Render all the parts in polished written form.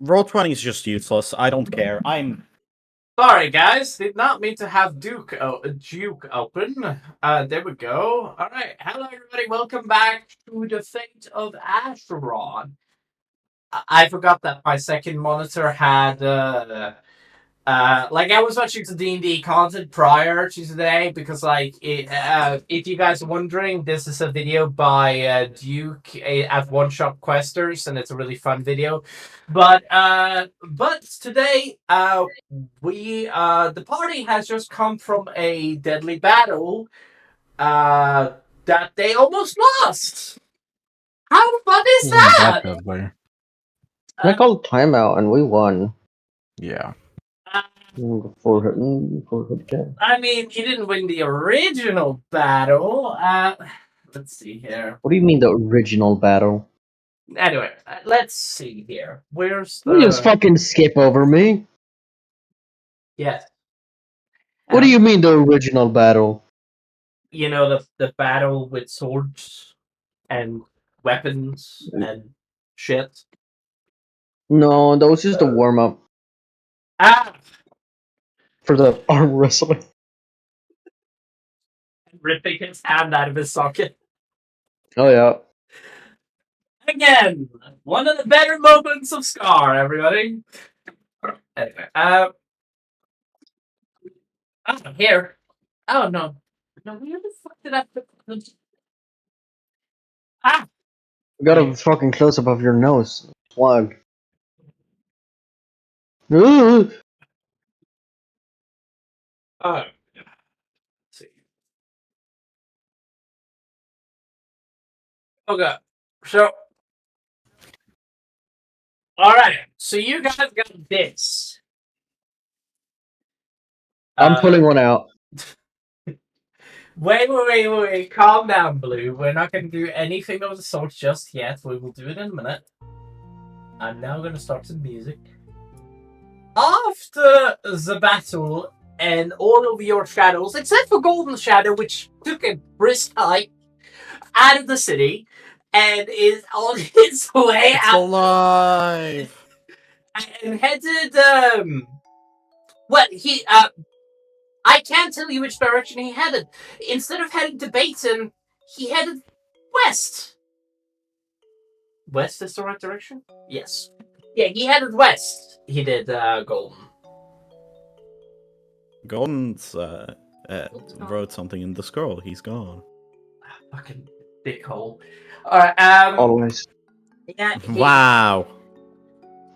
Roll20 is just useless. I don't care. Sorry, guys. Did not mean to have Duke open. There we go. All right. Hello, everybody. Welcome back to the Fate of Asharon. I forgot that my second monitor had I was watching the D&D content prior to today because if you guys are wondering, this is a video by Duke at One Shot Questers, and it's a really fun video. But today the party has just come from a deadly battle that they almost lost. How fun is that? I called timeout and we won. Yeah. I mean, he didn't win the original battle. Let's see here. What do you mean the original battle? Anyway, let's see here. Where's the... You just fucking skip over me. Yes. What do you mean the original battle? You know, the battle with swords and weapons and shit. No, that was just a warm-up. For the arm wrestling. Ripping his hand out of his socket. Oh, yeah. Again, one of the better moments of Scar, everybody. Anyway, here. Oh, no. No, where the fuck did I put them? We got a fucking close-up of your nose. Plug. Let's see. Okay, so... Alright, so you guys got this. I'm pulling one out. Wait. Calm down, Blue. We're not going to do anything of the sort just yet. We will do it in a minute. I'm now going to start some music. After the battle and all of your shadows, except for Golden Shadow, which took a brisk hike out of the city and is on its way out. Alive! And headed, I can't tell you which direction he headed. Instead of heading to Baton, he headed west. West is the right direction? Yes. Yeah, he headed west. He did, Golden. Golden's, wrote something in the scroll. He's gone. Fucking big hole. Alright, Always. Yeah,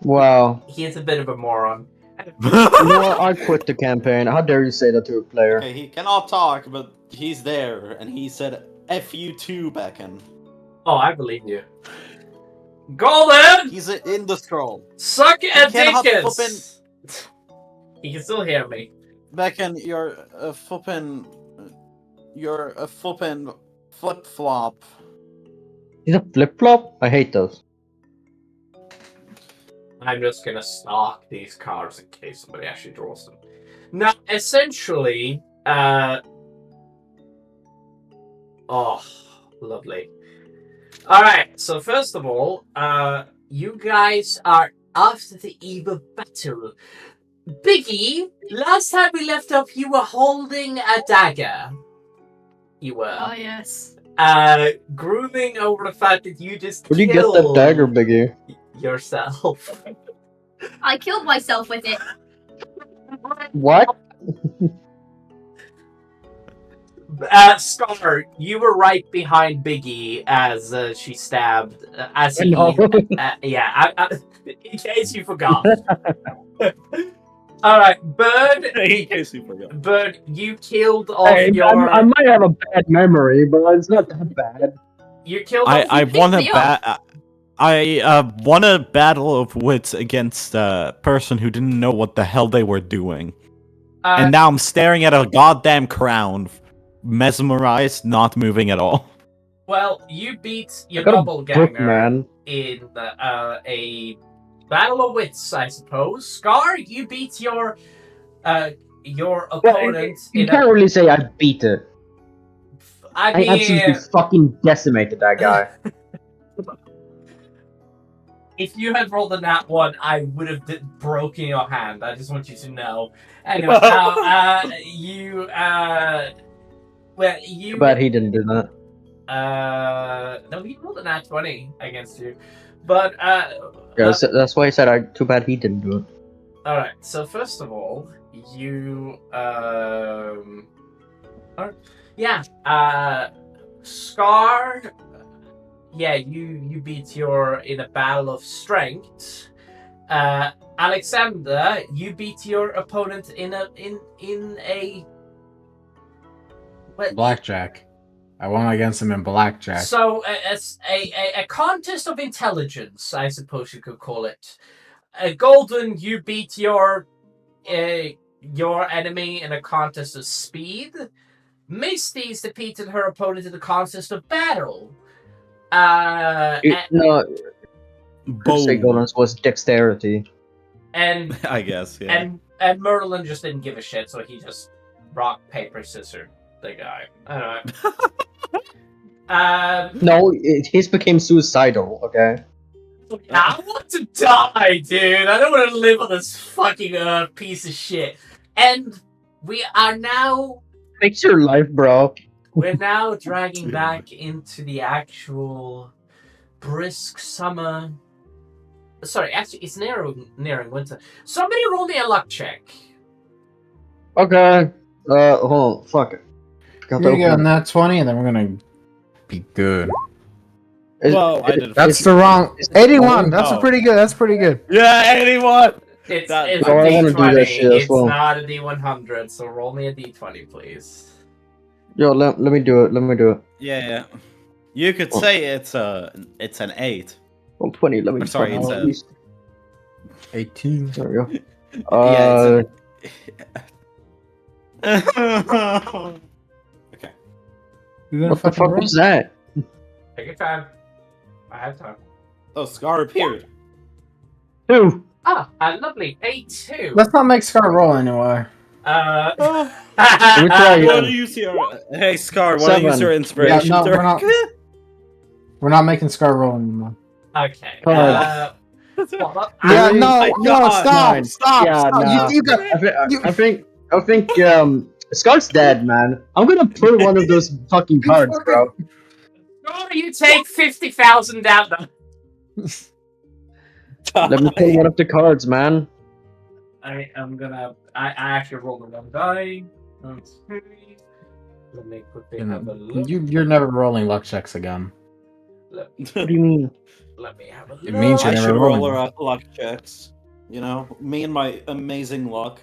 Wow. He is a bit of a moron. You know what? I quit the campaign. How dare you say that to a player? Okay, he cannot talk, but he's there, and he said F you too, Becken. Oh, I believe you. Golden! He's in the scroll. Suck a dickens! He can still hear me. Becken, you're a flippin' flip-flop. He's a flip-flop? I hate those. I'm just gonna stock these cards in case somebody actually draws them. Now, essentially, oh, lovely. Alright, so first of all, you guys are after the eve of battle. Biggie, last time we left off, you were holding a dagger. You were. Oh, yes. Grooming over the fact that you just Where'd you get that dagger, Biggie? Yourself. I killed myself with it. What? Scar, you were right behind Biggie as she stabbed. As he, in case you forgot. All right, Bird. In case you forgot. Bird, you killed off your. I might have a bad memory, but it's not that bad. You killed. I won won a battle of wits against a person who didn't know what the hell they were doing. And now I'm staring at a goddamn crown, mesmerized, not moving at all. Well, you beat your doppelganger in a battle of wits, I suppose. Scar, you beat your opponent. You can't really say I beat it. I absolutely fucking decimated that guy. If you had rolled a nat 1, I would have broken your hand. I just want you to know. Anyway, now, you, well, you... But he didn't do that. No, he rolled a nat 20 against you. But, Yeah, that's why I said too bad he didn't do it. alright, so first of all, you, Scar, yeah, you beat your in a battle of strength. Alexander, you beat your opponent in a Blackjack. I won against him in blackjack. So a contest of intelligence, I suppose you could call it. Golden, you beat your enemy in a contest of speed. Misty's defeated her opponent in a contest of battle. No, Say Golden's was dexterity. And I guess, yeah. And Merlin just didn't give a shit, so he just rock, paper, scissors the guy. I don't know. No, his became suicidal, okay? I want to die, dude. I don't want to live on this fucking piece of shit. And we are now... Fix your life, bro. We're now dragging back into the actual brisk summer. Sorry, actually, it's nearing winter. Somebody roll me a luck check. Okay. Hold on. Fuck it. Here you go, nat 20, and then we're gonna be good. Well, I did. That's the wrong 81. That's a pretty good. That's pretty good. Yeah, 81. It's I a wanna do that D20. shit as It's well. not a D100, so roll me a D20, please. Yo, let me do it. Let me do it. Yeah. You could say it's an 8. 120. Let me. I'm sorry, it's fucking- 18. There we go. Yeah, okay. What the fuck was that? Take your time. I have time. Oh, Scar appeared. Two. Ah, lovely. A2. Let's not make Scar roll anyway. Let me try Why again. do you use your... Hey, Scar, why do you use 7. your inspiration? Yeah, no, we're Dirk? not. We're not making Scar roll anymore. Okay. Come Yeah, Really? no, stop, Nine. stop. Yeah, stop. nah. You got. I think Scar's dead, man. I'm gonna pull one of those fucking cards, bro. Sure, you take 50,000 down. Let me pull one of the cards, man. I'm gonna. I actually rolled the wrong die. Okay. Let me quickly have a look. You're never rolling luck checks again. What do you mean? Let me have a look. It means you're I never should roll rolling. luck checks. You know, me and my amazing luck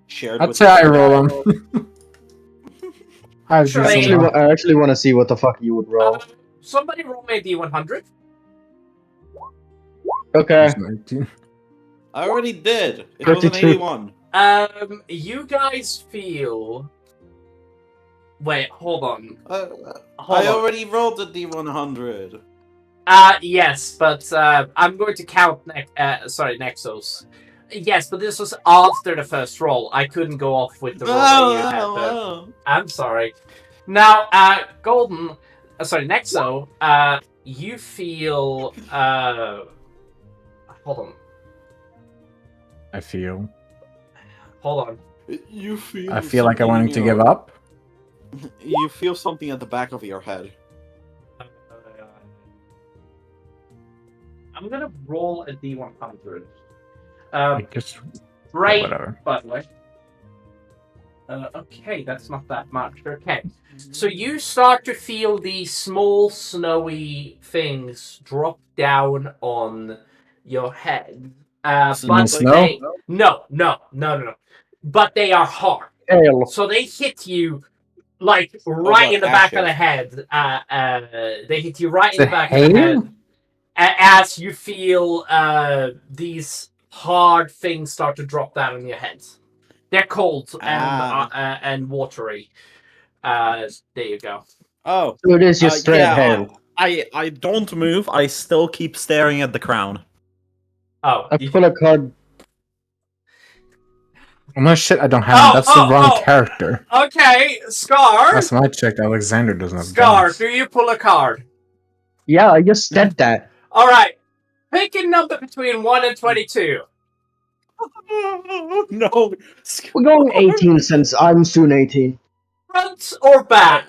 shared I'd with say I roll them. I was Sure. just I actually want to see what the fuck you would roll. Somebody roll me a D100. Okay. I already did. It was an 32. 81. You guys feel. Wait, hold on. I already rolled the D100. Yes, but I'm going to count Nexos. Yes, but this was after the first roll. I couldn't go off with the roll that you had. Though. I'm sorry. Now, Golden, Nexo, you feel. Hold on. I feel. Hold on. You feel. I feel like I something wanted in to your- give up. You feel something at the back of your head. I'm gonna roll a D100. Like just Right, whatever. by the way. Okay, that's not that much. Okay. So you start to feel these small, snowy things drop down on your head. So But snow? they... No. But they are hard. Hell. So they hit you like right God, in the back of ashes. the head. They hit you right in The the back of the hail? head. As you feel these hard things start to drop down on your head. They're cold and watery. There you go. Oh. So it is just straight yeah, hail. I don't move. I still keep staring at the crown. Oh, I pull a card. Oh no shit! I don't have. That's the wrong character. okay, Scar. Last time I checked, Alexander doesn't have. Scar, guns. do you pull a card? Yeah, I just said that. All right. Pick a number between 1 and 22. No. We're going 18 since I'm soon 18. Front or back?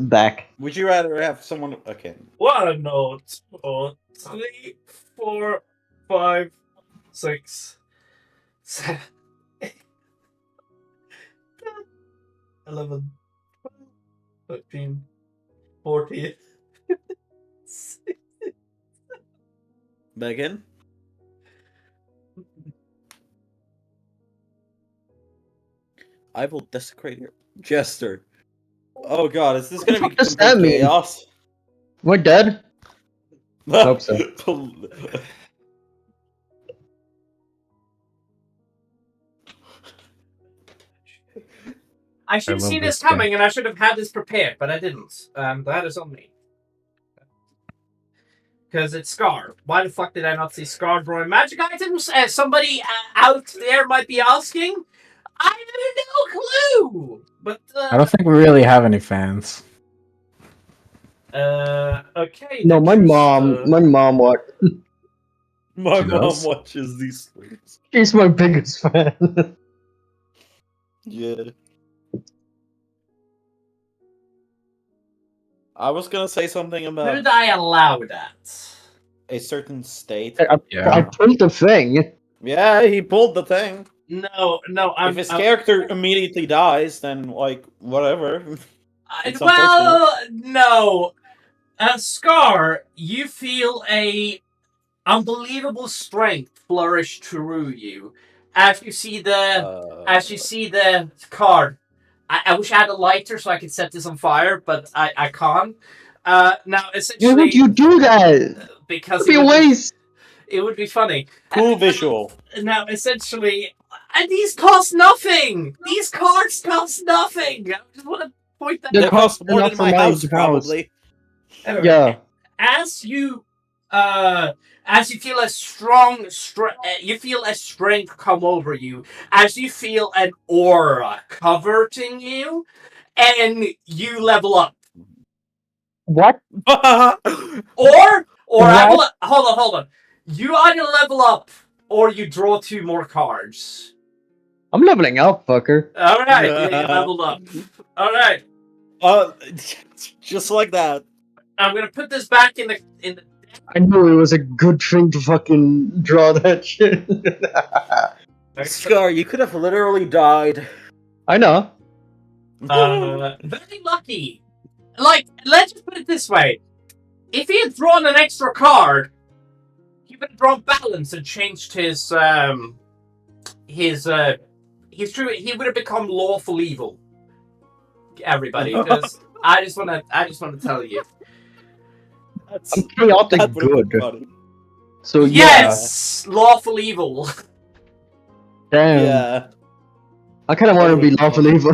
Back. Would you rather have someone? Okay. 1, 2, 3, 4, 5, 6, 7, 8, 11, 12, 13, 14. Back in. I will desecrate your Jester. Oh god, is this gonna be does that complete mean? chaos? We're dead? Hope so. I should have love seen this this coming, and I should have had this prepared, but I didn't. That is on me. Because it's Scar. Why the fuck did I not see Scar drawing magic items? As somebody out there might be asking, I have no clue. But I don't think we really have any fans. okay. No, my then mom what? My She mom does? watches these streams. She's my biggest fan. Yeah. I was gonna say something Who about did I allow that? a certain state. I pulled the thing. Yeah, he pulled the thing. No, If his character immediately dies, then like whatever. It's well, no. Scar, you feel a unbelievable strength flourish through you as you see the card. I wish I had a lighter so I could set this on fire, but I can't. Now, essentially, Why would you do that? because It'd be a waste. it would be funny. Cool visual. Now, essentially, and these cost nothing. These cards cost nothing. I just want to point that They They out. cost more enough than for my my house, house. probably. Anyway, Yeah. as you feel a strength come over you, as you feel an aura covering you, and you level up. What? Or What? hold on. You either level up or you draw 2 more cards. I'm leveling up, fucker. All right, yeah, you leveled up. All right, Just like that. I'm gonna put this back in the. I knew it was a good thing to fucking draw that shit. Scar, you could have literally died. I know. Very lucky. Like, let's just put it this way: if he had drawn an extra card, he would have drawn balance and changed his true. He would have become lawful evil. Everybody, because I just want to tell you. I'm chaotic That would've good. been funny. So Yes, lawful evil. yeah. Damn. Yeah. I kind of want to be lawful evil.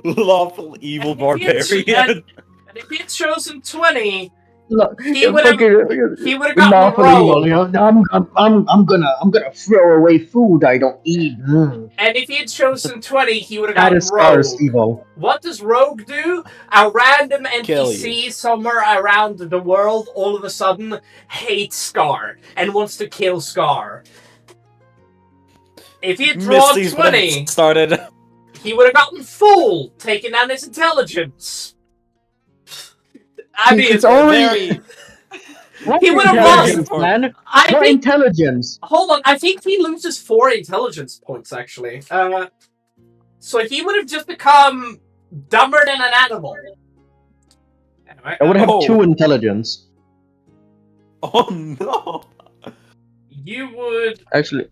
Lawful evil And barbarian. And if he had chosen 20, Look, He would've- he would have gotten lawful evil. rolled. You know, I'm gonna throw away food I don't eat. And if he had chosen 20, he would have That gotten is Scar's rogue. evil. What does rogue do? A random Kill NPC somewhere around the world all of a sudden hates Scar and wants to kill Scar. If he had drawn Misty's when it 20, started. he would have gotten full, taking down his intelligence. I mean, It's only- Very. What He would've intelligence, lost. man. I What think. intelligence? Hold on, I think he loses 4 intelligence points actually. So he would have just become dumber than an animal. Anyway, I would have Oh. 2 intelligence. Oh no. you would. Actually,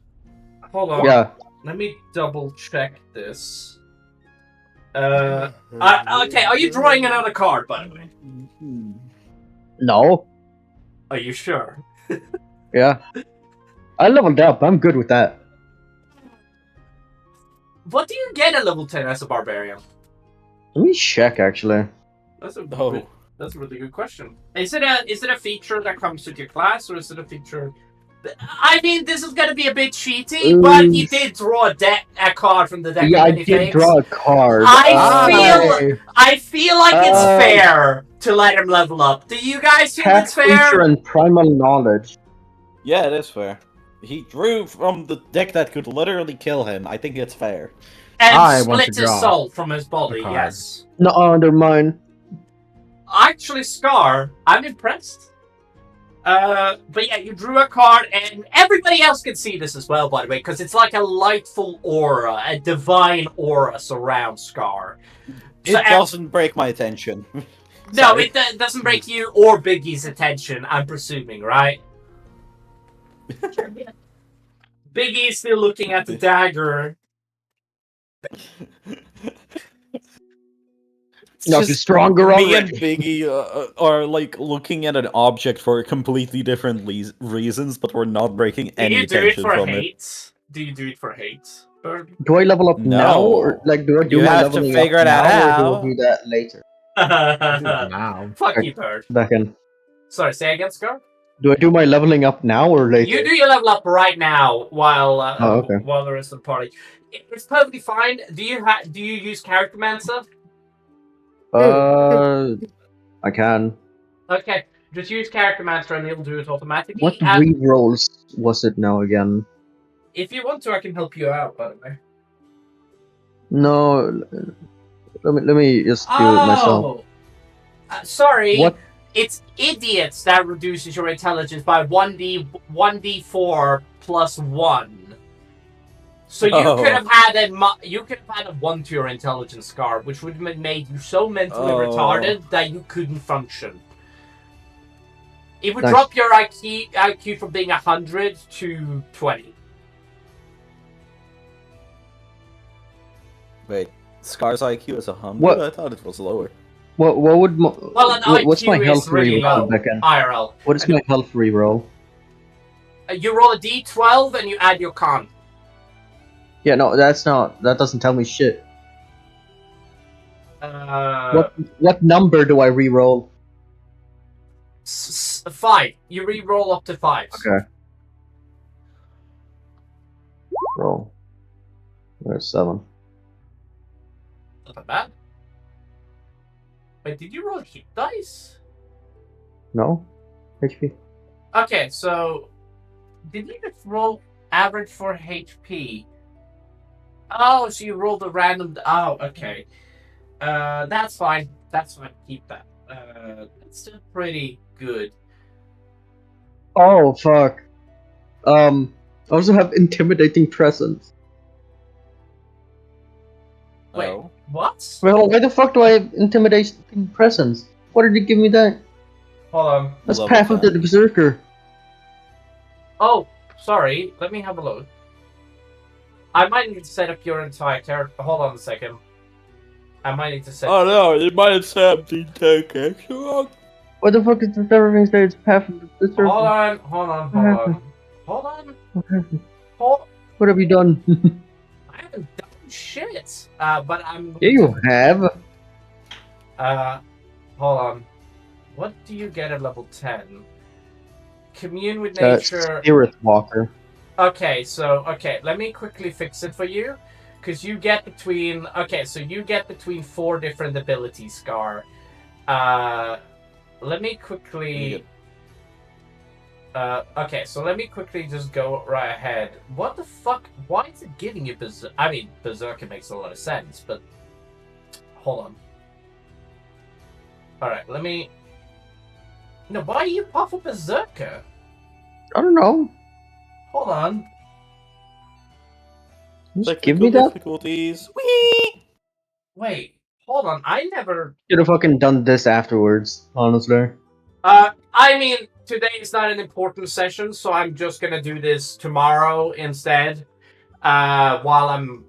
Hold on. yeah. Let me double check this. Okay, are you drawing another card, by the way? No. Are you sure? Yeah. I leveled up. I'm good with that. What do you get at level 10 as a barbarian? Let me check, actually. That's a Oh. that's a really good question. Is it a feature that comes with your class, or is it a feature? I mean, this is gonna be a bit cheaty, but he did draw a card from the deck Yeah, I of did minifigs. draw a card. I feel like it's Uh, fair to let him level up. Do you guys feel Half it's creature fair? and primal knowledge. Yeah, it is fair. He drew from the deck that could literally kill him. I think it's fair. And I want to split his draw soul from his body, a card. yes. No, under mine. Actually, Scar, I'm impressed. But yeah, you drew a card, and everybody else can see this as well, by the way, because it's like a lightful aura, a divine aura surrounds Scar. It doesn't break my attention. No, Sorry. it doesn't break you or Biggie's attention, I'm presuming, right? Biggie's still looking at the dagger. Not too stronger Me already. and Biggie are like looking at an object for completely different reasons, but we're not breaking Do any you do it attention for from it. hate? Do you do it for hate, Bird? Do I level up now, or like do I do You my have to leveling figure up that now, or out. do I do that later? Wow. Fuck you, Bird. Second. Sorry, say again, Scar? Do I do my leveling up now or later? You do your level up right now while Oh, okay. while the rest of the party. It's perfectly fine. Do you use Character Mancer? I can. Okay, just use Character Mancer and it'll do it automatically. What And rerolls was it now again? if you want to, I can help you out, by the way. No, let me just do it myself. Sorry. What? It's idiots that reduces your intelligence by 1d4 plus 1. So you Oh. could have had a 1 to your intelligence, Scar, which would have made you so mentally retarded that you couldn't function. It would Nice. drop your IQ from being 100 to 20. Wait, Scar's IQ is 100? What? I thought it was lower. What would my, Well, an what's my IQ health is really low. reroll, Becca? IRL. What is my health reroll? You roll a d12 and you add your con. Yeah, no, that doesn't tell me shit. What number do I reroll? 5. You re-roll up to 5. Okay. Roll. There's 7. Not that bad. Wait, did you roll hit dice? No? HP. Okay, so did you just roll average for HP? Oh, so you rolled a random. Oh, okay. That's fine. That's fine. Keep that. That's still pretty good. Oh, fuck. I also have intimidating presence. Wait, Oh. what? Well, why the fuck do I have intimidating presence? What did you give me that? Hold on. That's Level Path of the 10. Berserker. Oh, sorry. Let me have a look. I might need to set up your entire character. Hold on a second. I might need to set. Oh no, you might have said the character wrong. What the fuck is the everything say it's Path of the Berserker? Hold on. What have you done? I haven't done shit. But I'm. Yeah, you have. Hold on. What do you get at level 10? Commune with nature. Spirit Walker. Okay, let me quickly fix it for you. Because you get between... Okay, so you get between 4 different abilities, Scar. Let me quickly... okay, so let me quickly just go right ahead. What the fuck? Why is it giving you Berserker? I mean, Berserker makes a lot of sense, but... Hold on. Alright, let me... No, why do you puff a Berserker? I don't know. Hold on. Just give me that. Difficulties. Whee! Wait, hold on. I never... Should have fucking done this afterwards, honestly. I mean, today is not an important session, so I'm just gonna do this tomorrow instead, while I'm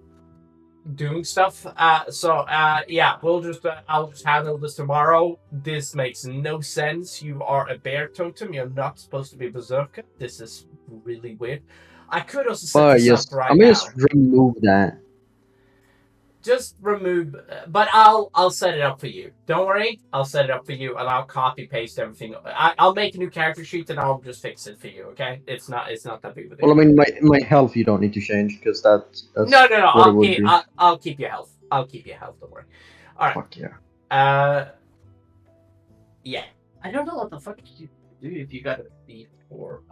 doing stuff. Yeah, I'll just handle this tomorrow. This makes no sense. You are a bear totem. You're not supposed to be Berserker. This is really weird. I could also set this up right I'm gonna now. just remove that. just remove. But I'll set it up for you. Don't worry. I'll set it up for you, and I'll copy paste everything. I'll make a new character sheet, and I'll just fix it for you. Okay? It's not that big of a deal. Well, I mean, my health you don't need to change because that's No. what it I'll would keep. be. I'll keep your health. I'll keep your health. Don't worry. All right. Fuck yeah. Yeah. I don't know what the fuck you do if you got a beat or.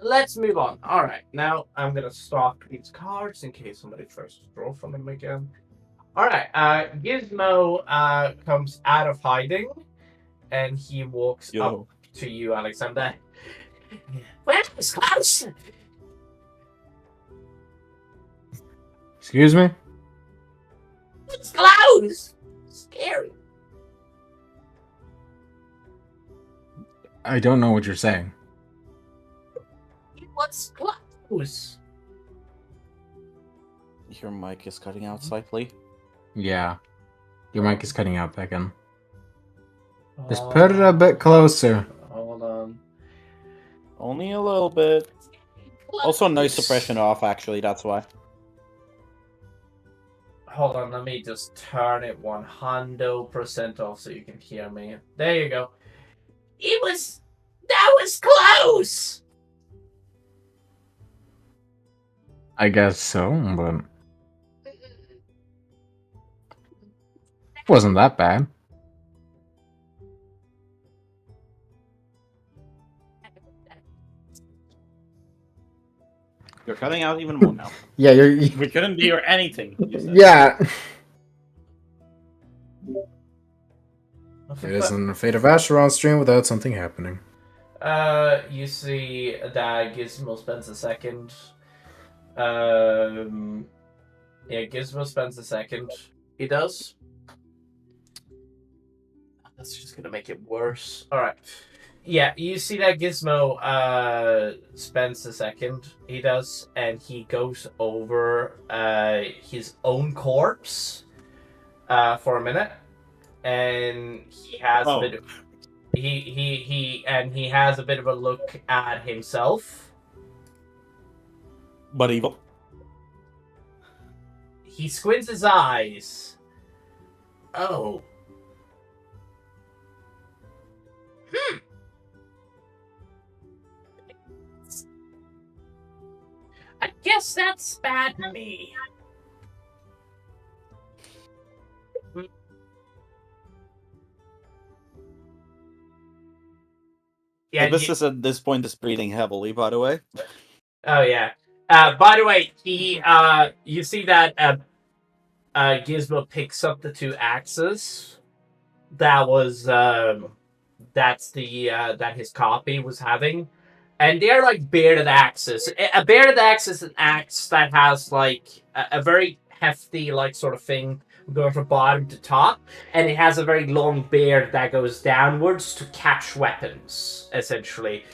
Let's move on. All right. Now I'm gonna stop these cards in case somebody tries to draw from them again. All right. Gizmo comes out of hiding, and he walks up to you, Alexander. Where's Klaus? Excuse me? It's Klaus. Scary. I don't know what you're saying. What's Klaus? Your mic is cutting out slightly. Yeah. Your mic is cutting out, Beacon. Just put it a bit closer. Hold on. Only a little bit. Also, noise suppression off, actually, that's why. Hold on, let me just turn it 100% off so you can hear me. There you go. That was close! I guess so, but it wasn't that bad. You're cutting out even more now. Yeah, We couldn't hear anything. You said. Yeah. It isn't a Fate of Asharon stream without something happening. You see that Gizmo spends a second. Yeah, Gizmo spends a second. He does. That's just gonna make it worse. Alright. Yeah, you see that Gizmo spends a second. He does, and he goes over his own corpse for a minute. And he has a bit of he has a bit of a look at himself. But evil. He squints his eyes. Oh. I guess that's bad me. Yeah, This at this point is breathing heavily, by the way. Oh yeah. By the way, you see that Gizmo picks up the two axes. That was that's the that his copy was having, and they're like bearded axes. A bearded axe is an axe that has like a very hefty like sort of thing going from bottom to top, and it has a very long beard that goes downwards to catch weapons, essentially.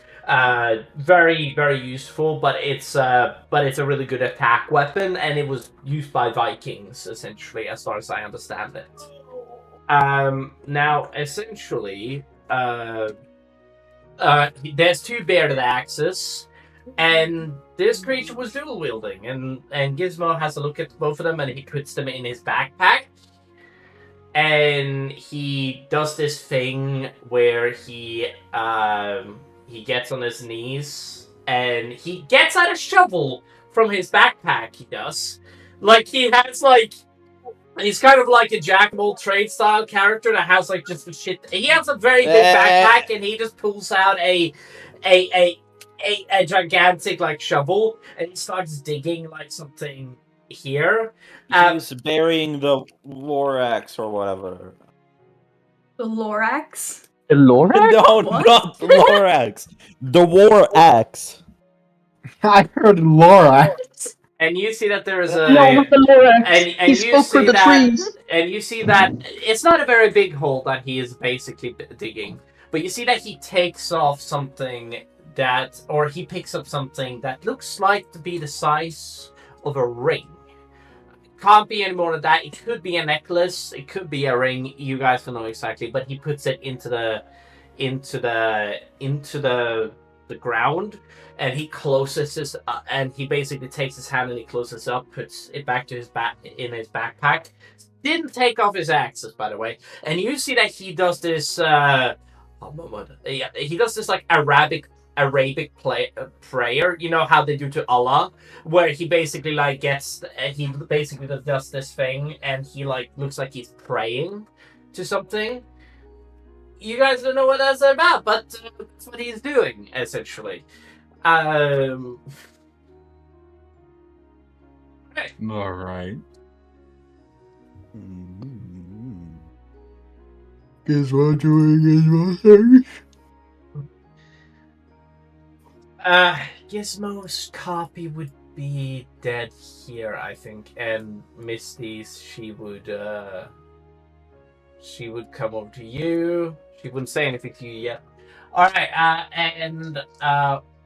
Very, very useful, but it's a really good attack weapon, and it was used by Vikings, essentially, as far as I understand it. Now, essentially, there's two bearded axes, and this creature was dual wielding, and Gizmo has a look at both of them, and he puts them in his backpack, and he does this thing where he gets on his knees, and he gets out a shovel from his backpack, he does. Like, he has, like... He's kind of like a jack-of-all-trades style character that has, like, just the shit... He has a very big backpack, and he just pulls out a gigantic, like, shovel, and he starts digging, like, something here. He's burying the Lorax or whatever. The Lorax? The Lorax? No, What? not the Lorax. The War Axe. I heard Laura. And you see that there is a... No, not the Lorax. And He you spoke for see the that... trees. And you see that it's not a very big hole that he is basically digging, but you see that he takes off something that, or he picks up something that looks like to be the size of a ring. Can't be any more than that. It could be a necklace. It could be a ring. You guys don't know exactly, but he puts it into the the ground, and he closes his and he basically takes his hand and he closes up, puts it back to his back in his backpack. Didn't take off his axes, by the way. And you see that he does this. He does this like Arabic prayer. You know how they do to Allah, where he basically like he basically does this thing, and he like looks like he's praying to something. You guys don't know what that's about, but that's what he's doing essentially. Okay. All right. Guess what doing is one Gizmo's copy would be dead here, I think, and Misty's she would come over to you. She wouldn't say anything to you yet. All right, and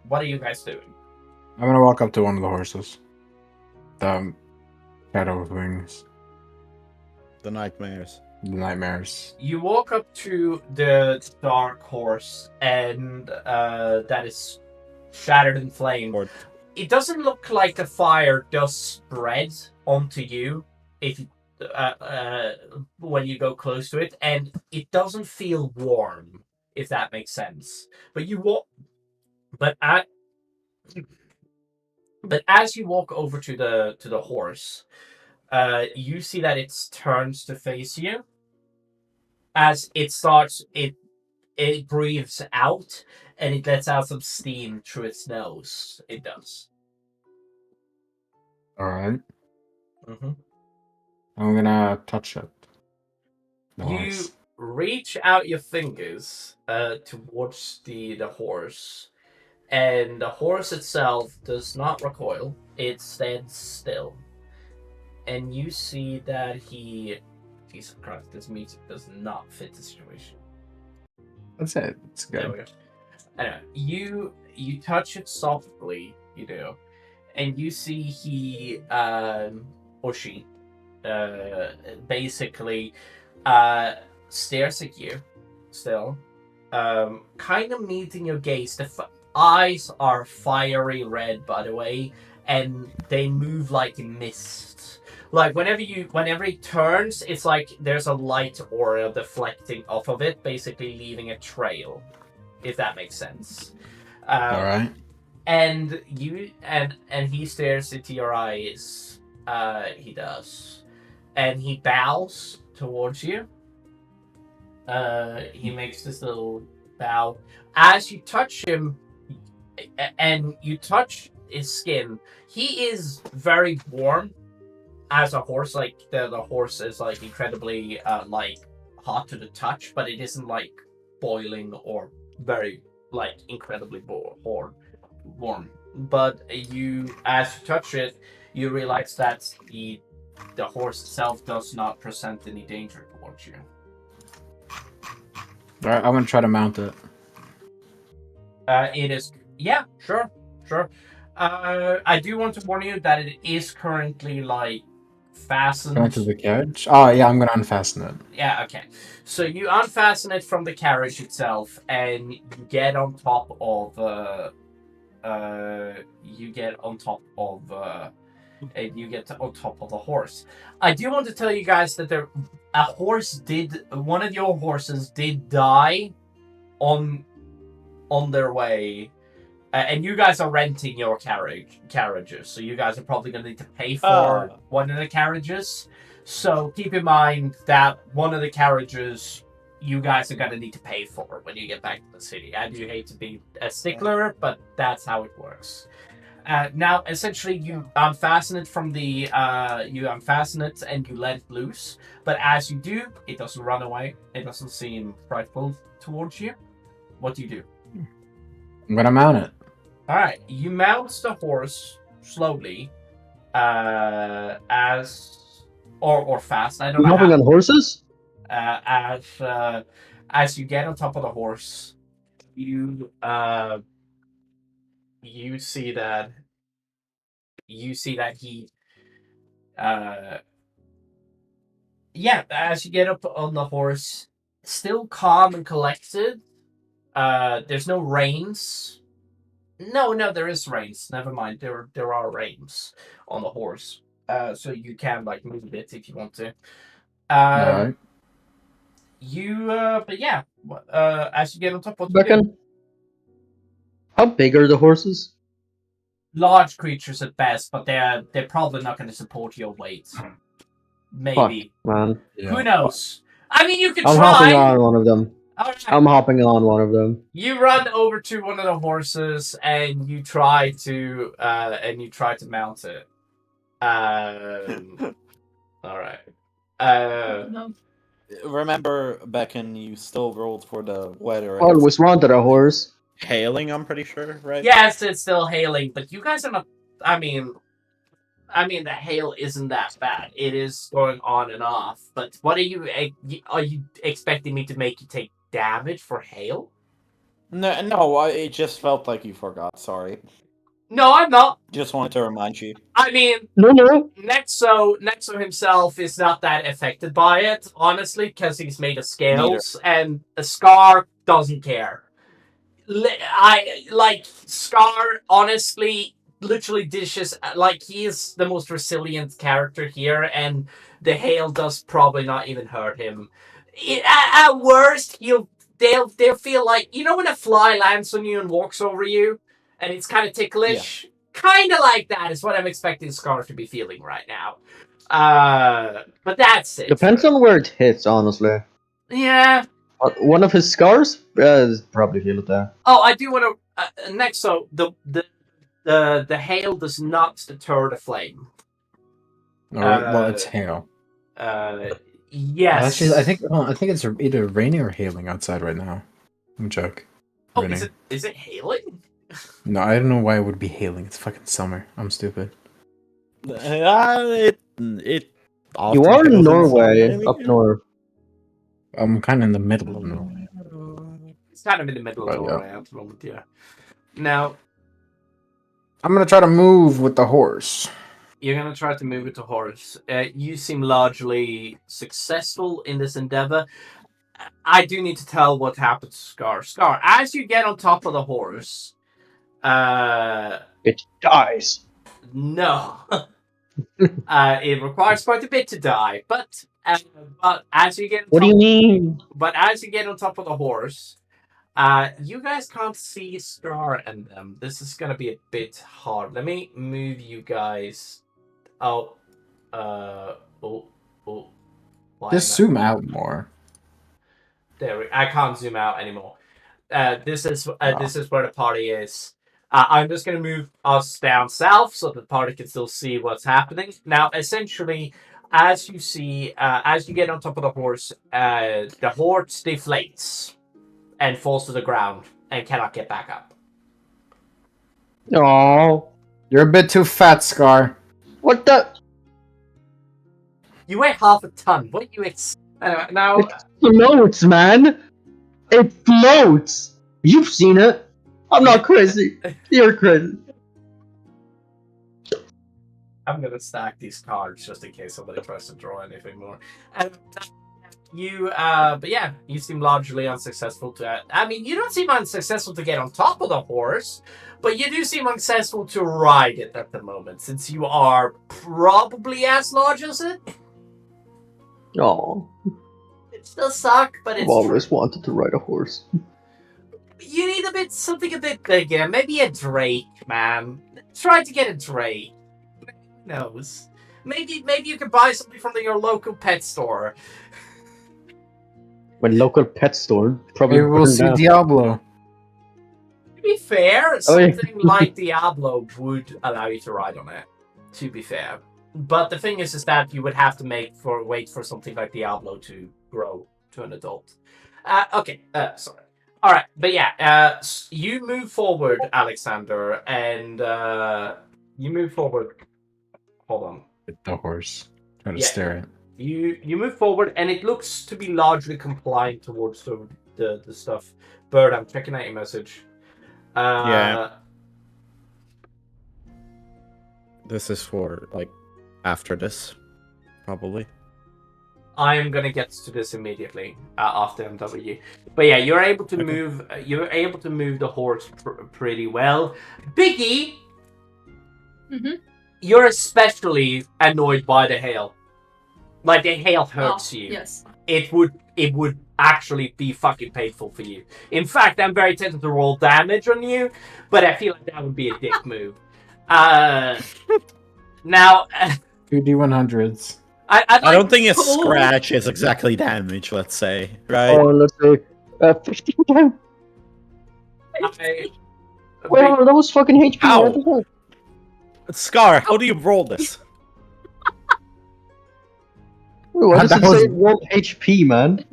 what are you guys doing? I'm gonna walk up to one of the horses. The shadow with wings. The nightmares. The nightmares. You walk up to the dark horse, and that is shattered in flame. It doesn't look like the fire does spread onto you if you, when you go close to it, and it doesn't feel warm, if that makes sense. But you walk, but as you walk over to the horse, you see that it turns to face you. As it starts, it breathes out, and it lets out some steam through its nose. It does. All right. Mm-hmm. I'm gonna touch it. The You horse. reach out your fingers towards the horse, and the horse itself does not recoil. It stands still, and you see that he. Jesus Christ! This music does not fit the situation. That's it. It's There good. we go. Anyway, you touch it softly, you do, and you see he or she basically stares at you still, kind of meeting your gaze. The eyes are fiery red, by the way, and they move like mist. Like whenever it turns, it's like there's a light aura deflecting off of it, basically leaving a trail, if that makes sense. All right. And you and he stares into your eyes. He does, and he bows towards you. He makes this little bow as you touch him, and you touch his skin. He is very warm as a horse. Like the horse is like incredibly like hot to the touch, but it isn't like boiling or very like incredibly warm. But as you touch it, you realize that the horse itself does not present any danger towards you. All right. I'm gonna try to mount it. It is, yeah, sure. I do want to warn you that it is currently like fastened. Going to the carriage. Oh yeah, I'm gonna unfasten it. Yeah, okay. So you unfasten it from the carriage itself, and you get on top of the horse. I do want to tell you guys that one of your horses did die on their way, and you guys are renting your carriages, so you guys are probably going to need to pay for one of the carriages. So keep in mind that one of the carriages you guys are going to need to pay for when you get back to the city. I do hate to be a stickler, but that's how it works. Now, essentially, you unfasten it from the and you let it loose. But as you do, it doesn't run away. It doesn't seem frightful towards you. What do you do? I'm gonna mount it. All right, you mount the horse slowly, or fast. I don't know. Hopping on horses? As you get on top of the horse, you see that he as you get up on the horse, still calm and collected. There's no reins No, there is reins. Never mind. There are reins on the horse, so you can like move it if you want to. Alright. But yeah, as you get on top, what you do? Beckon, how big are the horses? Large creatures at best, but they're probably not going to support your weight. Maybe. Fuck, man. Who knows? I mean, you could I'm try. hopping on one of them. All right. I'm hopping on one of them. You run over to one of the horses and you try to mount it. All right. No. Remember, Beckon, you still rolled for the weather. I always wanted a horse. Hailing, I'm pretty sure, right? Yes, it's still hailing, but you guys are not. I mean, the hail isn't that bad. It is going on and off. But what are you expecting me to make you take damage for hail? No, it just felt like you forgot. Sorry. No, I'm not. Just wanted to remind you. I mean, No. Nexo himself is not that affected by it, honestly, because he's made of scales, and a Scar doesn't care. Scar, honestly, literally dishes, like, he is the most resilient character here, and the hail does probably not even hurt him. At worst, they'll feel like, you know when a fly lands on you and walks over you, and it's kind of ticklish? Yeah. Kind of like that is what I'm expecting Scar to be feeling right now. But that's it. Depends on where it hits, honestly. Yeah. One of his scars is probably feel it there. Oh, I do want to next. So the hail does not deter the flame. Well, it's hail. Yes. Actually, I think it's either raining or hailing outside right now. I'm joking. Oh, is it hailing? No, I don't know why it would be hailing. It's fucking summer. I'm stupid. It You are in Norway, up north. I'm kind of in the middle of Norway. It's kind of in the middle of Norway at the moment, yeah. Now, I'm gonna try to move with the horse. You're gonna try to move with the horse. You seem largely successful in this endeavor. I do need to tell what happened to Scar. Scar, as you get on top of the horse, it dies. No. It requires quite a bit to die, but as you get what do you mean? But as you get on top of the horse, you guys can't see Scar and them. This is gonna be a bit hard. Let me move you guys. Just zoom out more. I can't zoom out anymore. This is where the party is. I'm just going to move us down south so the party can still see what's happening. Now, essentially, as you see, as you get on top of the horse deflates and falls to the ground and cannot get back up. Oh, you're a bit too fat, Scar. What the? You weigh half a ton. What do you anyway, now? It floats, man. It floats. You've seen it. I'm not crazy. You're crazy. I'm gonna stack these cards just in case somebody tries to draw anything more. But yeah, you seem largely unsuccessful to. I mean, you don't seem unsuccessful to get on top of the horse, but you do seem unsuccessful to ride it at the moment, since you are probably as large as it. Oh. It still suck, but it's. I've always wanted to ride a horse. You need something a bit bigger. Maybe a drake, man. Try to get a drake. Who knows? Maybe you can buy something from your local pet store. My local pet store probably. Maybe we'll see down. Diablo. To be fair, something like Diablo would allow you to ride on it. To be fair, but the thing is that you would have to wait for something like Diablo to grow to an adult. Okay. Sorry. All right, but yeah, you move forward, Alexander, and you move forward. Hold on. The horse. Try to stare at. You move forward, and it looks to be largely compliant towards the stuff. Bird, I'm checking out your message. Yeah. This is for like after this, probably. I am gonna get to this immediately after MW. But yeah, you're able to move. You're able to move the horse pretty well. Biggie, you're especially annoyed by the hail. Like the hail hurts you. Yes. It would actually be fucking painful for you. In fact, I'm very tempted to roll damage on you, but I feel like that would be a dick move. Now, 2d100s. I don't think a Oh. scratch is exactly damage, let's say, right? Oh, let's say 15 times. Well, that was fucking HP. Ow. What the fuck? Scar, how do you roll this? Wait, why does That it was- say 1 HP, man?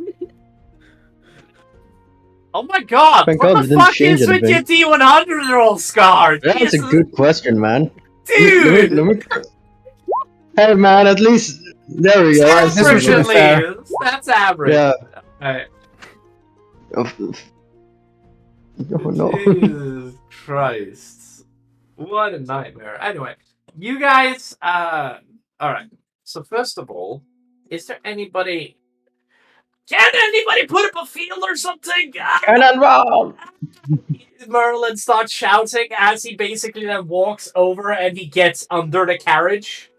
Oh my god! Thank What God the it didn't fuck change is with your anything. D100 roll, Scar? That's a Jesus, good question, man. dude. Let me... Hey, man, at least... There we go. That's This average was at fair. least. That's average. Yeah. Alright. Oh, no. Jesus Christ. What a nightmare. Anyway, you guys, alright. So first of all, is there anybody... Can anybody put up a field or something? Cannonball! Merlin starts shouting as he basically then walks over and he gets under the carriage.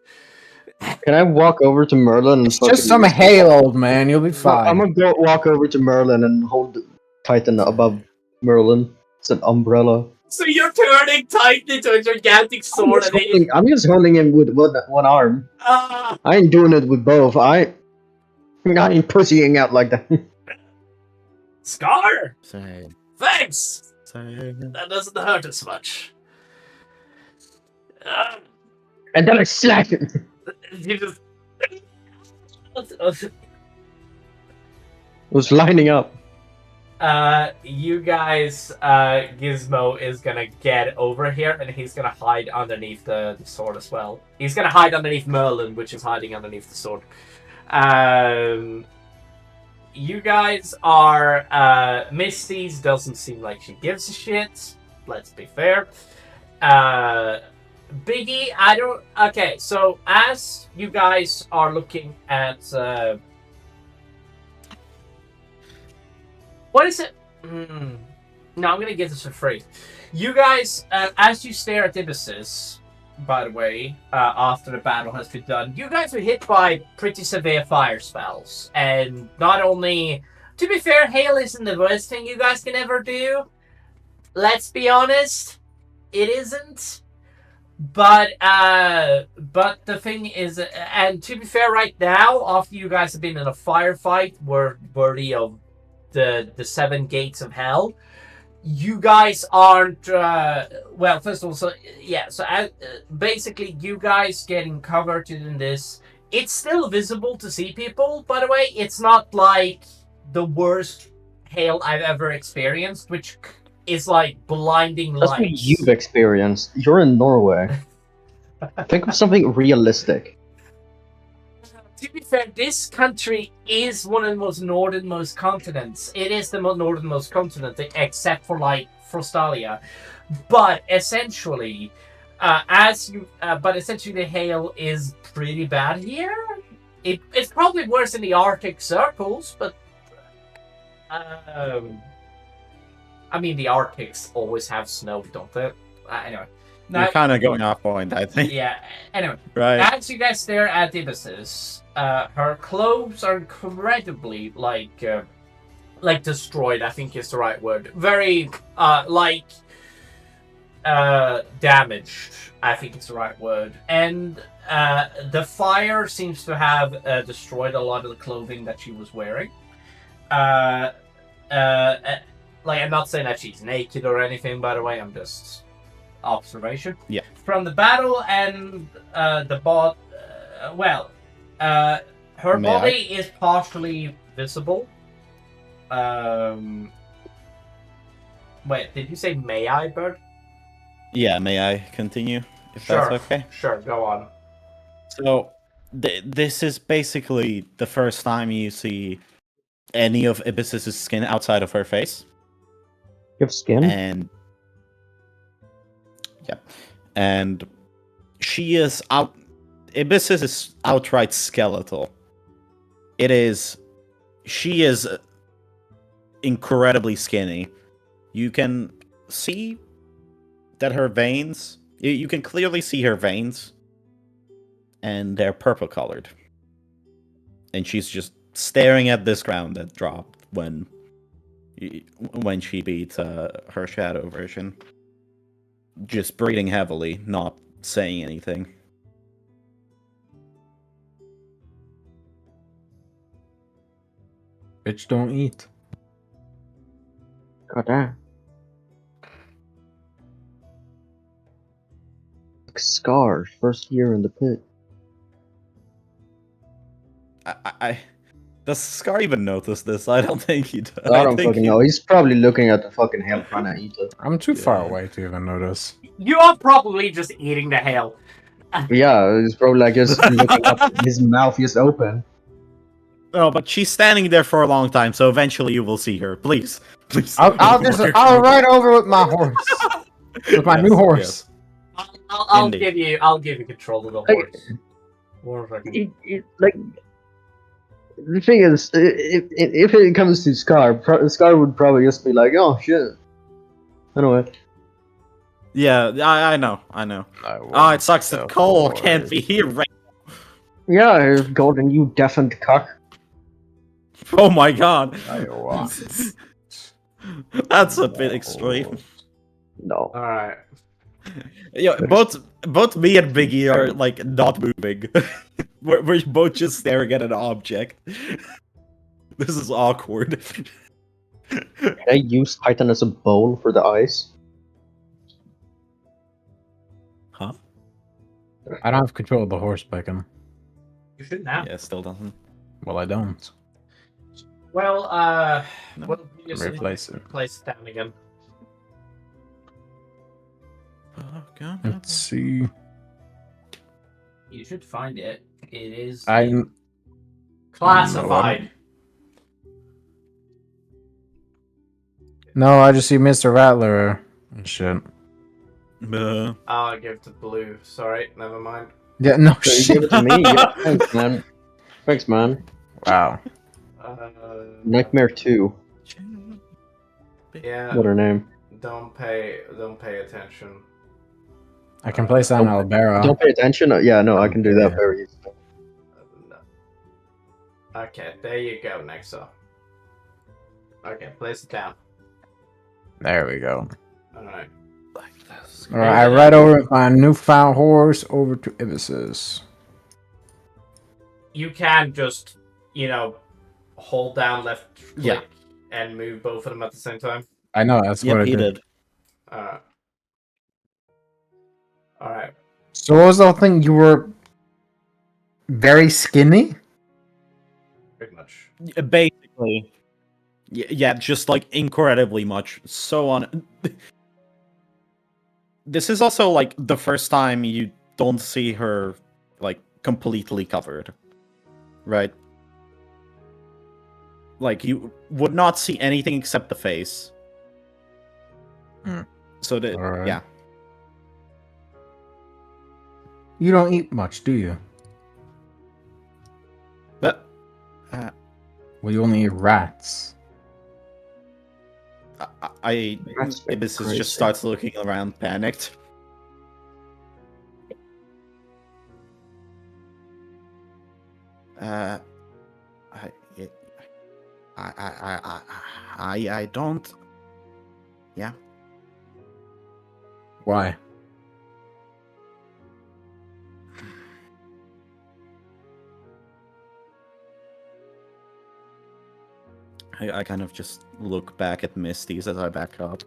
Can I walk over to Merlin and It's just some hail, old man. You'll be fine. I'm gonna go walk over to Merlin and hold Titan above Merlin. It's an umbrella. So you're turning Titan into a gigantic sword and it... I'm just holding him with one arm. I ain't doing it with both. I ain't pussying out like that. Scar! Say, Thanks! say. That doesn't hurt as much. And then I slap him. You just... Was lining up. You guys, Gizmo is gonna get over here and he's gonna hide underneath the sword as well. He's gonna hide underneath Merlin, which is hiding underneath the sword. You guys are, Misty's doesn't seem like she gives a shit. Let's be fair. Biggie, I don't... Okay, so as you guys are looking at, what is it? No, I'm gonna give this for free. You guys, as you stare at Ibises, by the way, after the battle has been done, you guys are hit by pretty severe fire spells. And not only... To be fair, hail isn't the worst thing you guys can ever do. Let's be honest. It isn't. But the thing is... And to be fair, right now, after you guys have been in a firefight worthy of the 7 gates of hell, you guys aren't well, first of all, so yeah, so basically you guys getting covered in this, it's still visible to see people, by the way. It's not like the worst hail I've ever experienced, which is like blinding That's lights. what you've experienced. You're in Norway. Think of something realistic. To be fair, this country is one of the most northernmost continents. It is the northernmost continent, except for like Frostalia. But essentially, essentially the hail is pretty bad here. It's probably worse in the Arctic circles, but I mean the Arctics always have snow, don't they? Anyway. You're kind of going off point, I think. Yeah. Anyway, Right. as you guys stare at Ibises, her clothes are incredibly like destroyed, I think is the right word. Very damaged, I think is the right word. And the fire seems to have destroyed a lot of the clothing that she was wearing. Like, I'm not saying that she's naked or anything, by the way. I'm just observation. Yeah. From the battle and the bot, her May body is partially visible. Wait, did you say may I, Bird? Yeah, may I continue? If Sure. that's okay. Sure, go on. So, this is basically the first time you see any of Ibis's skin outside of her face. You have skin? And yeah, and she is out. Ibis is outright skeletal. It is. She is incredibly skinny. You can see that her veins. You can clearly see her veins, and they're purple colored. And she's just staring at this ground that dropped when she beat her shadow version. Just breathing heavily, not saying anything. Bitch, don't eat. God damn. Scar, first year in the pit. Does Scar even notice this? I don't think he does. I don't fucking know. He's probably looking at the fucking hell trying to eat it. I'm too far Yeah. away to even notice. You are probably just eating the hail. Yeah, he's probably like just looking up, his mouth is open. No, but she's standing there for a long time, so eventually you will see her. Please. Please. I'll ride over with my horse. With my Yes, new horse. I'll Indeed. give you control of the horse. Or fucking- Like, the thing is, if it comes to Scar, Scar would probably just be like, oh shit. Anyway. Yeah, I know. Oh, it sucks that Cole can't be here right. Yeah, Golden, you deafened cuck. Oh my god. I want That's a bit extreme. No. Alright. Yeah, both me and Biggie are like not moving. we're both just staring at an object. This is awkward. Can I use Titan as a bowl for the ice? Huh? I don't have control of the horse, Beckham. You should now. Yeah, still doesn't. Well, I don't. Well, No. well, you just Replace it. place it down again. Okay. Let's see. You should find it. It is I'm. classified. No, I just see Mr. Rattler and shit. I'll give it to Blue. Sorry, never mind. Yeah, no So you shit. give it to me? Yeah, thanks, man. Thanks, man. Wow. Nightmare 2. Yeah. What her name? Don't pay attention. I can place that on Albera. Don't pay attention? Yeah, no, I can do that very easily. Okay, there you go, Nexa. Okay, place it down. There we go. Alright. Alright, I ride over with my newfound horse over to Ibis's. You can just, hold down left click Yeah. and move both of them at the same time. I know, that's what I Yep, he did. did. Alright. So what was the whole thing? You were very skinny? Pretty much. Basically. Yeah, just like incredibly much. So on. This is also like the first time you don't see her like completely covered. Right? Like you would not see anything except the face. So Alright. yeah. You don't eat much, do you? But Well, you only eat rats. Ibis crazy. just starts looking around, panicked. I don't. Yeah. Why? I kind of just look back at Misty's as I back up.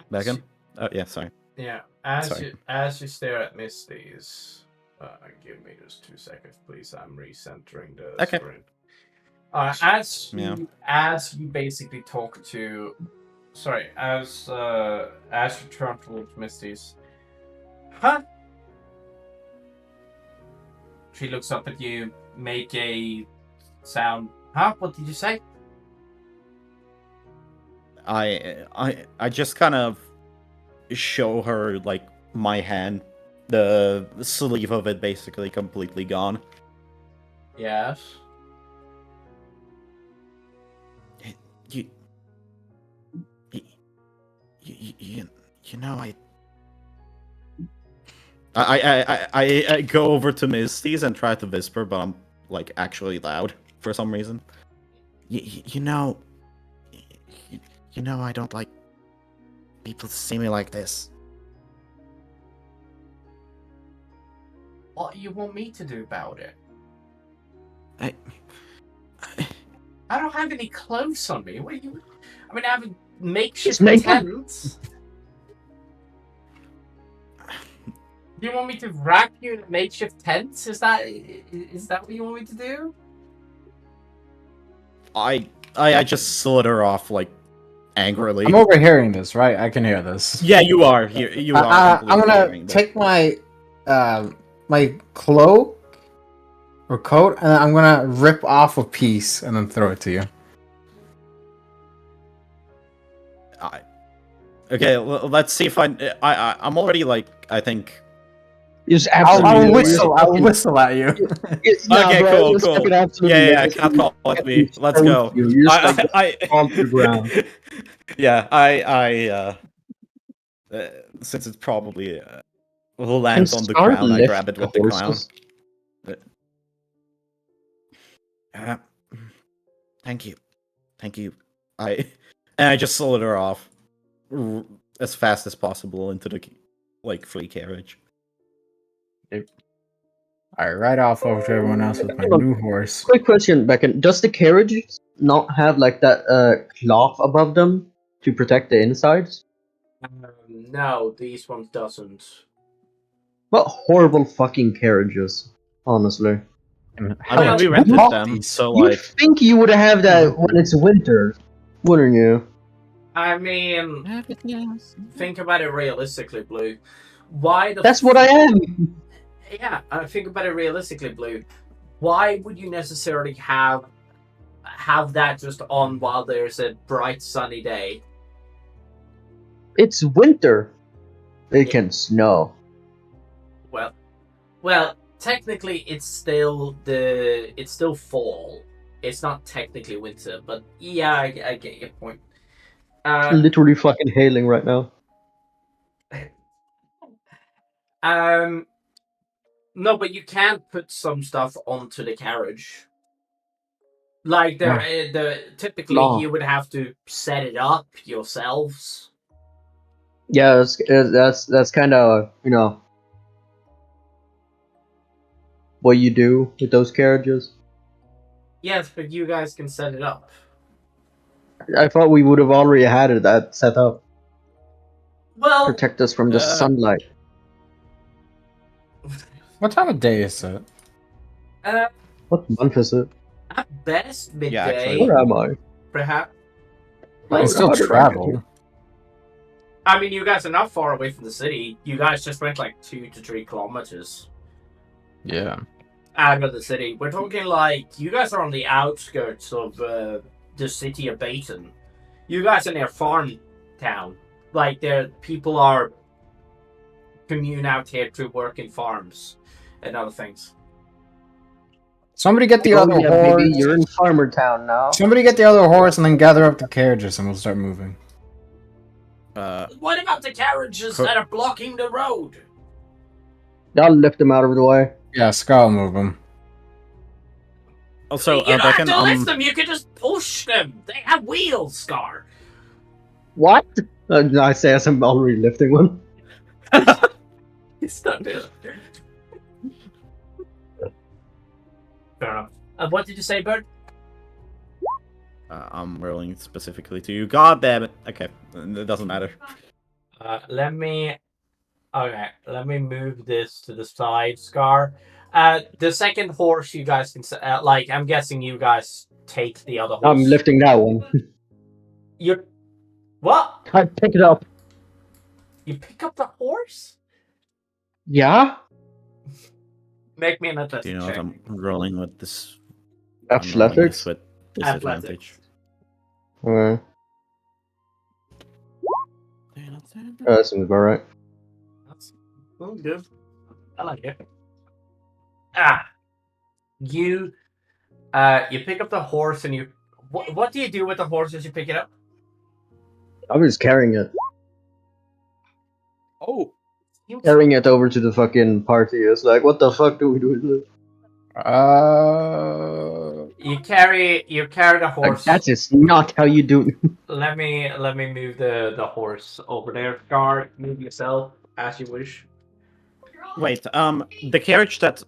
Back in? Oh, yeah, sorry. Yeah, Sorry. as you stare at Misty's, give me just 2 seconds, please. I'm recentering the Okay. screen. As Yeah. you basically talk to, as you turn towards Misty's, huh? She looks up at you, make a sound. Huh? What did you say? I just kind of show her like my hand, the sleeve of it basically completely gone. Yes. You, you, you know, I go over to Misty's and try to whisper, but I'm like actually loud for some reason. You know, I don't like people to see me like this. What you want me to do about it? I I don't have any clothes on me. What are you? I mean, I have a makeshift naked. tent. Do you want me to wrap you in a makeshift tent? Is that what you want me to do? I just slither off like angrily. I'm overhearing this, right? I can hear this. Yeah, you are. You are. I'm completely gonna hearing this. take my my cloak or coat, and I'm gonna rip off a piece and then throw it to you. Okay, let's see if I'm already like I think. Just I'll absolutely. whistle. I'll whistle at you. Okay, cool. Yeah, can't call it me. Let's go. You just like fall to the ground. Yeah, since it's probably lands on the Scar crown, I lift grab it with the the clown. horses? Thank you. I just slid her off as fast as possible into the like free carriage. I ride off over to everyone else with my new horse. Quick question, Beckon. Does the carriage not have like that cloth above them to protect the insides? No, these ones doesn't. What horrible fucking carriages, honestly. I mean, we rented them, so You like. think you would have that when it's winter, wouldn't you? I mean, think about it realistically, Blue. Why the? That's what I am. Yeah, think about it realistically, Blue. Why would you necessarily have that just on while there's a bright sunny day? It's winter. It can snow. Well, technically it's still fall. It's not technically winter, but yeah, I get your point. It's literally fucking hailing right now. No, but you can't put some stuff onto the carriage. Like typically No. you would have to set it up yourselves. Yeah, that's kind of what you do with those carriages. Yes, but you guys can set it up. I thought we would have already had that set up. Well, Protect us from the sunlight. What time of day is it? What month is it? at best midday. Yeah, actually. Where am I? Perhaps. I can still travel. I mean, you guys are not far away from the city. You guys just went like 2 to 3 kilometers Yeah. out of the city. We're talking like you guys are on the outskirts of the city of Baton. You guys are near farm town. Like there, people are commune out here to work in farms and other things. Somebody get the other yeah, horse. baby, you're in Farmer Town now. Somebody get the other horse and then gather up the carriages and we'll start moving. What about the carriages that are blocking the road? I'll lift them out of the way. Yeah, Scar will move them. Also, You don't have Beckon, to lift them. You can just push them. They have wheels, Scar. What? I say as I'm already lifting one. It's not it. Fair enough. What did you say, Bert? I'm rolling specifically to you. God damn it. Okay, it doesn't matter. Let me move this to the side, Scar. The second horse you guys can I'm guessing you guys take the other horse. I'm lifting that one. You're what? I pick it up. You pick up the horse? Yeah? Make me an Do athletics you know what check. I'm rolling with this? I'm rolling Athletics? this with disadvantage. Okay. That seems about right. That's good. I like it. Ah, you pick up the horse and you. What do you do with the horse as you pick it up? I'm just carrying it. Oh, Carrying it over to the fucking party. It's like, what the fuck do we do with this? You carry the Like, horse. that is not how you do it. Let me move the horse over there. Scar, move yourself as you wish. Wait, the carriage that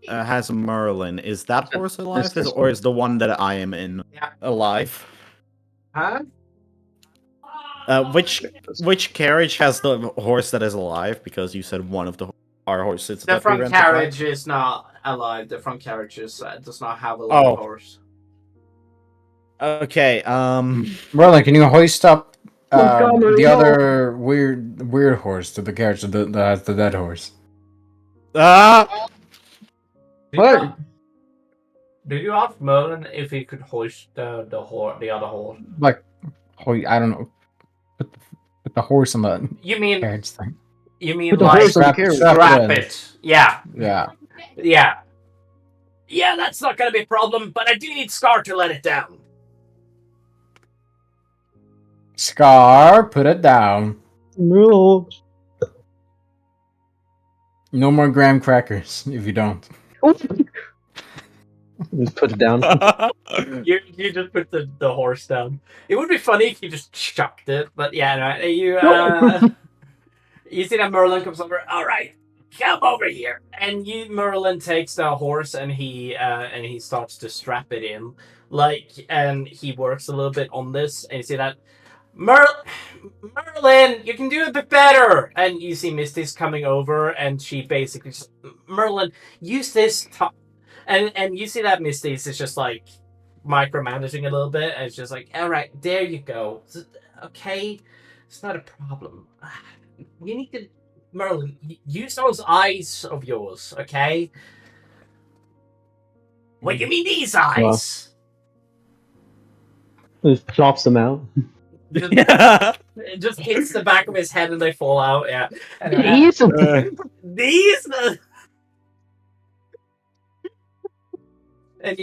has Merlin, is that horse alive, this or is the one that I am in Yeah. alive? Huh? Which carriage has the horse that is alive? Because you said one of our horses. The that we front rented, carriage is not alive. The front carriage does not have a live Oh. horse. Right? Okay. Merlin, can you hoist up God, the no. other weird horse to the carriage that has the dead horse? Ah. What? Did you ask Merlin if he could hoist the other horse? Like, I don't know. Put the horse on the You mean carriage thing. Put the like horse on the strap- carriage. strap- strap in. it? Yeah, Yeah. yeah. That's not gonna be a problem. But I do need Scar to let it down. Scar, put it down. No. No more graham crackers if you don't. Just put it down. You just put the horse down. It would be funny if you just chucked it, but yeah, no, you see that Merlin comes over. All right, come over here, and Merlin takes the horse and he starts to strap it in, and he works a little bit on this, and you see that Merlin, you can do it a bit better, and you see Misty's coming over, and she basically just, Merlin, use this. And you see that Misty's is just like micromanaging a little bit, and it's just like, all right, there you go. Okay, it's not a problem. You need to, Merlin, use those eyes of yours, okay? What do you mean these eyes? Just plops them out. It just hits the back of his head and they fall out. Yeah. These. And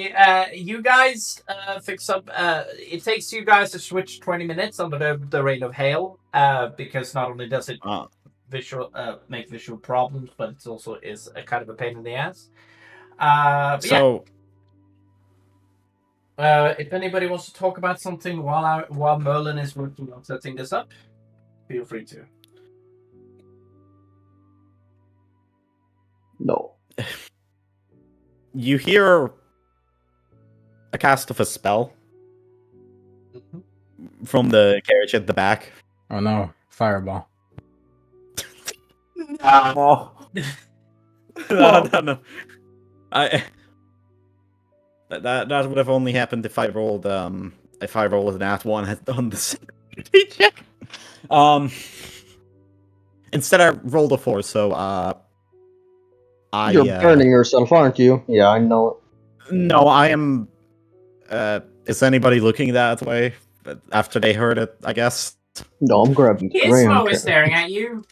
you guys fix up. It takes you guys to switch 20 minutes under the rain of hail, because not only does it make visual problems, but it also is a kind of a pain in the ass. So. If anybody wants to talk about something while Merlin is working on setting this up, feel free to. No. You hear a cast of a spell from the carriage at the back. Oh no, fireball. No. No. That would have only happened if I rolled an at one had done the safety check. Instead I rolled a 4, so You're burning yourself, aren't you? Yeah, I know it. No, I am. Is anybody looking that way after they heard it? I guess. No, I'm grabbing Gizmo is staring at you.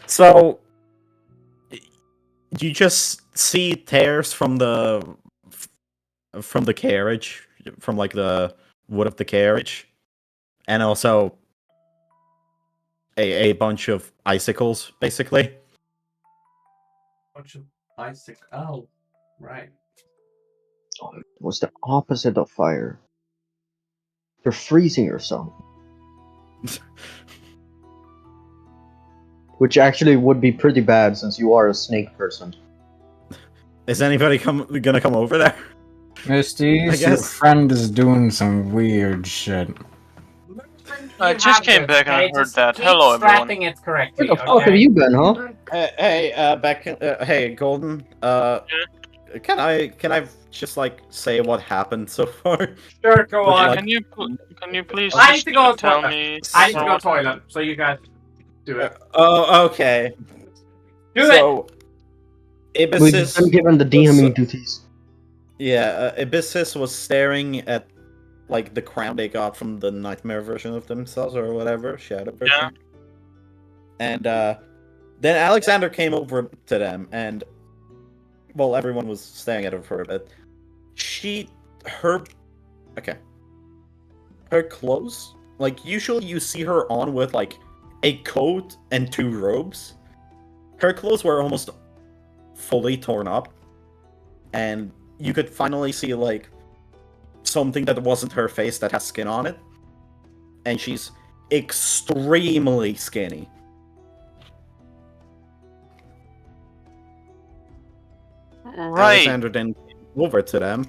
So you just see tears from the carriage, from like the wood of the carriage, and also a bunch of icicles, basically. Bunch of icicles. Oh, right. It was the opposite of fire. You're freezing yourself. Which actually would be pretty bad since you are a snake person. Is anybody gonna come over there? Misty, I your guess. friend is doing some weird shit. I just came back and I heard that. Keep Hello, everyone. strapping it correctly. Where the fuck have you been, huh? Hey, Golden. Can I just like say what happened so far? Sure, go Would you on. like- Can you please I need just to go tell toilet. me? I need to go toilet, so you guys do it. Oh, okay. Do it. So, We've Abyssis. been given the DMing duties. Yeah, Abyssis was staring at like the crown they got from the nightmare version of themselves or whatever, shadow version. Yeah. And then Alexander came over to them, and well, everyone was staring at her for a bit. Her clothes, like usually you see her on with like a coat and 2 robes. Her clothes were almost fully torn up, and you could finally see like something that wasn't her face that has skin on it, and she's extremely skinny. Right. Alexander then came over to them.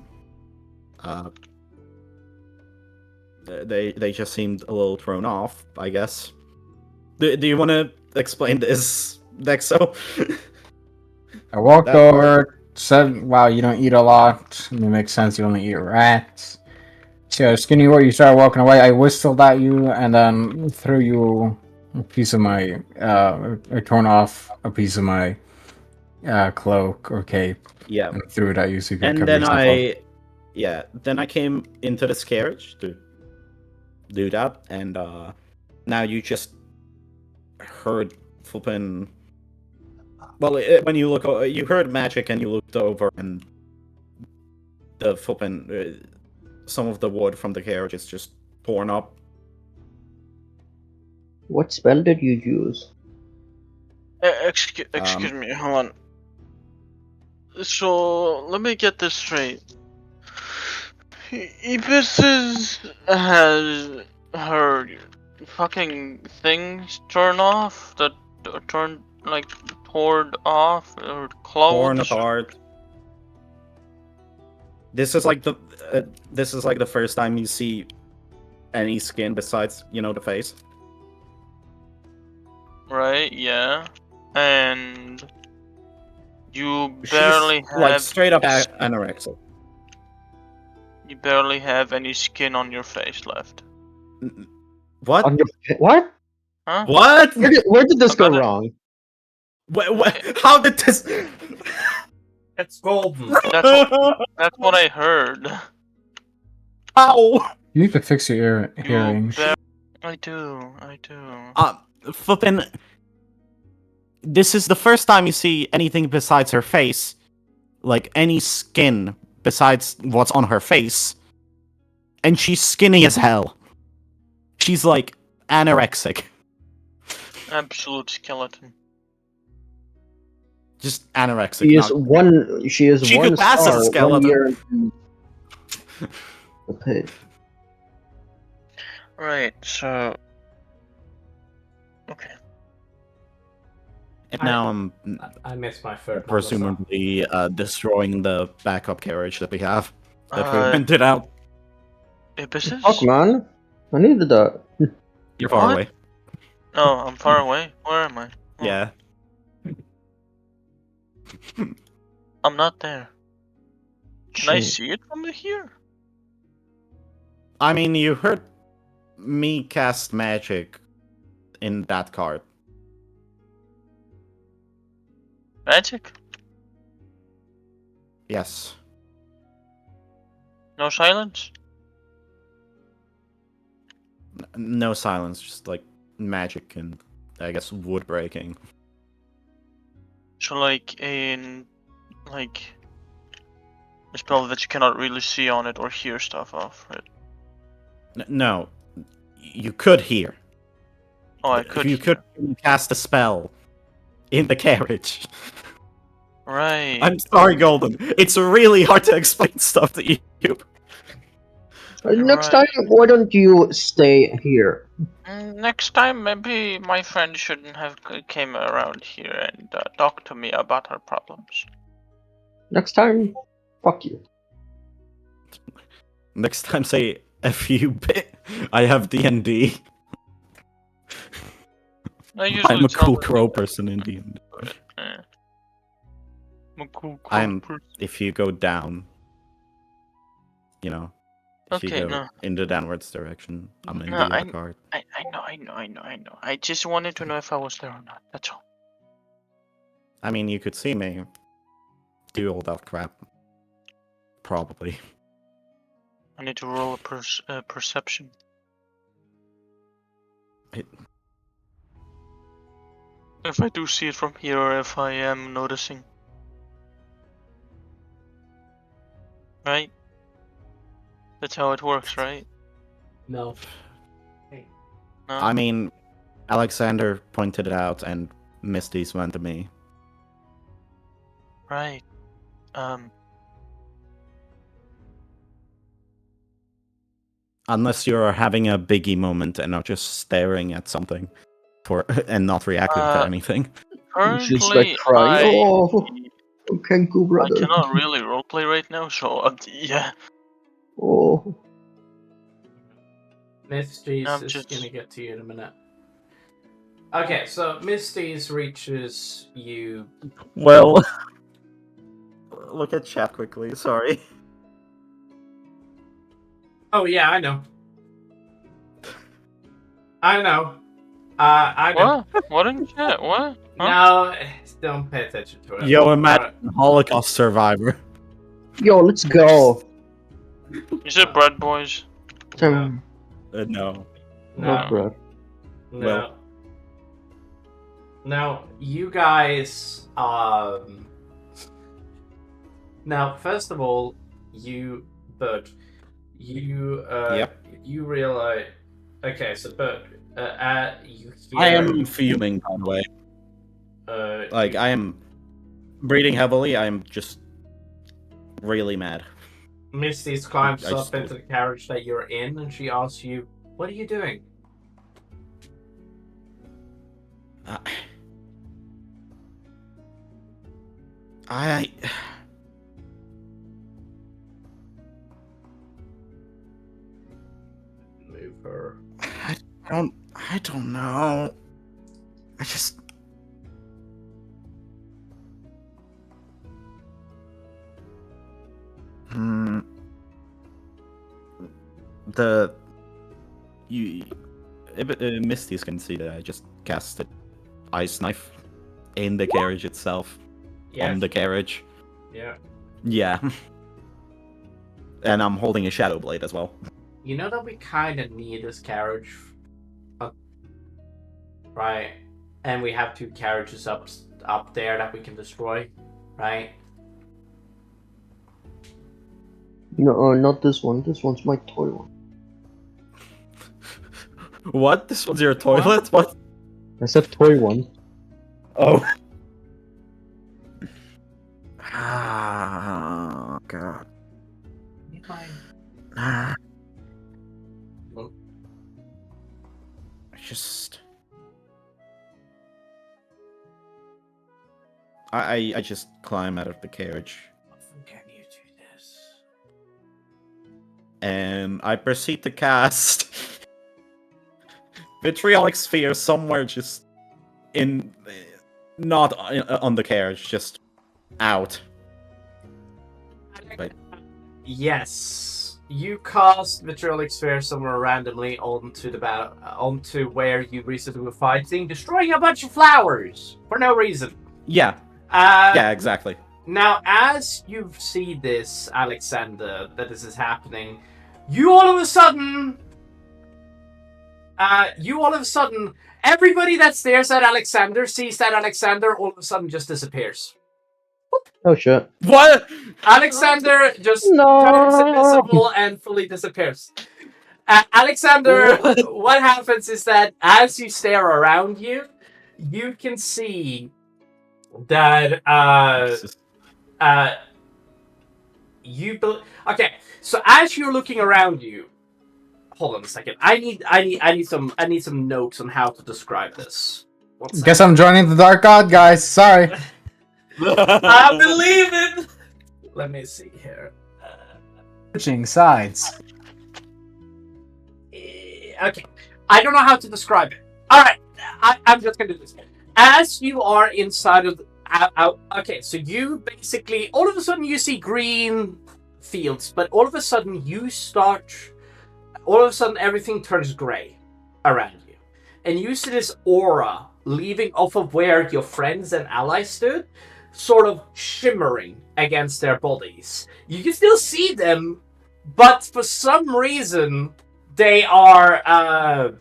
They just seemed a little thrown off, I guess. Do you want to explain this, Dexo? I walked That over, said, "Wow, you don't eat a lot. It makes sense. You only eat rats." So skinny where you started walking away, I whistled at you and then threw you a piece of my I torn off a piece of my cloak or cape Yeah. and threw it at you so you could And cover then yourself up. then I came into this carriage to do that, and now you just heard flipping. Well, when you look, you heard magic, and you looked over, and the flipping, some of the wood from the carriage is just torn up. What spell did you use? Excuse me, hold on. So let me get this straight. Ibis has her fucking things turned off, that turned like torn off, or clothes. Torn apart. This is like the first time you see any skin besides, the face. Right? Yeah. And you She's, barely have like straight up anorexic. You barely have any skin on your face left. What? On your what? Huh? What? Where did this I'm go gonna- wrong? How did this? It's golden. That's what I heard. How? You need to fix your hearing. I do. Flippin'. This is the first time you see anything besides her face, like any skin besides what's on her face, and she's skinny as hell. She's like anorexic. Absolute skeleton. Just anorexic. She is not- one. She is She one could pass as a star, skeleton. 1 year into the pit. Right. So. Okay. And now I'm I missed my third one. presumably destroying the backup carriage that we have that we Uh, rented out. Ibis? Fuck, man. I needed that. You're far what? away. Oh, I'm far away. Where am I? Oh, Yeah. I'm not there. Can I Shit. see it from here? I mean, you heard me cast magic in that card. Magic? Yes. No silence? No silence, just like magic and I guess wood breaking. So like a spell that you cannot really see on it or hear stuff off, right? No, you could hear. Oh, I could. You could cast a spell in the carriage. Right. I'm sorry, Golden. It's really hard to explain stuff to you. Next Right. time, why don't you stay here? Next time, maybe my friend shouldn't have came around here and talked to me about her problems. Next time, fuck you. Next time, say F you bit. I have D&D. I usually I'm a tell cool her crow that, person in D&D. but, I'm a cool crow I'm- person. If you go down, if you Okay, go no. in the downwards direction, I'm in No, the other card. I know. I just wanted to know if I was there or not. That's all. I mean, you could see me do all that crap. Probably. I need to roll a perception. If I do see it from here, or if I am noticing. Right? That's how it works, right? No. No? I mean, Alexander pointed it out, and Misty's went to me. Right. Unless you're having a biggie moment and not just staring at something and not reacting to anything. He's just like Currently, crying. Oh, Kenku I brother. cannot really roleplay right now, so yeah. Oh. Misty's I'm is just- gonna get to you in a minute. Okay, so Misty's reaches you. Well, look at chat quickly. Sorry. Oh yeah, I know. I know. I know. What? What in chat? What? Huh? No, don't pay attention to it. Yo, imagine Holocaust survivor. Yo, let's go. You said bread, boys. No, No. not bro. No. Well. Now, you guys, now, first of all, Bert, you realize, okay, so Bert, you hear... I am fuming, by the way. Like, I am breathing heavily. I am just really mad. Misty's climbs I up just- into the carriage that you're in, and she asks you, what are you doing? I Move her. I don't know. I just Misty's can see that I just casted ice knife in the carriage itself. Yeah. On the carriage. Yeah. Yeah. And I'm holding a shadow blade as well. You know that we kind of need this carriage, right? And we have two carriages up there that we can destroy, right? No, not this one. This one's my toy one. What? This one's your toilet? What? I said toy one. Oh. Ah, God. Ah. Oh. I just climb out of the carriage Can you do this? and I proceed to cast Vitriolic Sphere somewhere just not on the carriage, just out. Right. Yes, you cast Vitriolic Sphere somewhere randomly onto where you recently were fighting, destroying a bunch of flowers for no reason. Yeah, yeah, exactly. Now, as you see this, Alexander, that this is happening, you all of a sudden, everybody that stares at Alexander sees that Alexander all of a sudden just disappears. Oh shit. What? Alexander just No. turns invisible and fully disappears. Alexander, what happens is that as you stare around you, you can see that okay. So as you're looking around you, hold on a second. I need some notes on how to describe this. Guess I'm joining the Dark God, guys. Sorry. I believe it. Let me see here. Switching sides. Okay, I don't know how to describe it. All right, I'm just gonna do this. As you are inside of okay, so you basically all of a sudden you see green fields, but all of a sudden everything turns gray around you, and you see this aura leaving off of where your friends and allies stood, sort of shimmering against their bodies. You can still see them but for some reason they are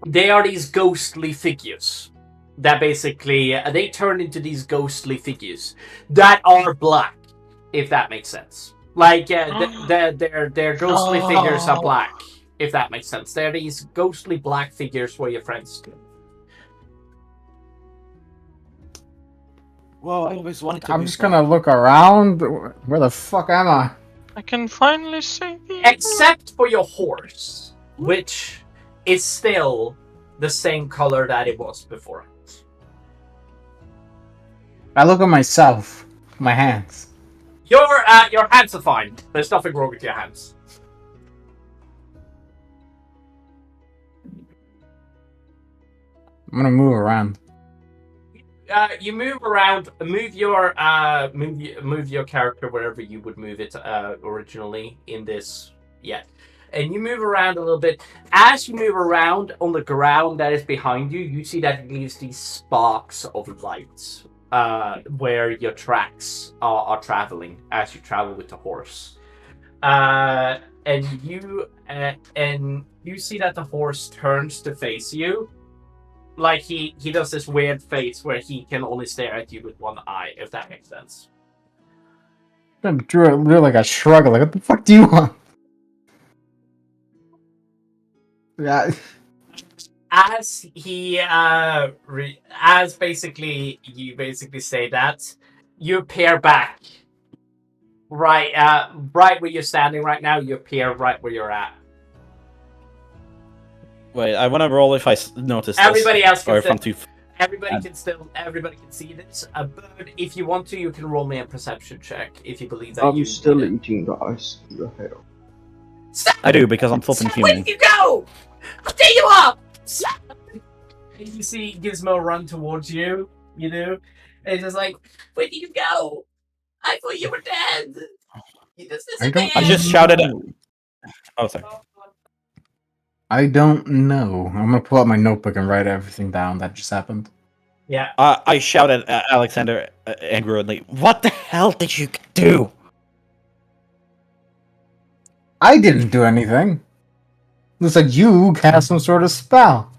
these ghostly figures that basically they turn into these ghostly figures that are black, if that makes sense. Like their ghostly figures are black, if that makes sense. They're these ghostly black figures where your friends do. Well, I always wanted to. I'm just gonna look around. Where the fuck am I? I can finally see the. Except for your horse, which is still the same color that it was before. I look at myself. My hands. Your hands are fine. There's nothing wrong with your hands. I'm gonna move around. You move around. Move your character wherever you would move it originally in this. Yeah, and you move around a little bit. As you move around on the ground that is behind you, you see that it leaves these sparks of light where your tracks are traveling as you travel with the horse. And you see that the horse turns to face you. Like he does this weird face where he can only stare at you with one eye, if that makes sense. Drew like a shrug. Like, what the fuck do you want? Yeah. As he as basically you basically say that, you appear back. Right where you're standing right now, you appear right where you're at. Wait, I want to roll if I notice Everybody this. else can Or if still, I'm too... everybody can see this. But if you want to, you can roll me a perception check if you believe that I'm you still need it. eating the ice in the hell. Stop! I do, because I'm flipping Stop! Where human. did you go? I'll take you up! Stop! And you see Gizmo run towards you, you know? And he's just like, where did you go? I thought you were dead! You just disappeared! I just shouted at... Oh, sorry. I don't know. I'm gonna pull out my notebook and write everything down that just happened. Yeah. I shouted at Alexander angrily, "What the hell did you do?" I didn't do anything. Looks like you cast some sort of spell.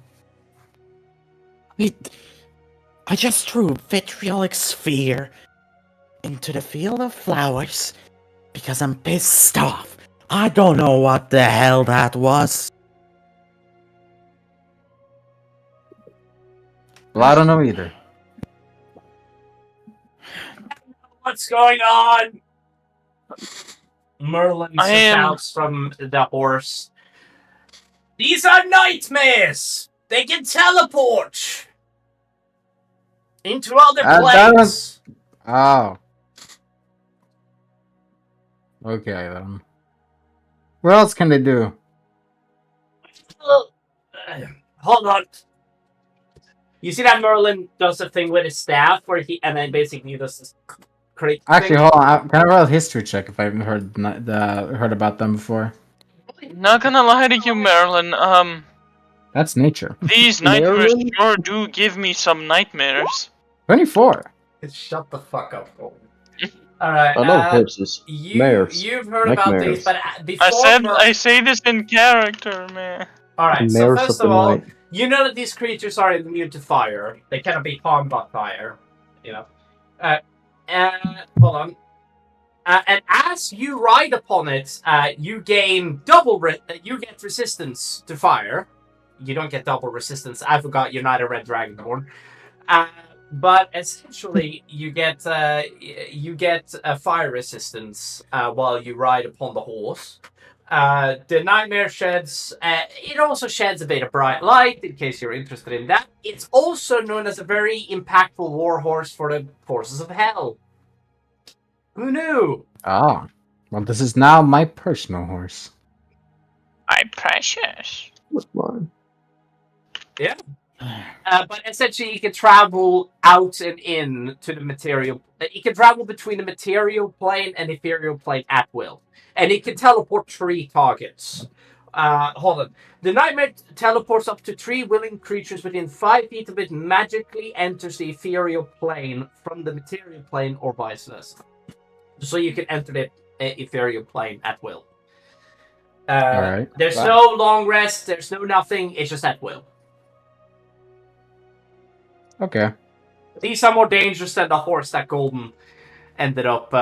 I just threw a vitriolic sphere into the field of flowers because I'm pissed off. I don't know what the hell that was. Well, I don't know either. What's going on? Merlin shouts from the horse. These are nightmares! They can teleport! Into other planes! Oh. Okay, then. What else can they do? Hold on. You see that Merlin does a thing with his staff where and then basically does this creep Actually, thing. hold on. Can I roll a history check if I haven't heard about them before? Not gonna lie to you, Marilyn. That's nature. These nightmares Marilyn? sure do give me some nightmares. 24. Shut the fuck up, Colton. Alright, I know horses. Mares. You've heard Like about mares. these, but before I say this in character, man. Alright, so Mares first of of the all, night. you know that these creatures are immune to fire. They cannot be harmed by fire. You know. Hold on. And as you ride upon it, you gain you get resistance to fire. You don't get double resistance. I forgot you're not a red dragonborn. But essentially, you get a fire resistance while you ride upon the horse. The nightmare sheds. It also sheds a bit of bright light, in case you're interested in that. It's also known as a very impactful war horse for the forces of hell. Who knew? Ah. Well, this is now my personal horse. My precious. What's mine? Yeah. But essentially, you can travel out and in to the material. You can travel between the material plane and ethereal plane at will, and it can teleport 3 targets. Hold on. The nightmare teleports up to 3 willing creatures within 5 feet of it. Magically enters the ethereal plane from the material plane, or vice versa. So you can enter the ethereal plane at will. Alright. There's Wow. no long rest. There's no nothing. It's just at will. Okay. These are more dangerous than the horse that Golden ended up.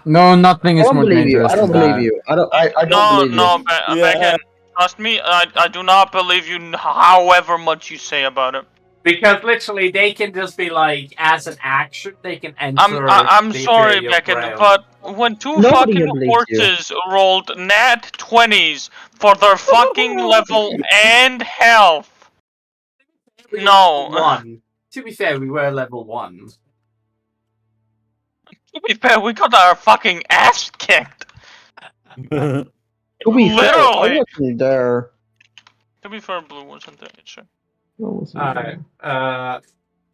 No, nothing I is don't more believe you. dangerous I than don't believe that. you. I don't No, believe you. no, Yeah. Beckon, trust me, I do not believe you however much you say about it. Because literally, they can just be like, as an action, they can enter. I'm the sorry, Imperial Beckon, realm. but when two Nobody fucking believes you. horses rolled nat 20s for their fucking level and health. We were No. level 1. To be fair, we were level 1. To be fair, we got our fucking ass kicked. To be fair, I Literally. wasn't there. To be fair, Blue wasn't there, sure. I wasn't Alright. there.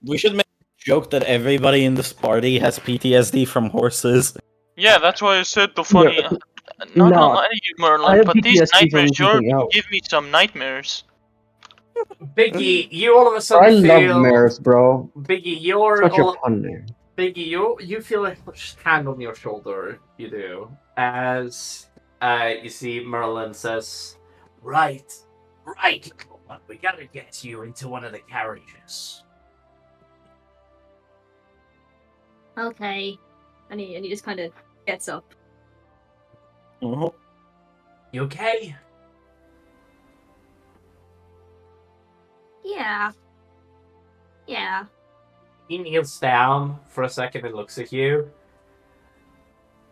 We should make a joke that everybody in this party has PTSD from horses. Yeah, that's why I said the funny. Not No, gonna lie to you, I Merlin, have but these PTSD from nightmares sure everything else. give me some nightmares. Biggie, you all of a I sudden love feel. mares, bro. Biggie, you're Such a all. pun name. Biggie, you feel a hand on your shoulder. You do. As you see Merlin says, Right. We gotta get you into one of the carriages. Okay. And he just kind of gets up. Oh. You okay? Yeah. Yeah. He kneels down for a second and looks at you.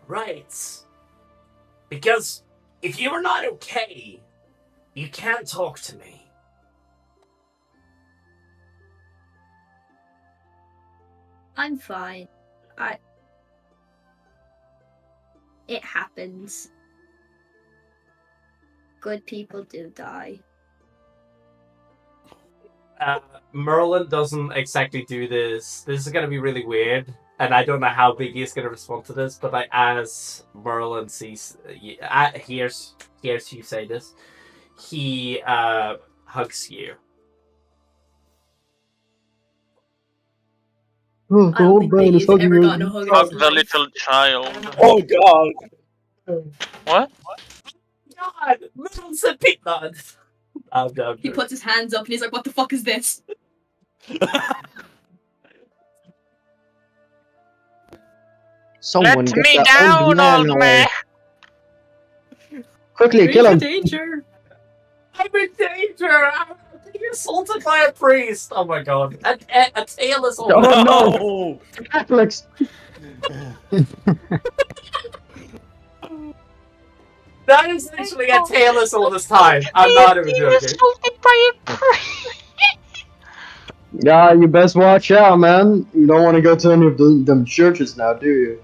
Right. Because if you are not okay, you can't talk to me. I'm fine. It happens. Good people do die. Merlin doesn't exactly do this. This is gonna be really weird, and I don't know how Biggie is gonna respond to this. But like, as Merlin hears you say this, he hugs you. Oh, I don't think Biggie's ever gotten a hug in Fuck his the life. little child. Oh god! What? God, Merlin said peanut. I'm done. He puts his hands up and he's like, what the fuck is this? Someone Let get me that down, old man old away. man! Quickly, kill him. Danger! I'm in danger. I'm being assaulted by a priest. Oh my god, a tailless old. Oh no, no! Catholics. That is literally a tailless all this time. I'm not even joking. Assaulted by a priest. Yeah, you best watch out, man. You don't want to go to any of them churches now, do you?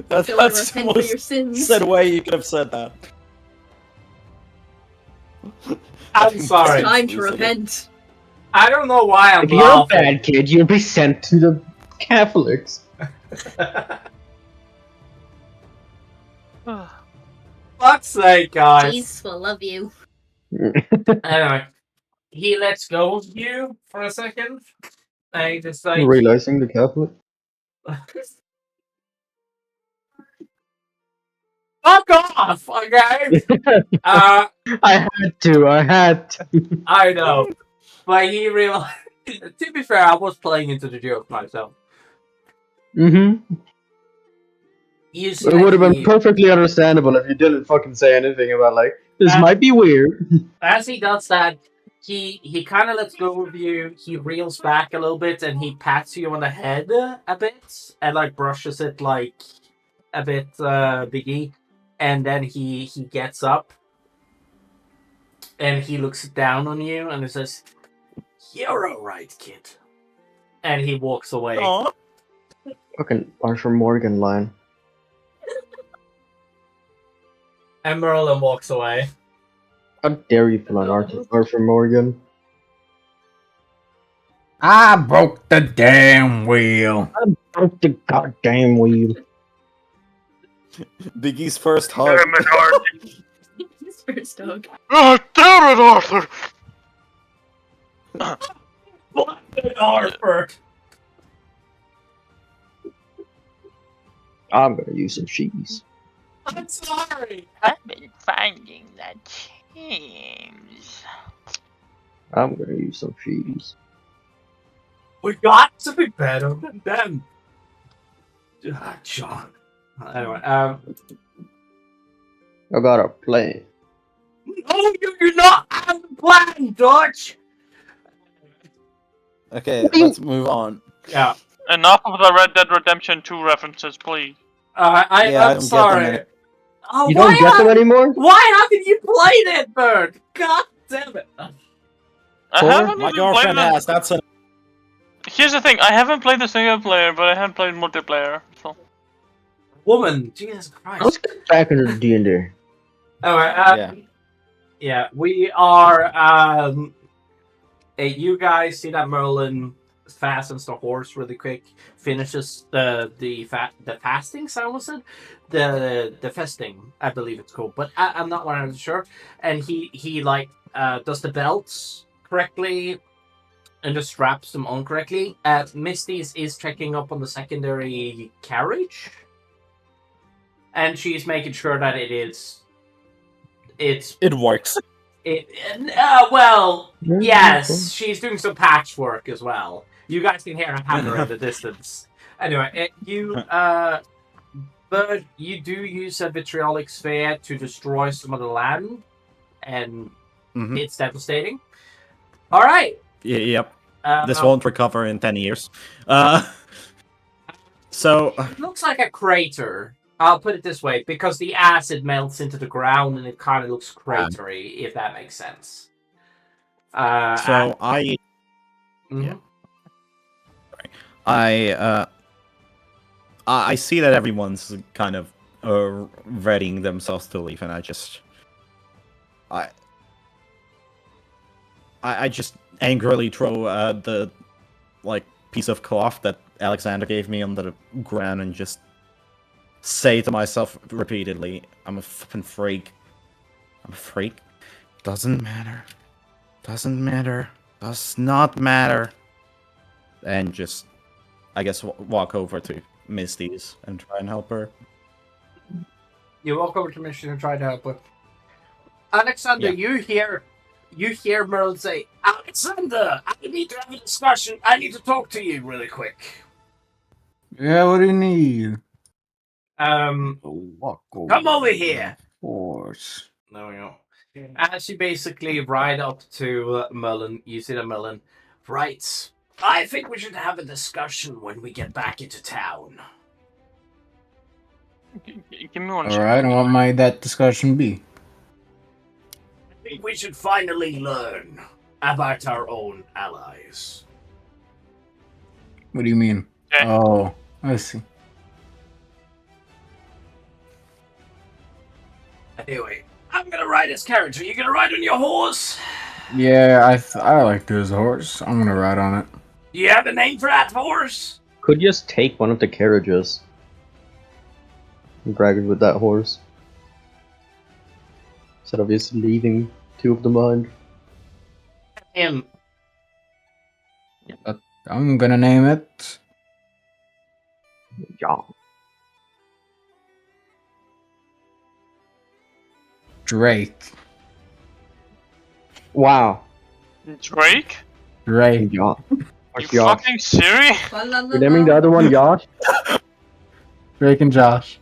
That's Don't the repent for your most sins. said way you could have said that. I'm sorry. It's time to repent. I don't know why I'm If you're a laughing. bad kid, you'll be sent to the Catholics. Fuck's sake, guys. Jesus will love you. Anyway, he lets go of you for a second. And he just like, Realizing the Catholic. fuck off, okay? I had to. I know. But he realized, to be fair, I was playing into the joke myself. Mm-hmm. You It would have been perfectly understandable if you didn't fucking say anything about, like, this might be weird. As he does that, he kind of lets go of you. He reels back a little bit and he pats you on the head a bit and like brushes it like a bit Biggie, and then he gets up and he looks down on you and he says, "You're all right, kid," and he walks away. Aw. Fucking Arthur Morgan line. And Merlin walks away. How dare you pull on Arthur Morgan? I broke the damn wheel. I broke the goddamn wheel. Biggie's first hug. Damn it, Arthur. His first dog. Oh, damn it, Arthur! What an Arthur! I'm gonna use some cheese. I'm sorry. I've been finding that James. I'm gonna use some cheese. We got to be better than them. John. Anyway, I got a plan. no, you're not out of the plan, Dutch. Okay, let's move on. Yeah. Enough of the Red Dead Redemption 2 references, please. Yeah, I I'm don't get them sorry. any- Oh, You don't get them anymore? Why haven't you played it, Bird? God damn it. I Four? haven't My even girlfriend played has. That's an. Here's the thing, I haven't played the single player, but I have played multiplayer, so... Woman, Jesus Christ. Let's get back into D&D. Alright, yeah, we are, you guys see that Merlin fastens the horse really quick, finishes the fasting, was it? The festing, I believe it's called, but I'm not 100% sure. And he does the belts correctly and just straps them on correctly. Misty is checking up on the secondary carriage, and she's making sure that it's It works. well, yes, she's doing some patchwork as well. You guys can hear a hammer in the distance. Anyway, but you do use a vitriolic sphere to destroy some of the land, and Mhm. it's devastating. All right. Yep. This won't recover in 10 years. So. It looks like a crater. I'll put it this way, because the acid melts into the ground and it kind of looks cratery, if that makes sense. So I. Mhm. I see that everyone's kind of readying themselves to leave, and I just angrily throw the piece of cloth that Alexander gave me onto the ground and just say to myself repeatedly, "I'm a fucking freak. I'm a freak. Doesn't matter. Doesn't matter. Does not matter." And just, I guess, walk over to Misty's and try and help her. You walk over to Mission and try to help her. Alexander, you hear Merle say, "Alexander, I need to have a discussion. I need to talk to you really quick." Yeah, what do you need? Come over here. Horse. There we go. As you basically ride up to Merlin, you see the Merlin. Right. I think we should have a discussion when we get back into town. Give me one Alright, and what might that discussion be? I think we should finally learn about our own allies. What do you mean? Okay. Oh, I see. Anyway, I'm gonna ride his carriage. Are you gonna ride on your horse? Yeah, I like this horse. I'm gonna ride on it. Do you have a name for that horse? Could just take one of the carriages and drag it with that horse. Instead of just leaving two of them behind. Him. I'm gonna name it Yeah. Drake. Wow. Drake? Drake. Yeah. You fucking serious? You're naming the other one Josh? Drake and Josh.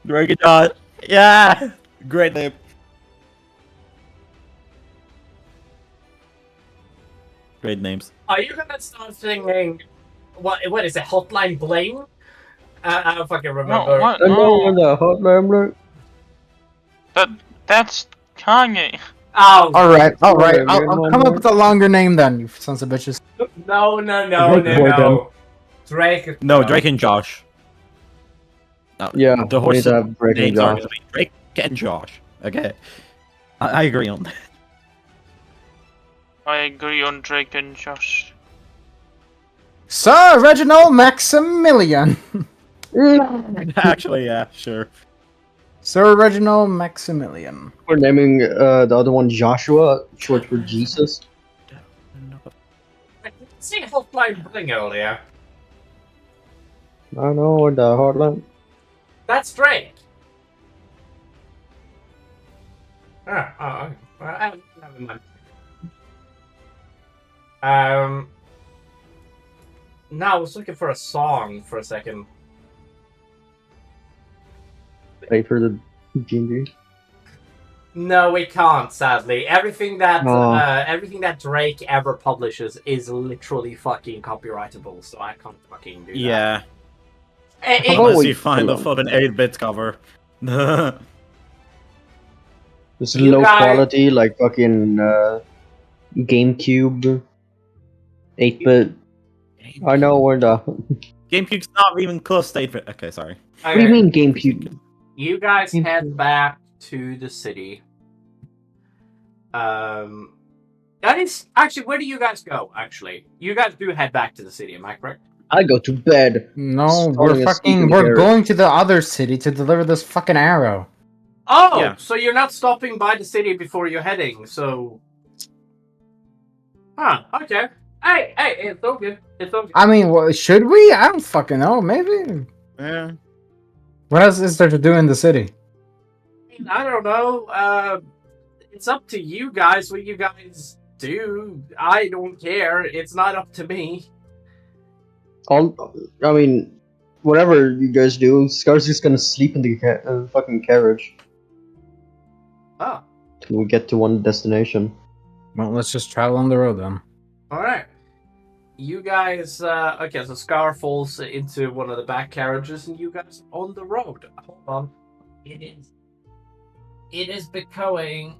Drake and Josh. Yeah! Great name. Great names. Are you gonna start singing? What is it? Hotline Bling? I don't fucking remember. No, what? I know No. when the hotline bloke. That's Kanye. Oh, Alright. Alright, I'll come up with a longer name then, you sons of bitches. no. Drake. No, Drake and Josh. Yeah, The we need horse to have Drake and names are Josh. gonna be Drake and Josh. Okay. I agree on that. I agree on Drake and Josh. Sir Reginald Maximilian. Actually, yeah, sure. Sir Reginald Maximilian. We're naming the other one Joshua, short for Jesus. I didn't see Hotline Bling earlier. I know the hotline. That's Drake. Okay. Never mind. No, I was looking for a song for a second. Wait for the D&D. No, we can't. Sadly, everything that Oh. everything that Drake ever publishes is literally fucking copyrightable. So I can't fucking do that. Yeah. It- How about Unless we- you find a fucking 8-bit cover. It's You low guys- quality, like fucking GameCube, 8-bit. I know where the. GameCube's not even close to 8-bit. Okay, sorry. What do you mean GameCube? You guys GameCube. head back to the city. That is actually, where do you guys go? Actually, you guys do head back to the city. Am I correct? I go to bed. No, Falling asleep in the we're garage. going to the other city to deliver this fucking arrow. Oh, Yeah. so you're not stopping by the city before you're heading. So, okay. Hey, it's all good. It's all good. I mean, should we? I don't fucking know. Maybe. Yeah. What else is there to do in the city? I don't know. It's up to you guys what you guys do. I don't care. It's not up to me. I mean, whatever you guys do, Scar's just gonna sleep in the fucking carriage Oh, till we get to one destination. Well, let's just travel on the road then. all right. You guys, okay, so Scar falls into one of the back carriages, and you guys are on the road. Hold on. It is becoming.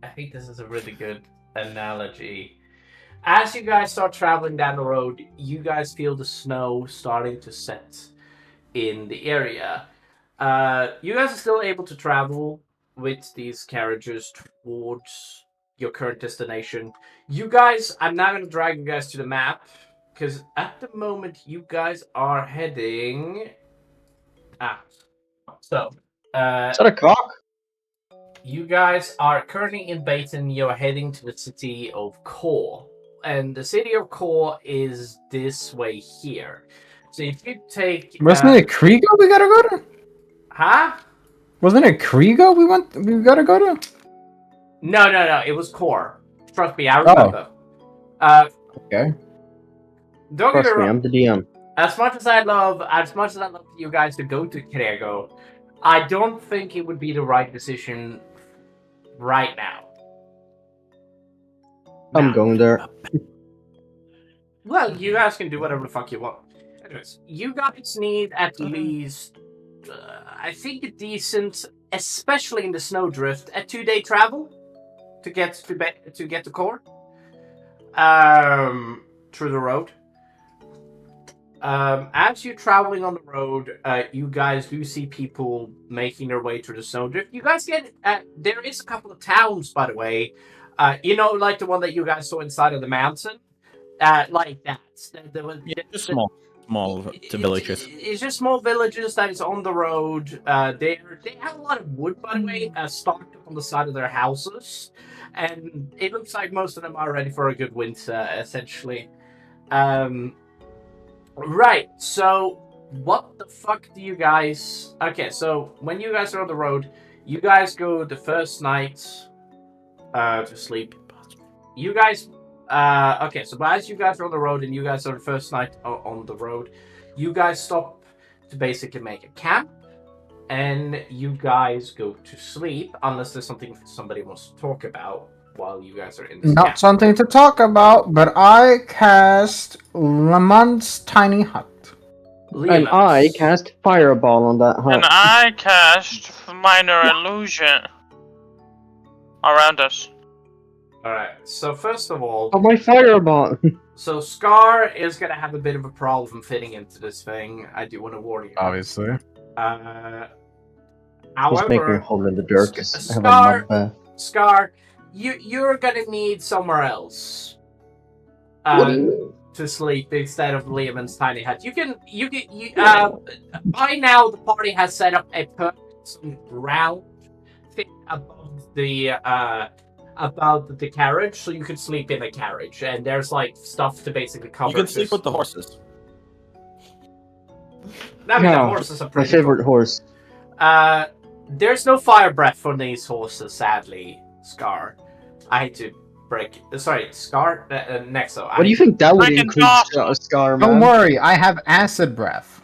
I think this is a really good analogy. As you guys start traveling down the road, you guys feel the snow starting to set in the area. You guys are still able to travel with these carriages towards your current destination. You guys, I'm now going to drag you guys to the map, because at the moment you guys are heading out. So, Is that a cock? you guys are currently in Baton. You're heading to the city of Kor. And the city of Kor is this way here. So if you take... Wasn't it Kriego we gotta go to? Huh? Wasn't it Kriego we gotta go to? No. It was Kor. Trust me, I remember. Okay. Don't get me Trust me, wrong. I'm the DM. As much as I love you guys to go to Krego, I don't think it would be the right decision right now. I'm Now, going there. Well, you guys can do whatever the fuck you want. Anyways, you guys need at least, I think, a decent, especially in the snowdrift, a 2-day travel to get to Kor. Through the road. As you're traveling on the road, you guys do see people making their way through the snowdrift. You guys get there is a couple of towns, by the way. Like the one that you guys saw inside of the mountain, like that. Just small to villages. It's just small villages that is on the road. They have a lot of wood, by the way, stocked up on the side of their houses, and it looks like most of them are ready for a good winter, essentially. Right, so what the fuck do you guys... Okay, so when you guys are on the road, you guys go the first night to sleep. You guys... okay, so as you guys are on the road and you guys are the first night on the road, you guys stop to basically make a camp, and you guys go to sleep, unless there's something somebody wants to talk about while you guys are in this Not camp. something to talk about, but I cast Lamont's tiny hut. And I cast Fireball on that And hut. I cast minor illusion around us. Alright, so first of all... Oh, my Fireball! So Scar is gonna have a bit of a problem fitting into this thing. I do want to warn you. Obviously. Just making a However, hole in the dirt. 'Cause I have a Scar- mud bath. Scar, you're gonna need somewhere else What do you mean? to sleep instead of Lehman's tiny hut. By now the party has set up a perfect round thing above the carriage, so you can sleep in the carriage, and there's like stuff to basically cover. You can sleep with the horses. I mean, the Yeah, horses are My pretty favorite horse. There's no fire breath for these horses, sadly, Scar. I hate to break. Sorry, Scar. Nexo. What do you think that would Freaking increase Scar, man? Don't worry, I have acid breath.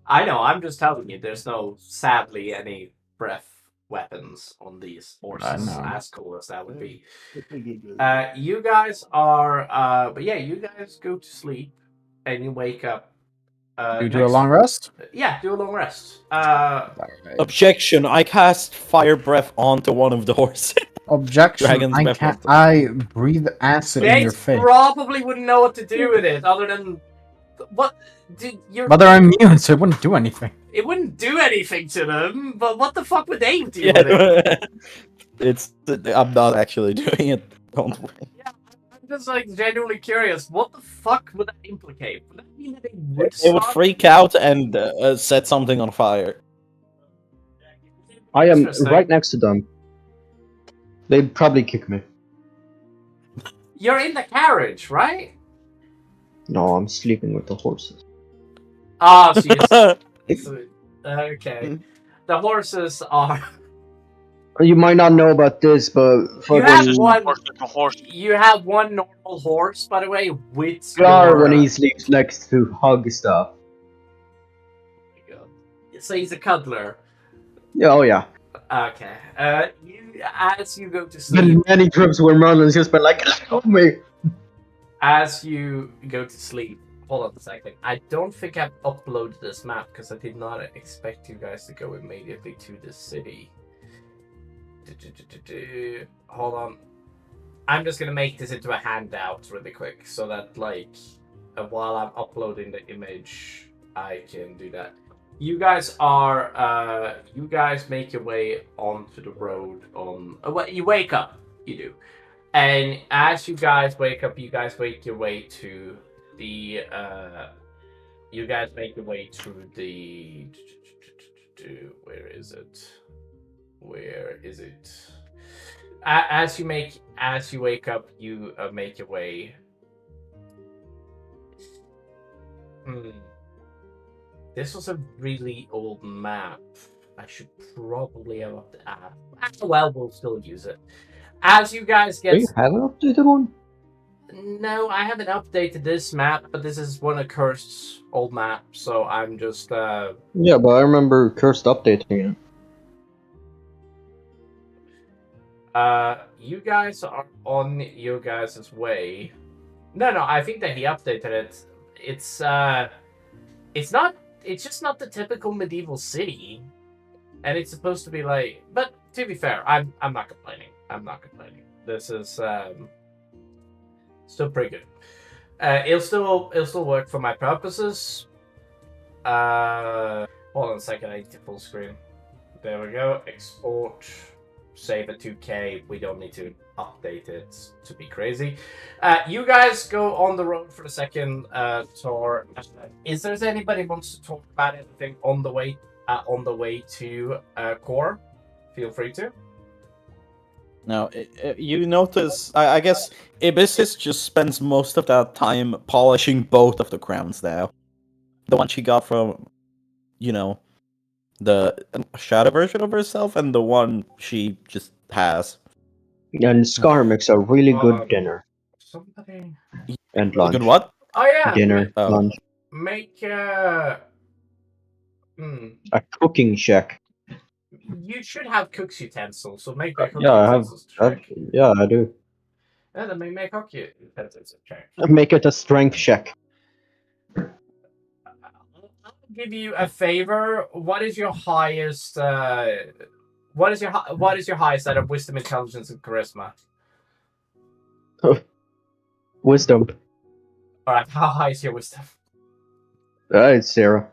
I know. I'm just telling you. There's no, sadly, any breath weapons on these horses. know. As cool as that would be. You guys are. But yeah, you guys go to sleep, and you wake up. You do a long rest? Yeah, do a long rest. Objection! I cast fire breath onto one of the horses. Objection, Dragon's I breath can't. monster. I breathe acid in your They face. probably wouldn't know what to do with it, other than what. Did you? But they're immune, so it wouldn't do anything. It wouldn't do anything to them. But what the fuck would they do with it? Yeah, it's. I'm not actually doing it. Don't worry. I'm just like genuinely curious. What the fuck would that implicate? Would that mean that they would? It would stop? freak out and set something on fire. I am Interesting. right next to them. They'd probably kick me. You're in the carriage, right? No, I'm sleeping with the horses. Ah, so okay. The horses are. You might not know about this, but You have fucking one. Horse like a horse. You have one normal horse, by the way, with Scar your, when he sleeps likes to hug stuff. So he's a cuddler. Yeah, oh yeah. Okay. As you go to Been sleep, many trips where Merlin's just been like, help me. as you go to sleep, hold on a second. I don't think I've uploaded this map because I did not expect you guys to go immediately to the city. Hold on. I'm just gonna make this into a handout really quick so that, like, while I'm uploading the image, I can do that. You guys are, you guys make your way onto the road on, you wake up, you do. And as you guys wake up, you guys make your way to the, you guys make your way to the, where is it? Where is it? As you wake up, you make your way. This was a really old map. I should probably have up the app. Well, we'll still use it. As you guys Do get. you have an updated one? No, I haven't updated this map, but this is one of Cursed old maps, so I'm just. Yeah, but I remember Cursed updating it. You guys are on your guys' way. No, I think that he updated it. It's not. It's just not the typical medieval city, and it's supposed to be like. But to be fair, I'm not complaining. I'm not complaining. This is still pretty good. It'll still work for my purposes. Hold on a second. I need to full screen. There we go. Export. Save at 2K. We don't need to update it to be crazy. You guys go on the road for the second tour. Is there anybody who wants to talk about anything on the way to Core? Feel free to. Now, you notice, I guess, Abyssis just spends most of that time polishing both of the crowns now. The one she got from, the shadow version of herself, and the one she just has. And Scar makes a really good dinner Somebody. and lunch. Good what? Oh yeah. Dinner, Oh. lunch. Make A cooking check. You should have cook's utensils, so make a cook's Yeah, I have. utensils check. Yeah, I do. Yeah, then make a cook's utensils check. Make it a strength check. I'll give you a favor. What is your highest? What is your highest out of wisdom, intelligence, and charisma? Wisdom. All right, how high is your wisdom? It's 0.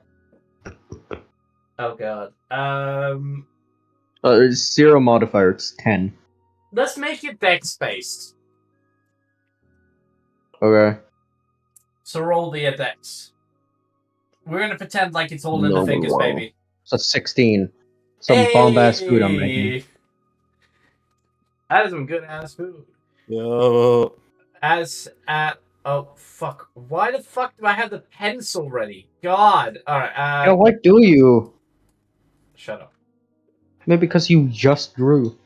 Oh god. It's 0 modifier. It's 10. Let's make it dex based. Okay. So roll the dex. We're gonna pretend like it's all in the No, fingers, wow. baby. So 16. Some bomb-ass food I'm making. That is some good ass food. Yo. Oh fuck! Why the fuck do I have the pencil ready? God! All right. Yeah, what do you? Shut up. Maybe because you just drew.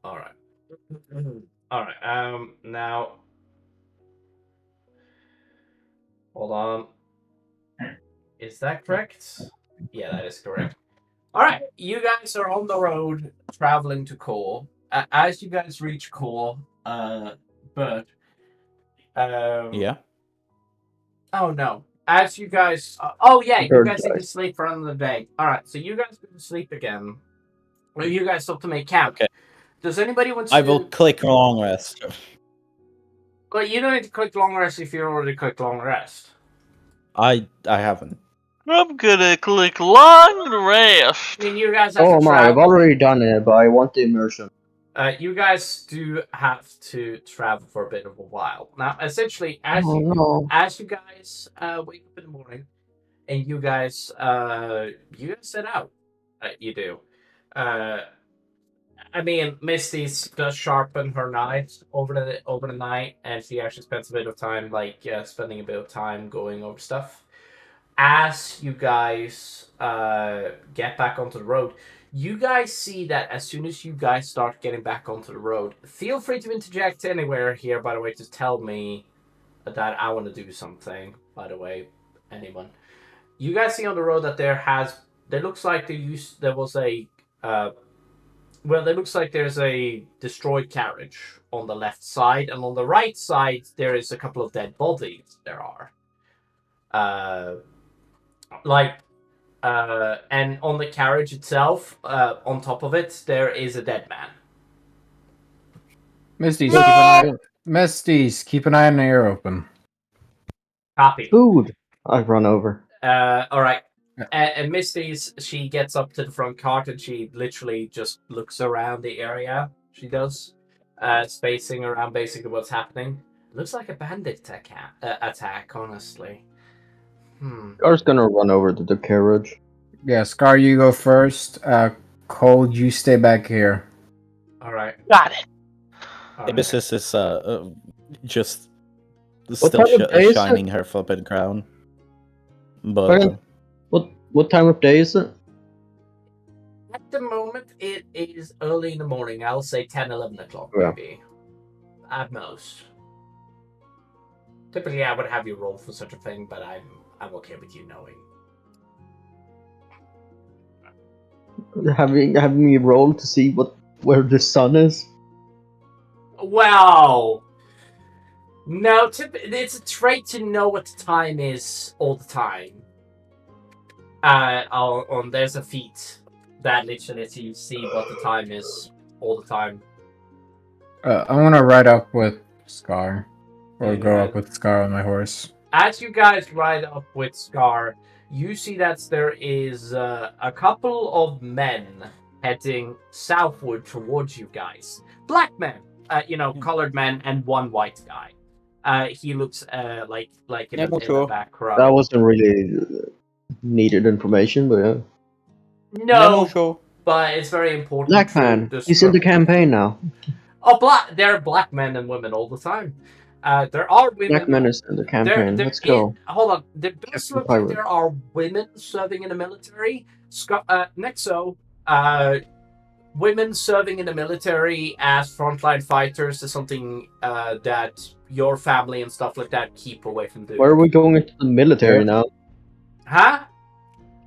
Alright. Alright, now... Hold on. Is that correct? Yeah, that is correct. Alright, you guys are on the road traveling to Core. As you guys reach Core, but... Yeah. Oh no. As you guys... oh yeah, you Third guys need to dice. sleep for another day. Alright, so you guys go to sleep again. Well, you guys stop to make camp. Okay. Does anybody want to... I will click long rest. Well, you don't need to click long rest if you already clicked long rest. I haven't. I'm gonna click long rest. I mean, you guys have Oh to my, I've travel. already done it, but I want the immersion. You guys do have to travel for a bit of a while. Now, essentially, as Oh no. you guys wake up in the morning, and you guys set out. You do. I mean, Misty does sharpen her knives over the night, and she actually spends a bit of time, spending a bit of time going over stuff. As you guys get back onto the road, you guys see that as soon as you guys start getting back onto the road, feel free to interject anywhere here, by the way, to tell me that I want to do something, by the way, anyone. You guys see on the road that there looks like there's a destroyed carriage on the left side, and on the right side, there is a couple of dead bodies. There are. And on the carriage itself, on top of it, there is a dead man. Misty's, No! keep an eye on the ear open. Copy. Food! I've run over. Alright. And Misty's, she gets up to the front cart and she literally just looks around the area. She does. Spacing around basically what's happening. Looks like a bandit attack, honestly. Scar's gonna run over to the carriage. Yeah, Scar, you go first. Cold, you stay back here. Alright. Got it. Ibis is just What still type of day is it? shining her flippin' crown. But Okay. What time of day is it? At the moment, it is early in the morning. I'll say 10, 11 o'clock, Yeah. maybe. At most. Typically, I would have you roll for such a thing, but I'm okay with you knowing. Having me roll to see where the sun is? Well, no, it's a trait to know what the time is all the time. There's a feat that literally lets you see what the time is all the time. I want to ride up with Scar. Or Yeah, go right. up with Scar on my horse. As you guys ride up with Scar, you see that there is a couple of men heading southward towards you guys. Black men, colored men, and one white guy. He looks like in the background. That wasn't really needed information, but yeah. No, but it's very important. Black man, he's in the campaign now. Oh, there are black men and women all the time. There are women. Black man is in the campaign. Let's go. Hold on. There does Captain look like Pirate. there are women serving in the military. Nexo, women serving in the military as frontline fighters is something that your family and stuff like that keep away from doing. Where are we going into the military now? Huh?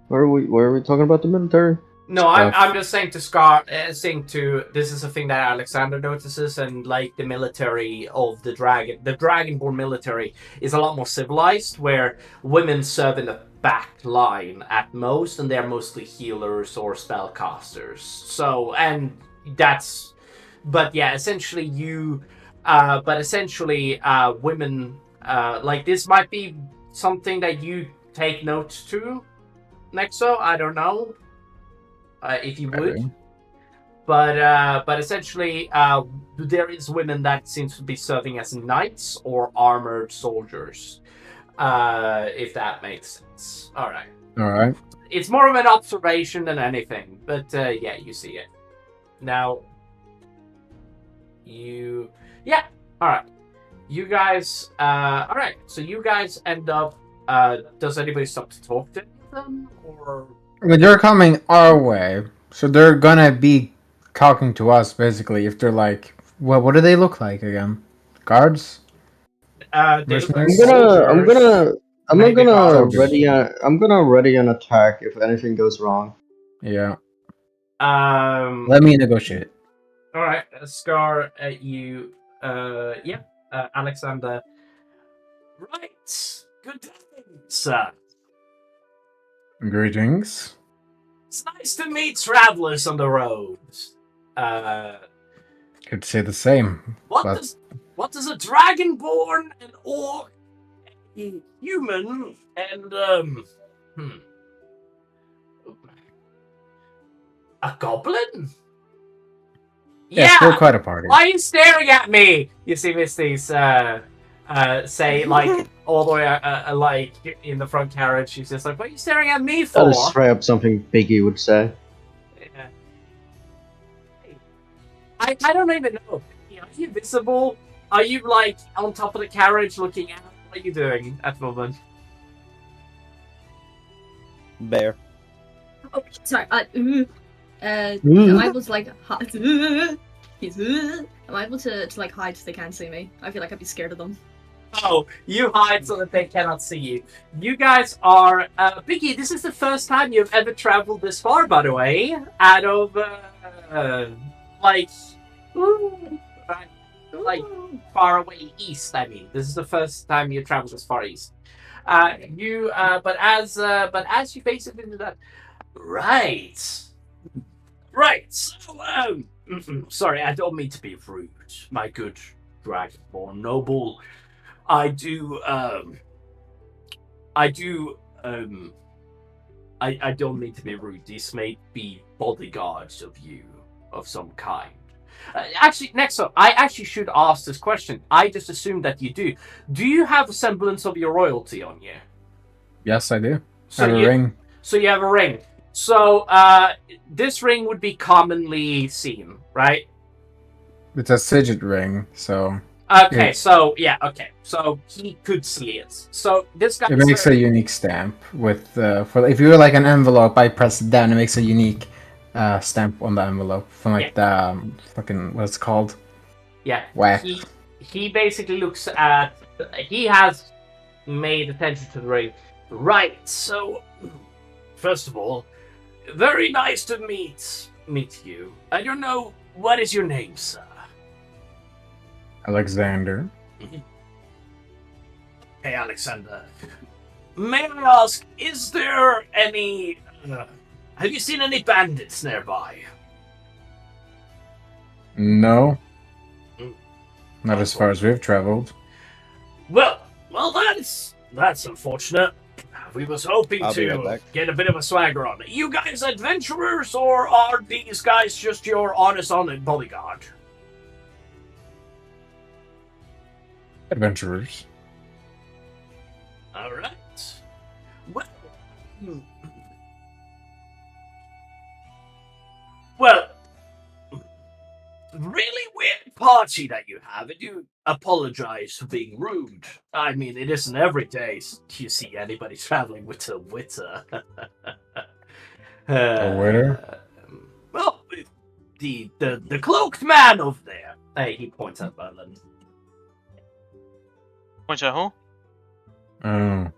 Where are we talking about the military? No, I'm just saying to Scar, this is a thing that Alexander notices, and like the military of the Dragonborn military is a lot more civilized, where women serve in the back line at most, and they're mostly healers or spellcasters. So, and that's, but yeah, essentially women, like this might be something that you take note to, Nexo, I don't know. If you would, but essentially, there is women that seems to be serving as knights or armored soldiers, if that makes sense. All right. It's more of an observation than anything, but yeah, you see it now. All right. You guys, all right. So you guys end up. Does anybody stop to talk to them, or But they're coming our way, so they're gonna be talking to us basically. If they're like, well, what do they look like again? Guards? they look like Mercenaries? soldiers. I'm not Maybe gonna guards. I'm gonna ready an attack if anything goes wrong. Yeah. Um. Let me negotiate. All right, Scar. You. Alexander. Right. Good day, sir. Greetings. It's nice to meet travelers on the road. Could say the same. What But does a dragonborn, an orc, a human, and a goblin? yeah, still quite a party. Why are you staring at me? You see Misty's say like all the way like in the front carriage. She's just like, "What are you staring at me for?" That is straight up something Biggie would say. Yeah. I don't even know. Are you visible? Are you like on top of the carriage looking out? What are you doing at the moment? Bear. Oh, sorry. Am I able to like hide? Am I able to like hide so they can't see me? I feel like I'd be scared of them. Oh, you hide so that they cannot see you. You guys are Biggie. This is the first time you've ever traveled this far, by the way. Out of like far away east. I mean, this is the first time you traveled this far east. But as you basically do that, right. So, sorry, I don't mean to be rude, my good dragonborn noble. I don't mean to be rude. These may be bodyguards of you of some kind. Actually, next up, I actually should ask this question. I just assumed that you do. Do you have a semblance of your royalty on you? Yes, I do. So I have a ring. So you have a ring. So this ring would be commonly seen, right? It's a sigil ring, so Okay, Yeah. so yeah, okay, so he could see it. So this guy it makes a unique stamp. With for if you were like an envelope, I press it down. It makes a unique stamp on the envelope from like the fucking what's it called? yeah. Whack. He basically looks at. He has made attention to the ring. Right. So first of all, very nice to meet you. I don't know what is your name, sir. Alexander. Hey, Alexander. May I ask, is there any... have you seen any bandits nearby? No. Mm. Not as far as we've traveled. Well, that's unfortunate. We was hoping I'll be right to back. get a bit of a swagger on it. You guys adventurers, or are these guys just your honest bodyguard? Adventurers. All right. Well, really weird party that you have. I do apologize for being rude. I mean, it isn't every day you see anybody traveling with a witter. A witter? Well, the cloaked man over there. Hey, he points at Merlin. Which who? Oh.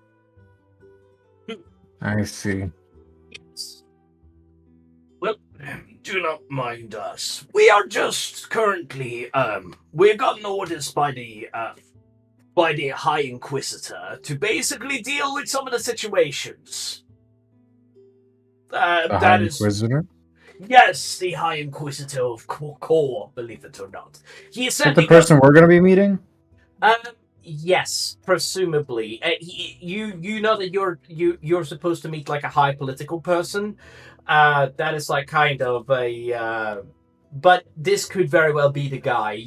I see. Well, do not mind us. We are just currently, we got orders by the High Inquisitor to basically deal with some of the situations. The High That is, Inquisitor? yes, the High Inquisitor of Kor, believe it or not. He Is said that the person we're gonna be meeting? Yes, presumably. You know that you're supposed to meet like a high political person. That is like kind of a. But this could very well be the guy.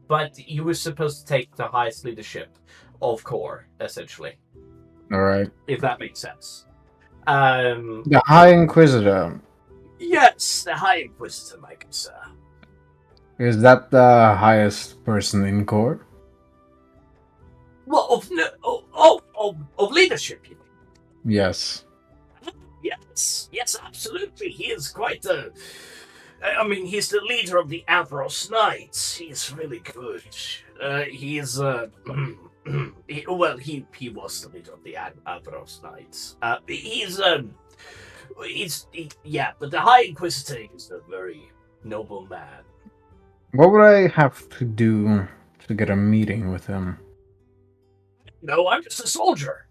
But you were supposed to take the highest leadership of Core, essentially. Alright. If that makes sense. The High Inquisitor. Yes, the High Inquisitor, my good sir. Is that the highest person in Core? Well, of leadership, you mean? Yes. Yes, absolutely. He is quite a. I mean, he's the leader of the Avros Knights. He's really good. He is. He was the leader of the Avros Knights. Yeah, but the High Inquisitor is a very noble man. What would I have to do to get a meeting with him? No, I'm just a soldier.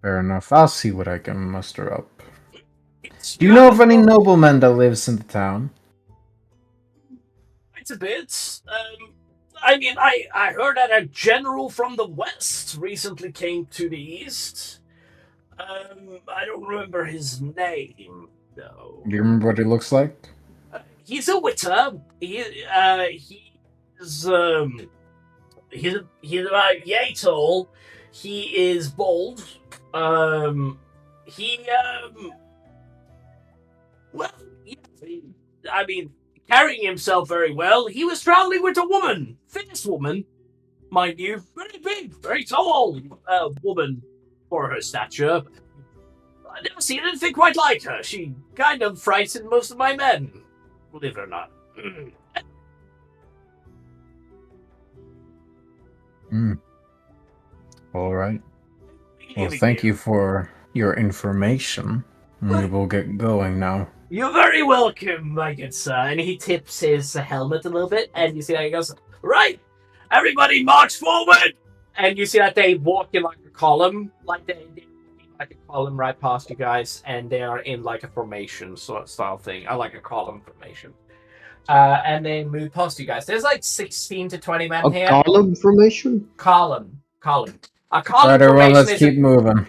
Fair enough. I'll see what I can muster up. Do you know of any nobleman that lives in the town? Quite a bit. I mean, I heard that a general from the west recently came to the east. I don't remember his name, though. Do you remember what he looks like? He's a witter. He's about yay tall. He is bald. Well, I mean, carrying himself very well. He was traveling with a woman, fierce woman, mind you, very big, very tall woman for her stature. I've never seen anything quite like her. She kind of frightened most of my men, believe it or not. All right. Well, thank you for your information. We will get going now. You're very welcome, my good sir. And he tips his helmet a little bit, and you see that he goes, right, everybody march forward! And you see that they walk in like a column, like they like a column right past you guys, and they are in like a formation sort of style thing. I like a column formation. And they move past you guys. There's like 16 to 20 men here. Column formation? Column. A column Alright, everyone, formation let's is keep moving.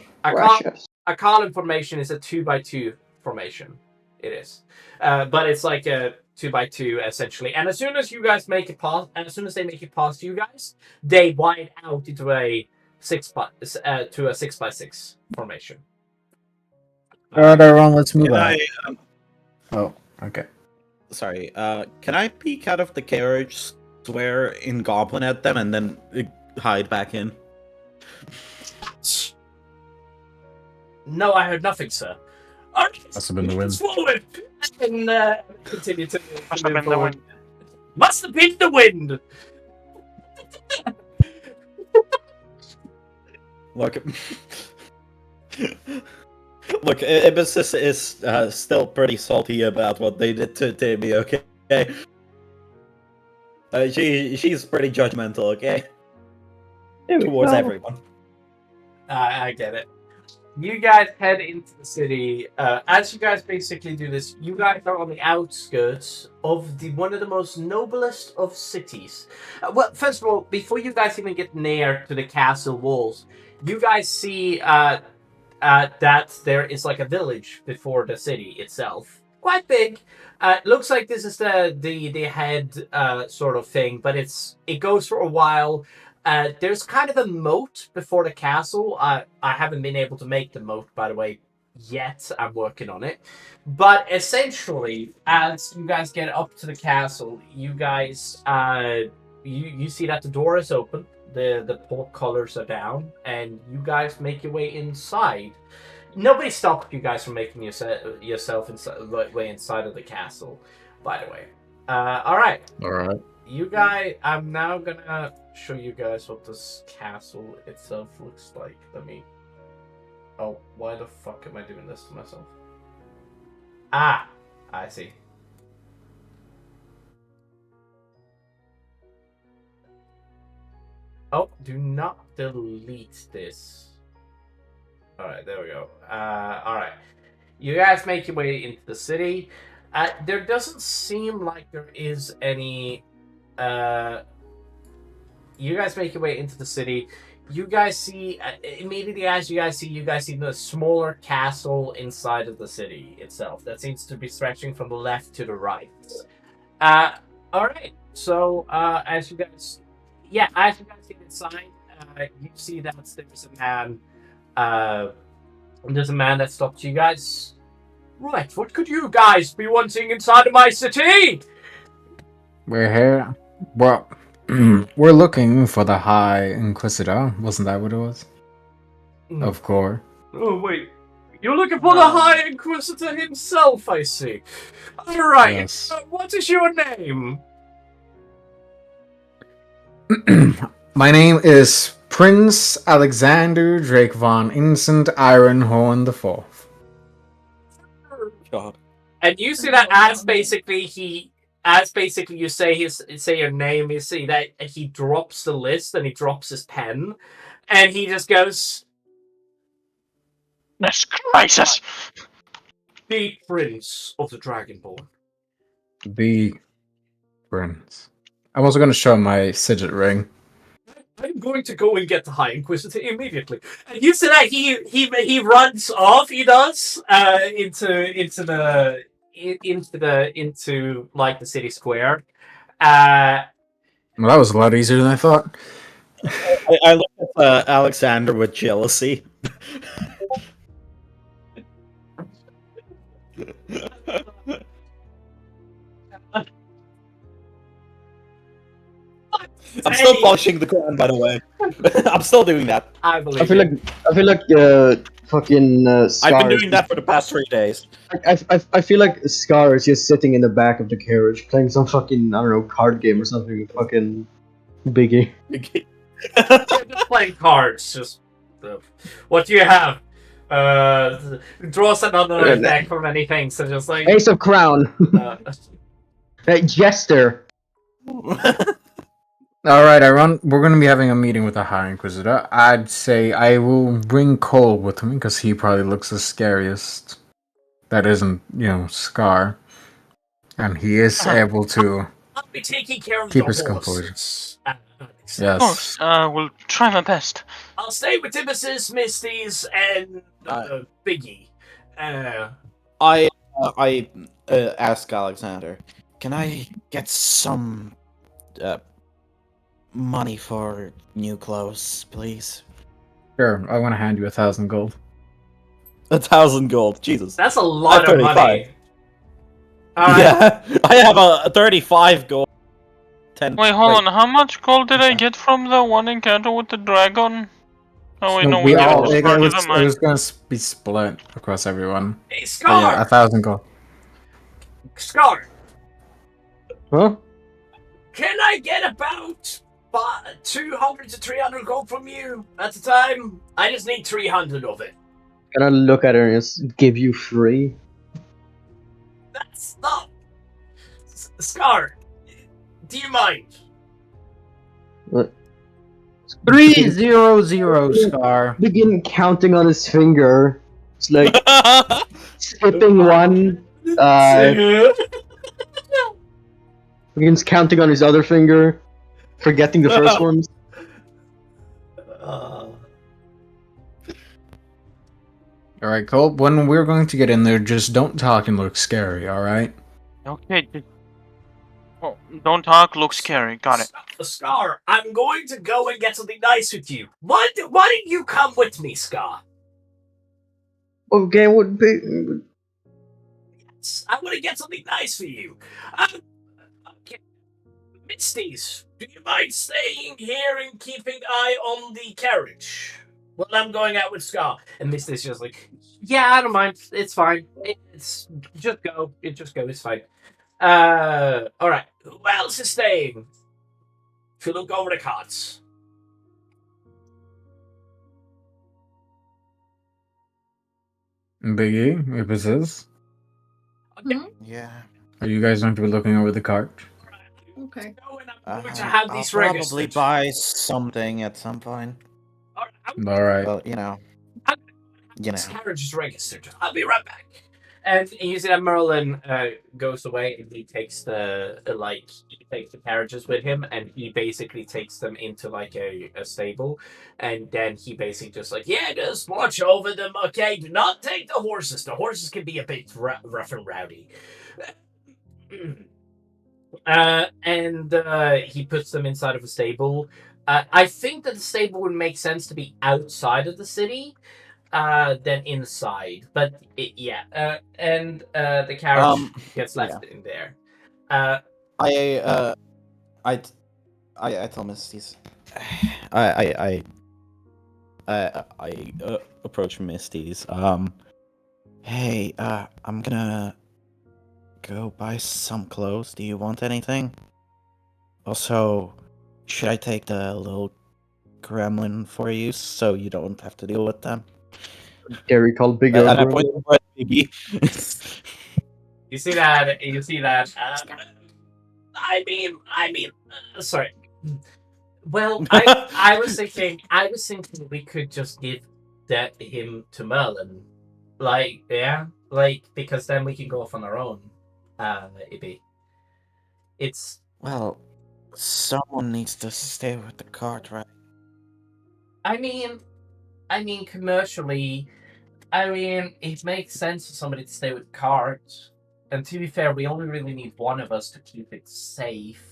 a column formation is a 2x2 formation. It is, but it's like a 2x2 essentially. And as soon as you guys make it past, and as soon as they make it past you guys, they wide out into a 6x6 formation. Alright, everyone, let's move Can on. I, Oh, okay. sorry, can I peek out of the carriage, swear in Goblin at them, and then hide back in? No, I heard nothing, sir. All right, Must have been the wind. forward and continue to Must have move been the forward. wind. Must have been the wind. Look, look, Ibis is still pretty salty about what they did to Timmy. Okay, she's pretty judgmental. Okay, towards everyone. I get it. You guys head into the city. As you guys basically do this, you guys are on the outskirts of one of the most noblest of cities. Well, first of all, before you guys even get near to the castle walls, you guys see that there is like a village before the city itself. Quite big. Looks like this is the head sort of thing, but it goes for a while. There's kind of a moat before the castle. I haven't been able to make the moat, by the way, yet. I'm working on it. But essentially, as you guys get up to the castle, you guys you see that the door is open, the portcullis are down, and you guys make your way inside. Nobody stopped you guys from making yourself way inside of the castle, by the way. All right. You guys, I'm now gonna show you guys what this castle itself looks like. Oh, why the fuck am I doing this to myself? Ah, I see. Oh, do not delete this. Alright, there we go. Alright. You guys make your way into the city. There doesn't seem like there is any... You guys make your way into the city. You guys see... immediately as you guys see the smaller castle inside of the city itself. That seems to be stretching from the left to the right. Alright. So, as you guys... Yeah, as you guys get inside, you see that there's a man... there's a man that stopped you guys. Right, what could you guys be wanting inside of my city? We're here. Well, we're looking for the High Inquisitor. Wasn't that what it was? Of course. Oh, wait. You're looking for the High Inquisitor himself, I see. Alright, Yes. what is your name? My name is Prince Alexander Drake von Innocent Ironhorn IV. God. And you see that as basically you say your name, you see that he drops the list and he drops his pen, and he just goes, This crisis! "The Prince of the Dragonborn." The Prince. I'm also going to show my signet ring. I'm going to go and get the High Inquisitor immediately. And you see that he runs off. He does into like the city square. Well, that was a lot easier than I thought. I look at Alexander with jealousy. I'm still polishing the ground, by the way. I'm still doing that. I believe. I feel like fucking Scar. I've been doing that for the past 3 days. I feel like Scar is just sitting in the back of the carriage playing some fucking, I don't know, card game or something with fucking Biggie. Just playing cards. Just what do you have? Draws another deck from many things. So just like Ace of Crown. Hey, Jester. Alright, we're going to be having a meeting with the High Inquisitor. I'd say I will bring Cole with me, because he probably looks the scariest. That isn't, Scar. And he is able to I'll be taking care of keep the his composure. horses. Of course, Yes. we'll try my best. I'll stay with Timothy's, Misty's, and Biggie. I ask Alexander, can I get some money for new clothes, please? Sure, I want to hand you 1,000 gold. 1,000 gold, Jesus. That's a lot of 35. money. Alright. Yeah, I have a 35 gold. 10. Wait, hold on. How much gold did I get from the one encounter with the dragon? Oh wait, no, we it all. was Never mind. going to be split across everyone. Hey, But Scar! yeah, 1,000 gold. Scar! Huh? Can I get about 200 to 300 gold from you at a time? I just need 300 of it. Can I look at her and just give you free? That's not... Scar, do you mind? What? 300, Scar. Begin counting on his finger. It's like skipping one. Begins counting on his other finger, forgetting the first ones. Alright, Cole, when we're going to get in there, just don't talk and look scary, alright? Okay. Oh, don't talk. Look scary. Got it. Scar, I'm going to go and get something nice with you. Why don't you come with me, Scar? Okay, would be. I want to get something nice for you. Okay. Misty's, do you mind staying here and keeping eye on the carriage? Well, I'm going out with Scar. And Misty's just like, yeah, I don't mind. It's fine. It's just go. It's fine. Alright. Who else is staying? If you look over the cards. Biggie, if it is. Okay. Yeah. Are you guys going to be looking over the cart? Okay. Go and I'm going to have these I'll registered. probably buy something at some point. Alright. Well, you know. This carriage is registered. I'll be right back. And you see that Merlin goes away and he takes the carriages with him and he basically takes them into like a stable and then he basically just like, yeah, just watch over them, okay? Do not take the horses. The horses can be a bit rough and rowdy. And he puts them inside of a stable. I think that the stable would make sense to be outside of the city than inside. But and the carriage gets left in there. I tell Misty's. I I approach Misty's. Hey, I'm gonna go buy some clothes. Do you want anything? Also, should I take the little gremlin for you so you don't have to deal with them? Gary called Big And I Ogre. point over at Biggie. You see that? You see that? Sorry. Well, I was thinking we could just give him to Merlin, like because then we can go off on our own. Ibby. It's. Well, someone needs to stay with the cart, right? I mean, commercially, it makes sense for somebody to stay with cards. And to be fair, we only really need one of us to keep it safe.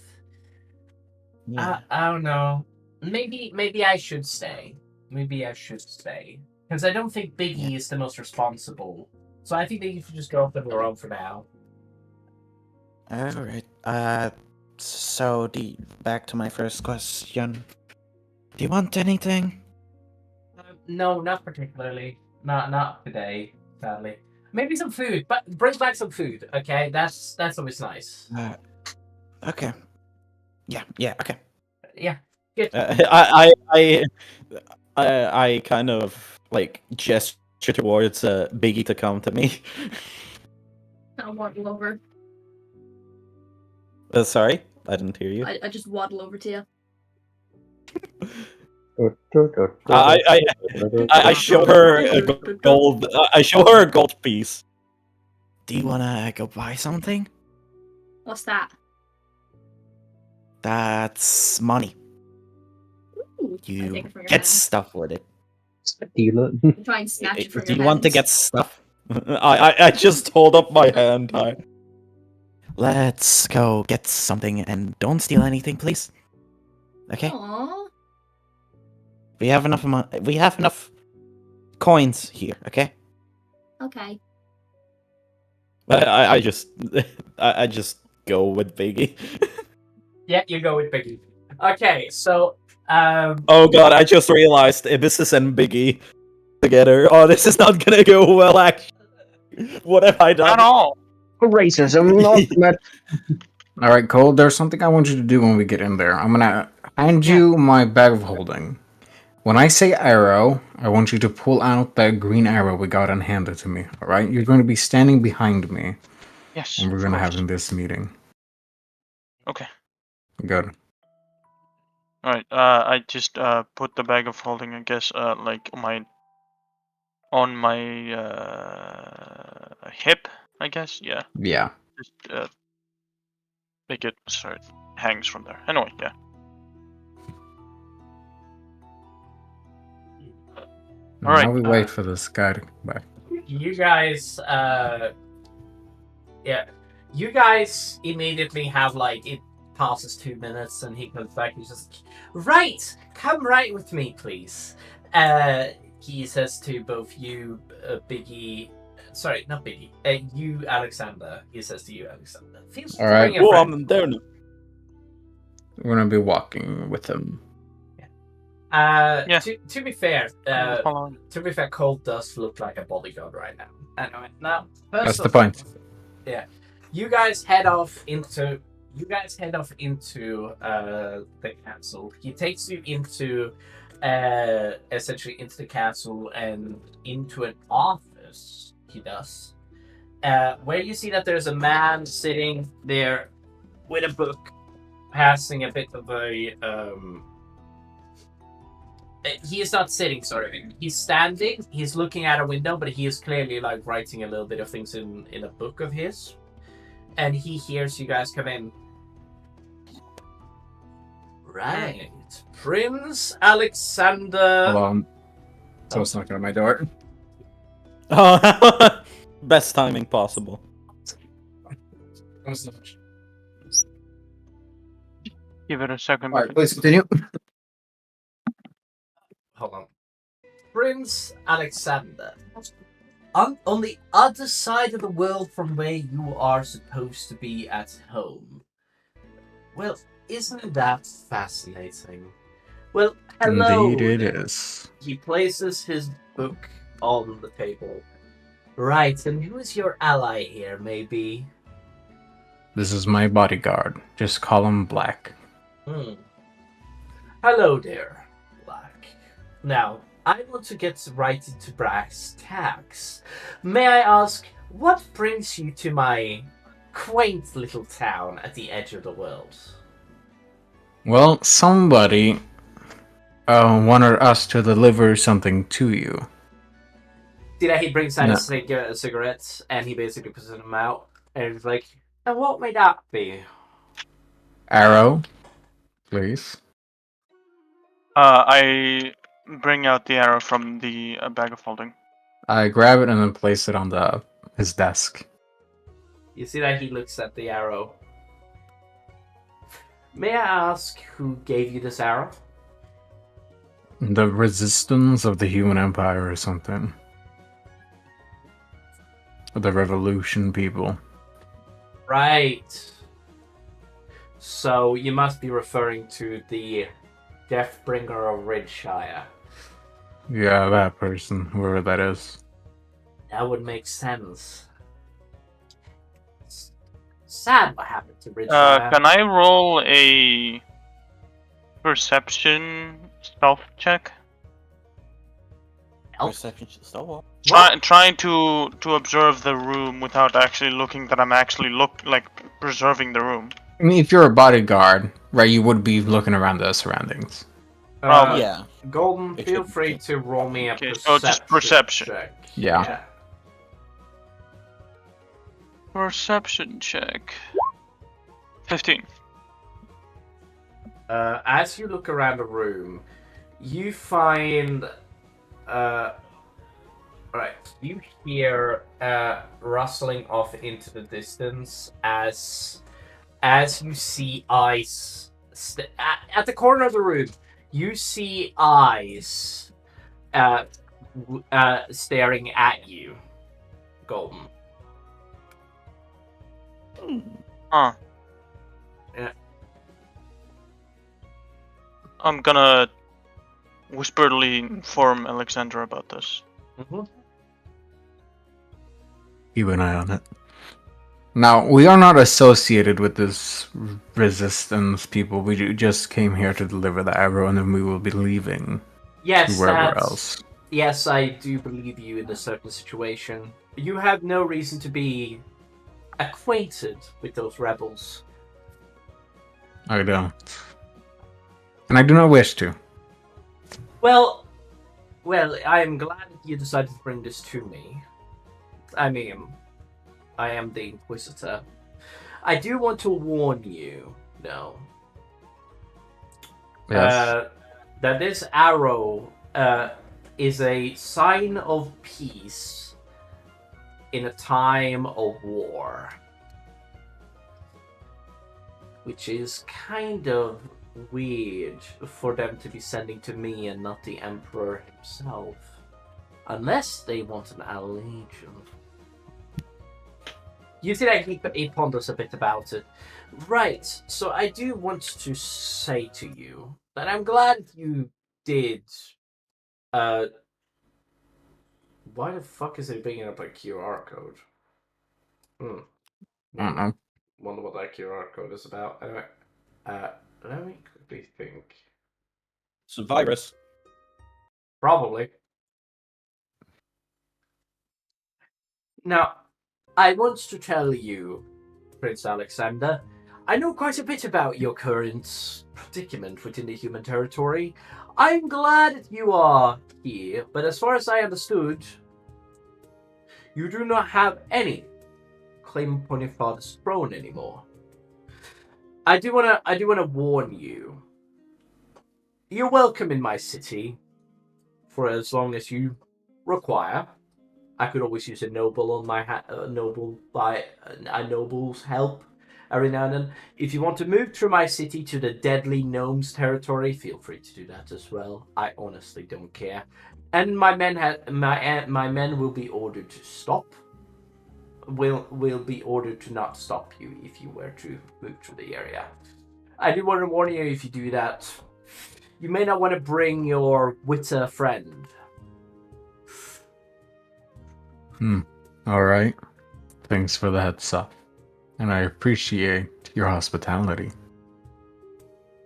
Yeah. I don't know. Maybe I should stay. Because I don't think Biggie is the most responsible. So I think that you should just go off on your own for now. Alright. So back to my first question. Do you want anything? No, not particularly. Not today, sadly. Maybe some food, but bring back some food, okay? That's always nice. Okay. Yeah, okay. Yeah, good. I kind of like gesture towards Biggie to come to me. I'll waddle over. Sorry, I didn't hear you. I just waddle over to you. I show her a gold. I show her a gold piece. Do you wanna go buy something? What's that? That's money. Ooh, I You take it from your get hand. stuff with it. Steal it. Try and snatch it from Do your you want to hands. get stuff? I just hold up my hand high. Let's go get something and don't steal anything, please. Okay. Aww. We have enough money. We have enough coins here. Okay. Okay. I just I just go with Biggie. Yeah, you go with Biggie. Okay, so Oh god, I just realized Abyssus and Biggie together. Oh, this is not gonna go well. Actually, what have I done? At all. Racism, not met. All right, Cole. There's something I want you to do when we get in there. I'm gonna hand you my bag of holding. When I say arrow, I want you to pull out that green arrow we got and hand it to me. All right? You're going to be standing behind me, Yes. and we're of going to course. have this meeting. Okay. Good. Alright, I just put the bag of holding, I guess, like on my hip, I guess. Yeah. Yeah. Just make it so it hangs from there. Anyway, yeah. Now Alright, we wait for this guy to come back. you guys, you guys immediately have it passes 2 minutes and he comes back. He's just right. Come right with me, please. He says to both you, Biggie. Sorry, not Biggie. You, Alexander. He says to you, Alexander. Feel free All to right. bring a Oh, friend. I'm there now. We're going to be walking with him. Yeah. To be fair, Following. Cole does look like a bodyguard right now. Anyway, now That's first the point. Yeah, you guys head off into the castle. He takes you into essentially into the castle and into an office. He does, where you see that there's a man sitting there with a book, passing a bit of a he is not sitting, sorry. He's standing. He's looking out a window, but he is clearly writing a little bit of things in a book of his. And he hears you guys come in. Right, Prince Alexander. Hold on. Someone's knocking on my door. Oh, best timing possible. Give it a second. All right, please continue. Hold on. Prince Alexander. On the other side of the world from where you are supposed to be at home. Well, isn't that fascinating? Well, hello. Indeed it there. is. He places his book on the table. Right, and who is your ally here, maybe? This is my bodyguard. Just call him Black. Hello there, Black. Now, I want to get right into brass tacks. May I ask, what brings you to my quaint little town at the edge of the world? Well, somebody wanted us to deliver something to you. See that he brings out No. a cigarette and he basically puts them out, and he's like, and what may that be? Arrow, please. I bring out the arrow from the bag of holding. I grab it and then place it on his desk. You see that he looks at the arrow. May I ask who gave you this arrow? The resistance of the human empire or something. The revolution people. Right. So you must be referring to the Deathbringer of Ridgeshire. Yeah, that person, whoever that is. That would make sense. Sad what happened to Ridgeshire. Can I roll a perception stealth check? Perception stealth. Trying to observe the room without actually looking that I'm actually preserving the room. I mean, if you're a bodyguard, right, you would be looking around the surroundings. Yeah. Golden, It feel should- free to roll me a Okay, perception so just perception. check. Yeah. Perception check. 15. As you look around the room, you find, you hear rustling off into the distance as you see eyes at the corner of the room. You see eyes staring at you, Golden. Huh. Yeah. I'm gonna whisperly inform Alexandra about this. Mm-hmm. Keep an eye on it. Now, we are not associated with this resistance people. We just came here to deliver the arrow, and then we will be leaving Yes, to wherever that's... else. Yes, I do believe you in a certain situation. You have no reason to be acquainted with those rebels. I don't. And I do not wish to. Well, I am glad that you decided to bring this to me. I mean, I am the Inquisitor. I do want to warn you, though, Yes. that this arrow is a sign of peace in a time of war. Which is kind of weird for them to be sending to me and not the Emperor himself. Unless they want an allegiance. You see that he ponders a bit about it. Right, so I do want to say to you that I'm glad you did... Why the fuck is it bringing up a QR code? I don't know. Wonder what that QR code is about. Anyway, let me quickly think. It's a virus. Probably. Now, I want to tell you, Prince Alexander, I know quite a bit about your current predicament within the human territory. I'm glad that you are here, but as far as I understood, you do not have any claim upon your father's throne anymore. I do wanna warn you. You're welcome in my city for as long as you require. I could always use a noble on my a noble's help every now and then. If you want to move through my city to the Deadly Gnomes territory, feel free to do that as well. I honestly don't care. And my men will be ordered to stop. Will be ordered to not stop you if you were to move through the area. I do want to warn you, if you do that, you may not want to bring your witter friend. Alright. Thanks for the heads up. And I appreciate your hospitality.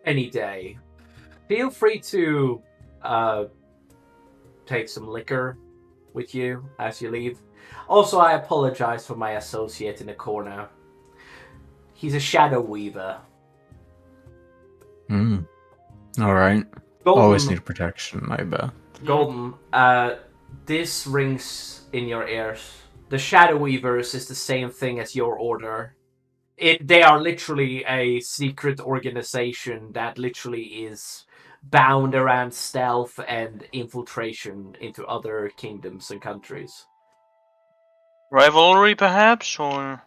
Any day. Feel free to take some liquor with you as you leave. Also, I apologize for my associate in the corner. He's a shadow weaver. Alright. Golden, Always need protection, I bet. Golden, this rings in your ears. The Shadow Weavers is the same thing as your order. They are literally a secret organization that literally is bound around stealth and infiltration into other kingdoms and countries. Rivalry, perhaps, or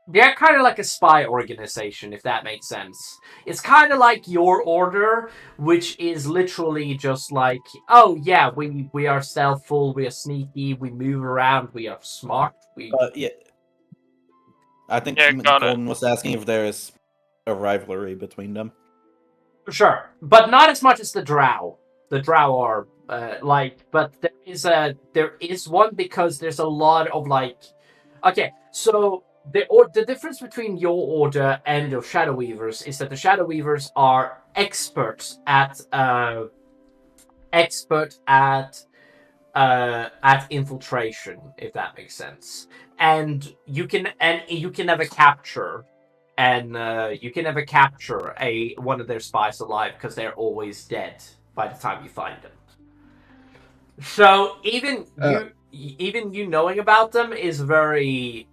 They're kind of like a spy organization, if that makes sense. It's kind of like your order, which is literally just like, oh yeah, we are stealthful, we are sneaky, we move around, we are smart. Yeah. I think Yeah, got it. Golden was asking if there is a rivalry between them. Sure, but not as much as the Drow. The Drow are but there is one because there's a lot of like. Okay, so the difference between your order and the Shadow Weavers is that the Shadow Weavers are experts at infiltration, if that makes sense, and you can never capture. And you can never capture one of their spies alive because they're always dead by the time you find them. So even you knowing about them is very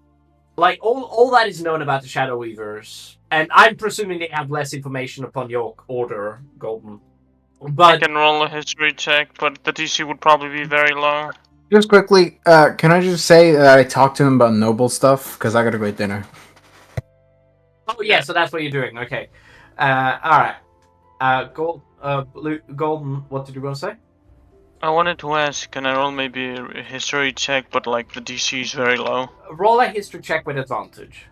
like all that is known about the Shadow Weavers, and I'm presuming they have less information upon your order, Golden. I But can roll a history check, but the DC would probably be very low. Just quickly, can I just say that I talked to him about noble stuff? Because I got a great dinner. oh yeah, so that's what you're doing. Okay, all right. Golden, what did you want to say? I wanted to ask, can I roll maybe a history check, but like the DC is very low? Roll a history check with advantage.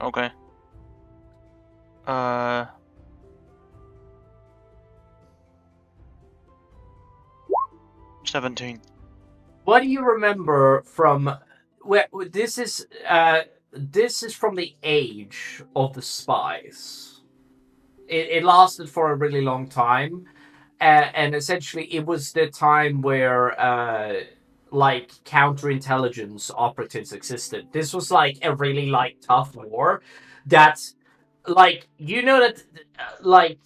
Okay. 17. What do you remember from? This is from the age of the spies. It lasted for a really long time, and essentially it was the time where like counterintelligence operatives existed. This was like a really like tough war. That like that like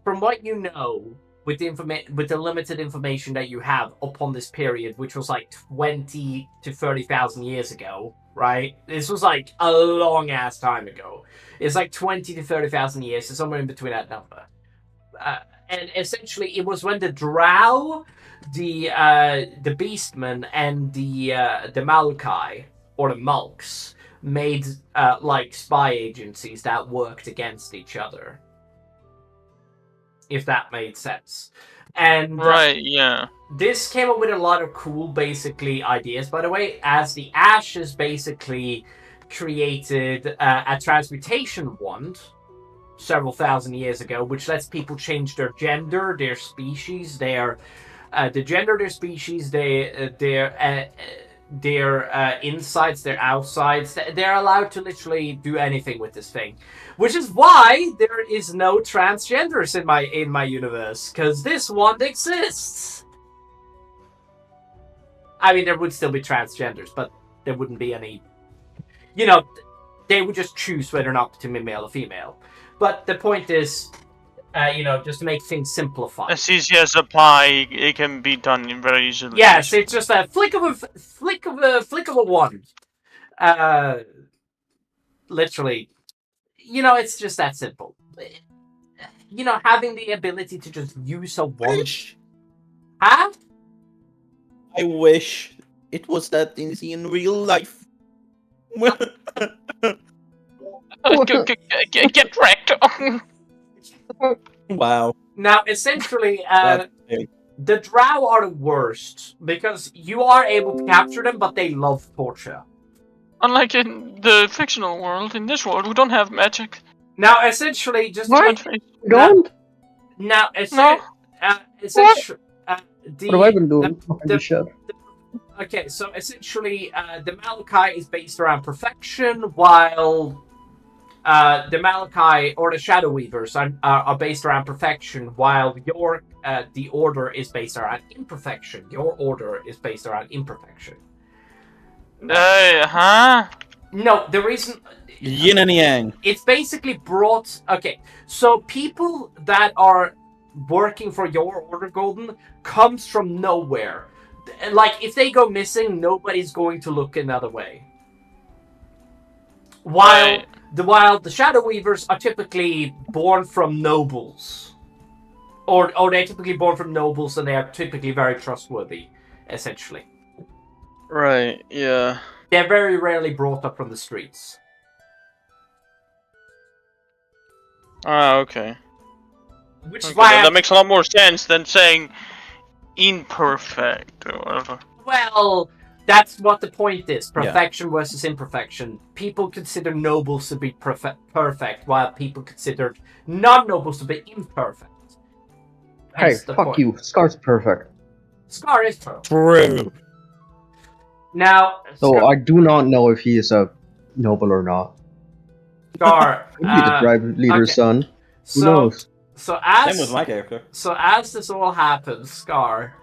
from what you know. With the limited information that you have upon this period, which was like 20 to 30,000 years ago, right? This was like a long ass time ago. It's like 20 to 30,000 years, so somewhere in between that number. And essentially, it was when the Drow, the Beastmen, and the Maokai or the Mulks made like spy agencies that worked against each other. If that made sense. And right, yeah. This came up with a lot of cool, basically, ideas, by the way, as the Ashes basically created a transmutation wand several thousand years ago, which lets people change their gender, their species, their species, their insides, their outsides. They're allowed to literally do anything with this thing, which is why there is no transgenders in my universe, because this wand exists. I mean, there would still be transgenders, but there wouldn't be any. They would just choose whether or not to be male or female. But the point is, just to make things simplified. As easy as a pie, it can be done very easily. Yes, it's just a flick of a wand. Literally, it's just that simple. Having the ability to just use a wand. Huh? I wish it was that easy in real life. Get wrecked. Wow. Now, essentially, the Drow are the worst because you are able to capture them, but they love torture. Unlike in the fictional world, in this world, we don't have magic. Now, essentially, just What? Now, Now, No. essentially, What have I been doing? Fucking the- the shit. Okay, so essentially, the Malachi is based around perfection, while the Malachi or the Shadow Weavers are based around perfection, while your the Order is based around imperfection. Your Order is based around imperfection. Huh? No, the reason Yin and yang. it's basically brought. Okay, so people that are working for your Order Golden comes from nowhere. Like, if they go missing, nobody's going to look another way. While the Shadow Weavers are typically born from nobles, or they're typically born from nobles, and they are typically very trustworthy. Essentially, Right. Yeah. they're very rarely brought up from the streets. Ah, okay. Which is Okay, why that makes a lot more sense than saying imperfect or whatever. well, that's what the point is. Perfection versus imperfection. People consider nobles to be perfect, while people consider non-nobles to be imperfect. Hey, Hence the fuck point. you. Scar's perfect. Scar is perfect. True. Now, So I do not know if he is a noble or not. Scar. Could be the tribe leader's okay. son. Who So, knows? so Same with as my character. so as this all happens, Scar.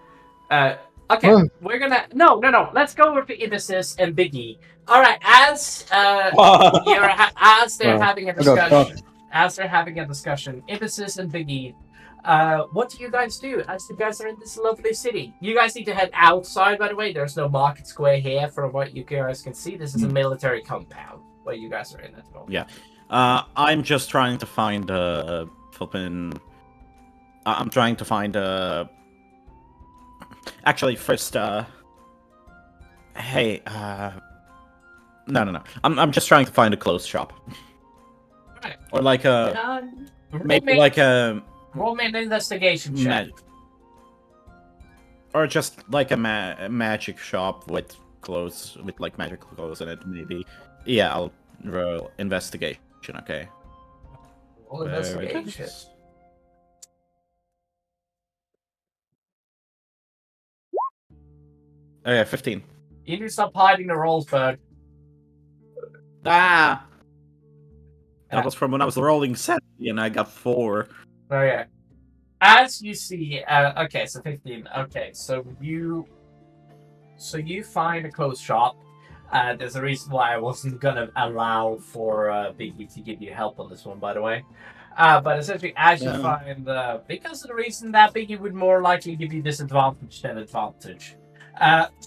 Okay, Huh. we're gonna no. Let's go with Ibissus and Biggie. All right, as as they're having a I got discussion, Ibissus and Biggie. What do you guys do as you guys are in this lovely city? You guys need to head outside, by the way. There's no market square here from what you guys can see. This is a military compound where you guys are in at the moment. Yeah. I'm just trying to find flippin'. I'm trying to find Actually, first, hey, no. I'm just trying to find a clothes shop. Right. Or like a maybe like a Roll me an investigation check. or just like a magic shop with clothes with like magic clothes in it. Maybe. Yeah, I'll roll investigation. Okay. Roll investigation. Okay, 15. You need to stop hiding the rolls, Bird. Ah. That was from when I was rolling 70 and I got 4. Okay. As you see, okay, so 15. Okay, so you find a clothes shop. There's a reason why I wasn't gonna allow for Biggie to give you help on this one, by the way. But essentially, as you find, because of the reason that Biggie would more likely give you disadvantage than advantage.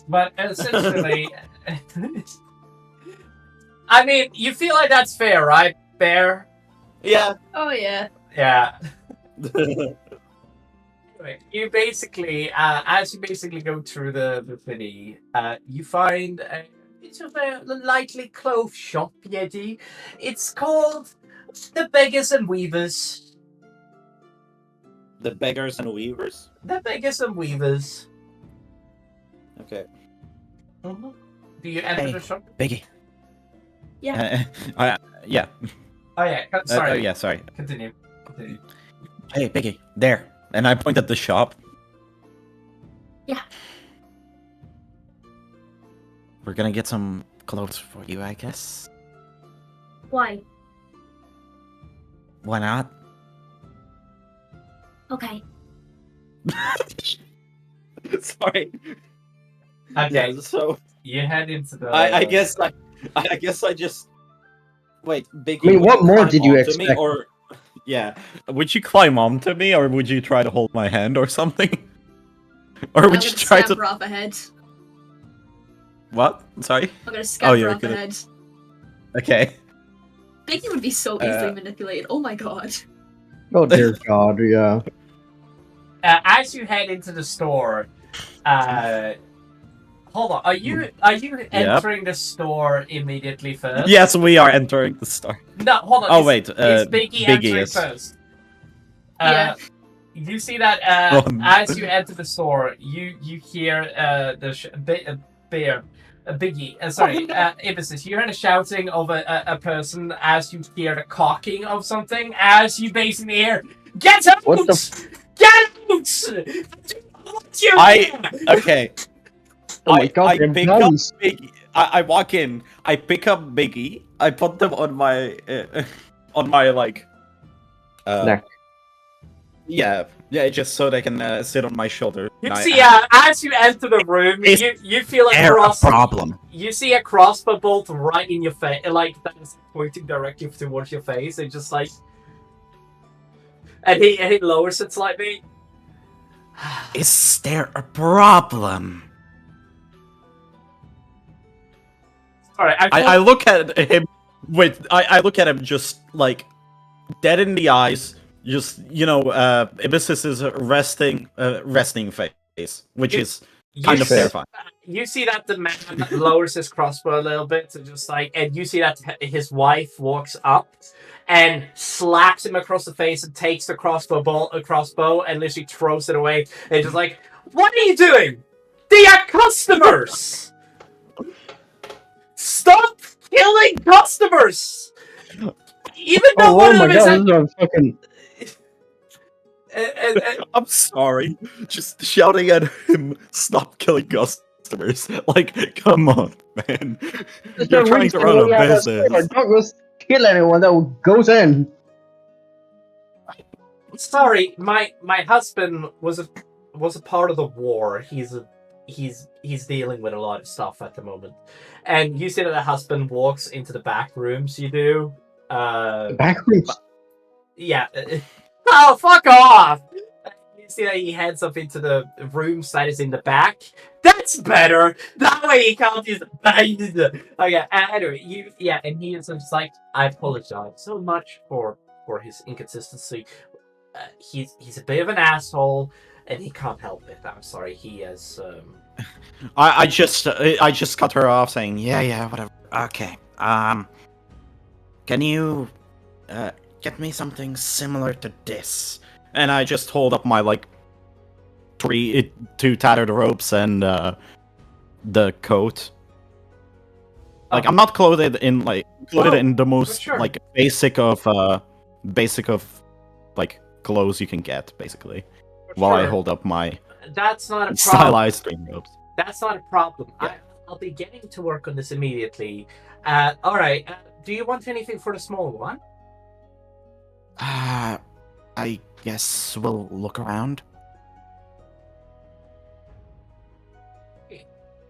But essentially, I mean, you feel like that's fair, right, Bear? Yeah. Oh yeah. Yeah. Anyway, you basically, as you basically go through the city, you find a bit of a lightly clothed shop, Yeti. It's called the Beggars and Weavers. The beggars and weavers? The Beggars and Weavers. Okay. Mm-hmm. Do you enter the shop? Biggie. Yeah. Yeah. Oh yeah, sorry. Yeah, sorry. Continue. Hey, Biggie, there. And I point at the shop. Yeah. We're gonna get some clothes for you, I guess. Why? Why not? Okay. Sorry. Okay, Yeah, so you head into the. I guess I just wait. Biggie, I mean, would what you more climb did you onto me, expect? or yeah, would you climb onto me, or would you try to hold my hand or something, or would you try to? scamper off ahead. What? Sorry. I'm gonna scamper you're off gonna- ahead. Okay. Biggie would be so easily manipulated. Oh my god. Oh dear God, yeah. As you head into the store, hold on. Are you entering the store immediately first? Yes, we are entering the store. No, hold on. Oh is- wait, is Biggie entering is. first? Yeah. You see that as you enter the store, you hear Biggie. Sorry, Ibissus. You hear the shouting of a person as you hear the cocking of something. As you basically hear Get out! What the Get out! Okay. Oh my I goddamn pick up guns! Biggie. I walk in. I pick up Biggie. I put them on my like. Neck. Yeah, just so they can sit on my shoulder. You And see, as you enter the room, Is you feel a there a cross. problem? You see a crossbow bolt right in your face, like that's pointing directly towards your face, and just like, and he lowers it slightly. Is there a problem? All right, I look at him with I look at him just like dead in the eyes, just Ibis's resting face, which is kind of see- terrifying. You see that the man lowers his crossbow a little bit, and just like, and you see that his wife walks up and slaps him across the face and takes the crossbow and literally throws it away, and just like, what are you doing? They are customers. Stop killing customers. Even though one of my them is god, this is a fucking. I'm sorry, just shouting at him, stop killing customers. Like, come on, man. You're trying to run a business. Don't just kill anyone that goes in. Sorry, my husband was a part of the war. He's dealing with a lot of stuff at the moment, and you see that the husband walks into the back rooms. You do, Back rooms. yeah. Oh, fuck off! You see that he heads up into the rooms that is in the back. That's better. That way he can't use the. Okay. Anyway, and he is just like, I apologize so much for his inconsistency. He's a bit of an asshole, and he can't help it. I'm sorry. He has. I just cut her off, saying, yeah, whatever. Okay. Can you get me something similar to this? And I just hold up my like two tattered ropes and the coat. Like, I'm not clothed in the most sure. like basic of like clothes you can get, basically. While I hold up my That's not a problem. stylized string ropes. That's not a problem. Yeah. I'll be getting to work on this immediately. All right. Do you want anything for the small one? I guess we'll look around.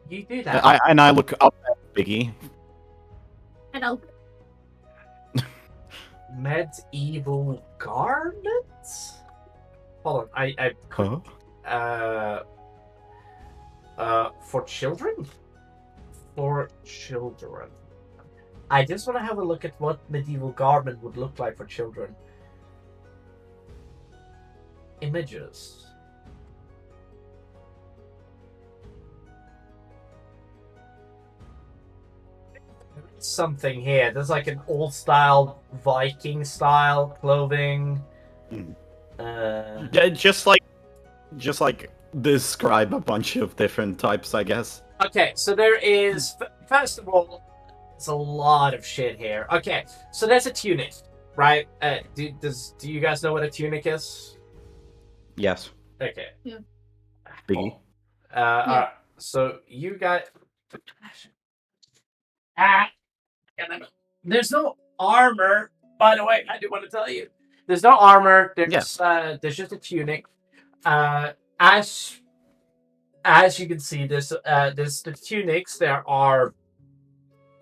You do that. I look up at Biggie. Hello. Medieval garments? Hold on. For children? For children. I just want to have a look at what medieval garment would look like for children. Images. Something here. There's like an old style Viking style clothing. Yeah, just like describe a bunch of different types, I guess. Okay, so there is, first of all, there's a lot of shit here. Okay, so there's a tunic, right? Do you guys know what a tunic is? Yes, Okay. Yeah. Biggie. Alright, so you got... There's no armor, by the way, I do want to tell you. There's no armor, there's just a tunic. As you can see, there's the tunics.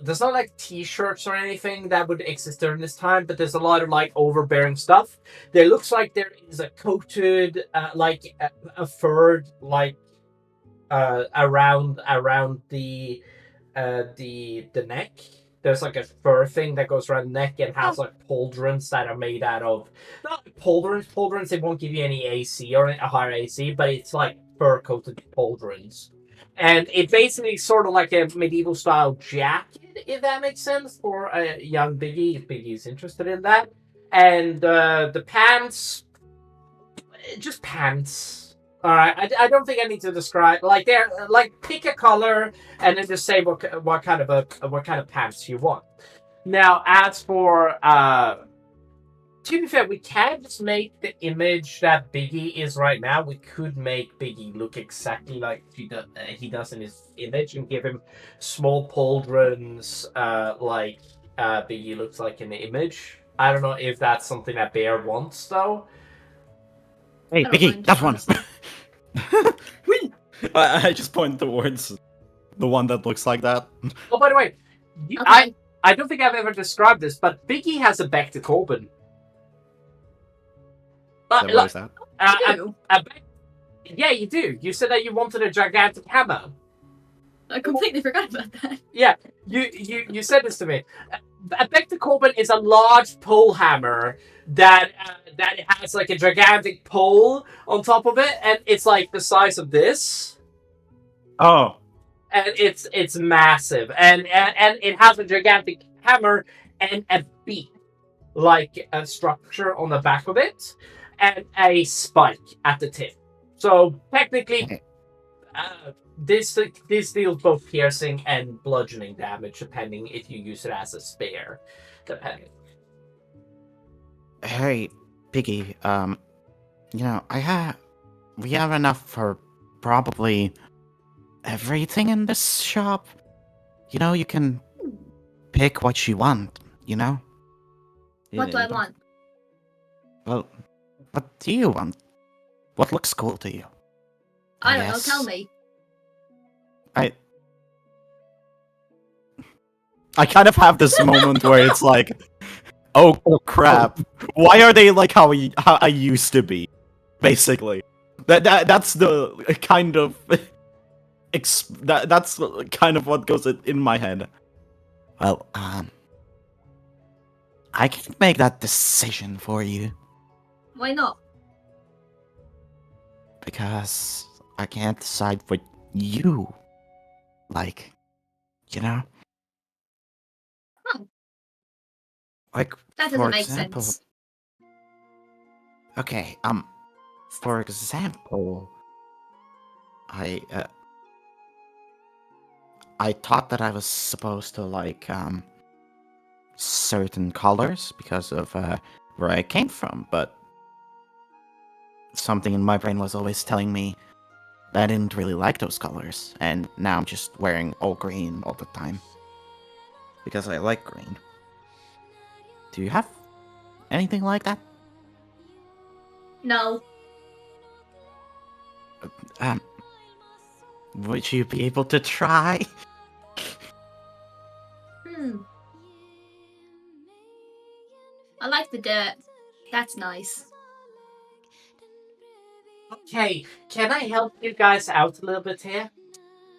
There's not like t-shirts or anything that would exist during this time, but there's a lot of like overbearing stuff. There looks like there is a coated, like a furred, like around the neck. There's like a fur thing that goes around the neck and has like pauldrons that are made out of, not pauldrons. They won't give you any AC or a higher AC, but it's like fur coated pauldrons. And it basically sort of like a medieval style jacket, if that makes sense, for a young Biggie, if Biggie's interested in that. And the pants, just pants. All right, I don't think I need to describe, like, they're like, pick a color and then just say what kind of pants you want. Now, as for To be fair, we can't just make the image that Biggie is right now. We could make Biggie look exactly like he does in his image and give him small pauldrons like Biggie looks like in the image. I don't know if that's something that Bear wants, though. Hey, I don't Biggie, mind, that one. honestly. I just point towards the one that looks like that. Oh, by the way, Okay. I don't think I've ever described this, but Biggie has a back to Corbin. Then what is that? Ew. Yeah, you do. You said that you wanted a gigantic hammer. I completely forgot about that. Yeah, you said this to me. A Vector Corbin is a large pole hammer that has like a gigantic pole on top of it, and it's like the size of this, Oh, and it's massive, and it has a gigantic hammer and a beak, like a structure on the back of it, and a spike at the tip. So technically, this deals both piercing and bludgeoning damage, depending if you use it as a spear. Depending. Hey, Piggy, you know, we have enough for probably everything in this shop. You know, you can pick what you want, you know? What do I want? Well, what do you want? What looks cool to you? I don't know. Yes. Tell me. I kind of have this moment where it's like, oh crap, why are they like how I used to be? Basically, that's the kind of that's kind of what goes in my head. Well, I can't make that decision for you Why not? because I can't decide what you like, you know? Huh. Like, That doesn't for make example, sense. okay, for example, I thought that I was supposed to like certain colors because of where I came from, but something in my brain was always telling me that I didn't really like those colors, and now I'm just wearing all green all the time because I like green. Do you have anything like that? No. Would you be able to try? I like the dirt. That's nice. Okay, can I help you guys out a little bit here?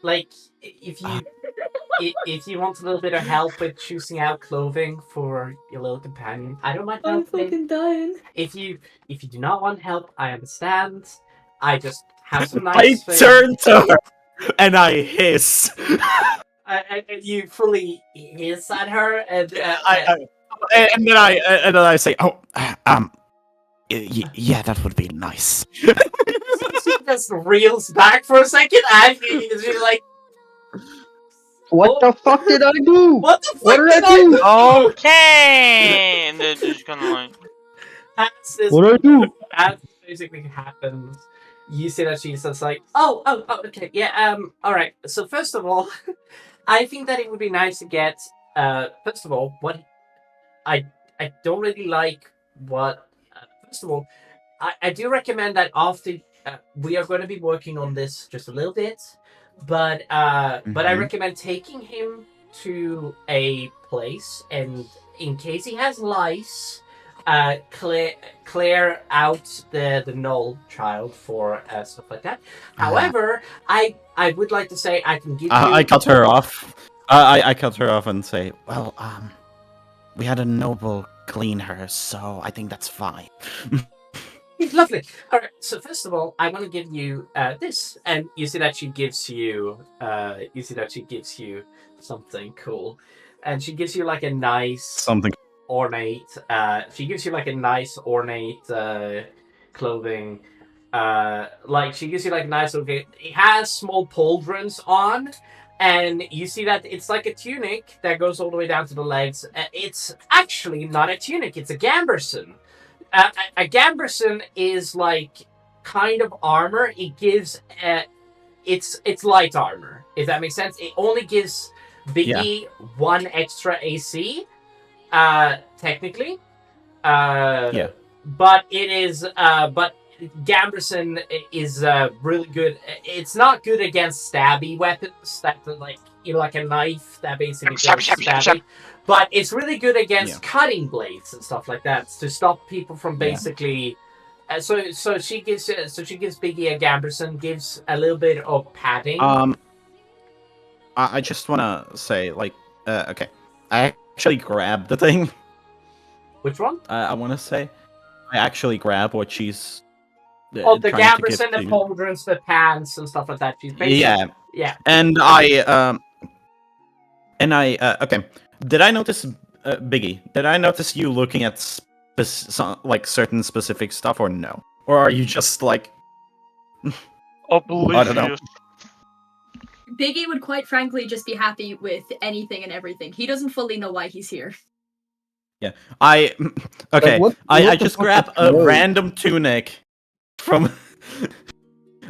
Like, if you want a little bit of help with choosing out clothing for your little companion, I don't mind helping. dying. If you do not want help, I understand. I just have some I nice things. turn to her and I hiss. And you fully hiss at her, and And then I say, oh, yeah, that would be nice. she just reels back for a second, and she's like, What the fuck did I do? "What the fuck What did I do? Okay, and they're just gonna like. What did I do? That basically happens. You see that she's just like, oh, okay, yeah, all right. So first of all, I think that it would be nice to get, first of all, what I don't really like what. First of all, I do recommend that after we are going to be working on this just a little bit, but I recommend taking him to a place, and in case he has lice, clear out the null child for stuff like that. However, I would like to say I can give you. I cut her off. I cut her off and say, Well, we had a noble clean her, so I think that's fine. Lovely. All right. So first of all, I want to give you this, and you see that she gives you. You see that she gives you something cool, and she gives you like a nice something. ornate. She gives you like a nice ornate clothing. Like she gives you like nice. Okay, it has small pauldrons on, and you see that it's like a tunic that goes all the way down to the legs. It's actually not a tunic; it's a gambeson. A gambeson is like kind of armor. It gives it's light armor, if that makes sense. It only gives Biggie 1 extra AC, technically. Yeah. But it is, but Gamberson is really good. It's not good against stabby weapons that, like, like a knife that basically goes stabby. But it's really good against cutting blades and stuff like that to stop people from basically. So she gives Biggie a Gamberson, gives a little bit of padding. I just wanna say, like, okay, I actually grabbed the thing. Which one? I want to say, I actually grab what she's. The trying to Gamberson, give the to- pauldrons, the pants, and stuff like that. She's basically, yeah. And okay. Did I notice, Biggie? Did I notice you looking at like certain specific stuff, or no? Or are you just like? Oblivious. Biggie would quite frankly just be happy with anything and everything. He doesn't fully know why he's here. Yeah, I what I the just fuck grab is a no? random tunic from.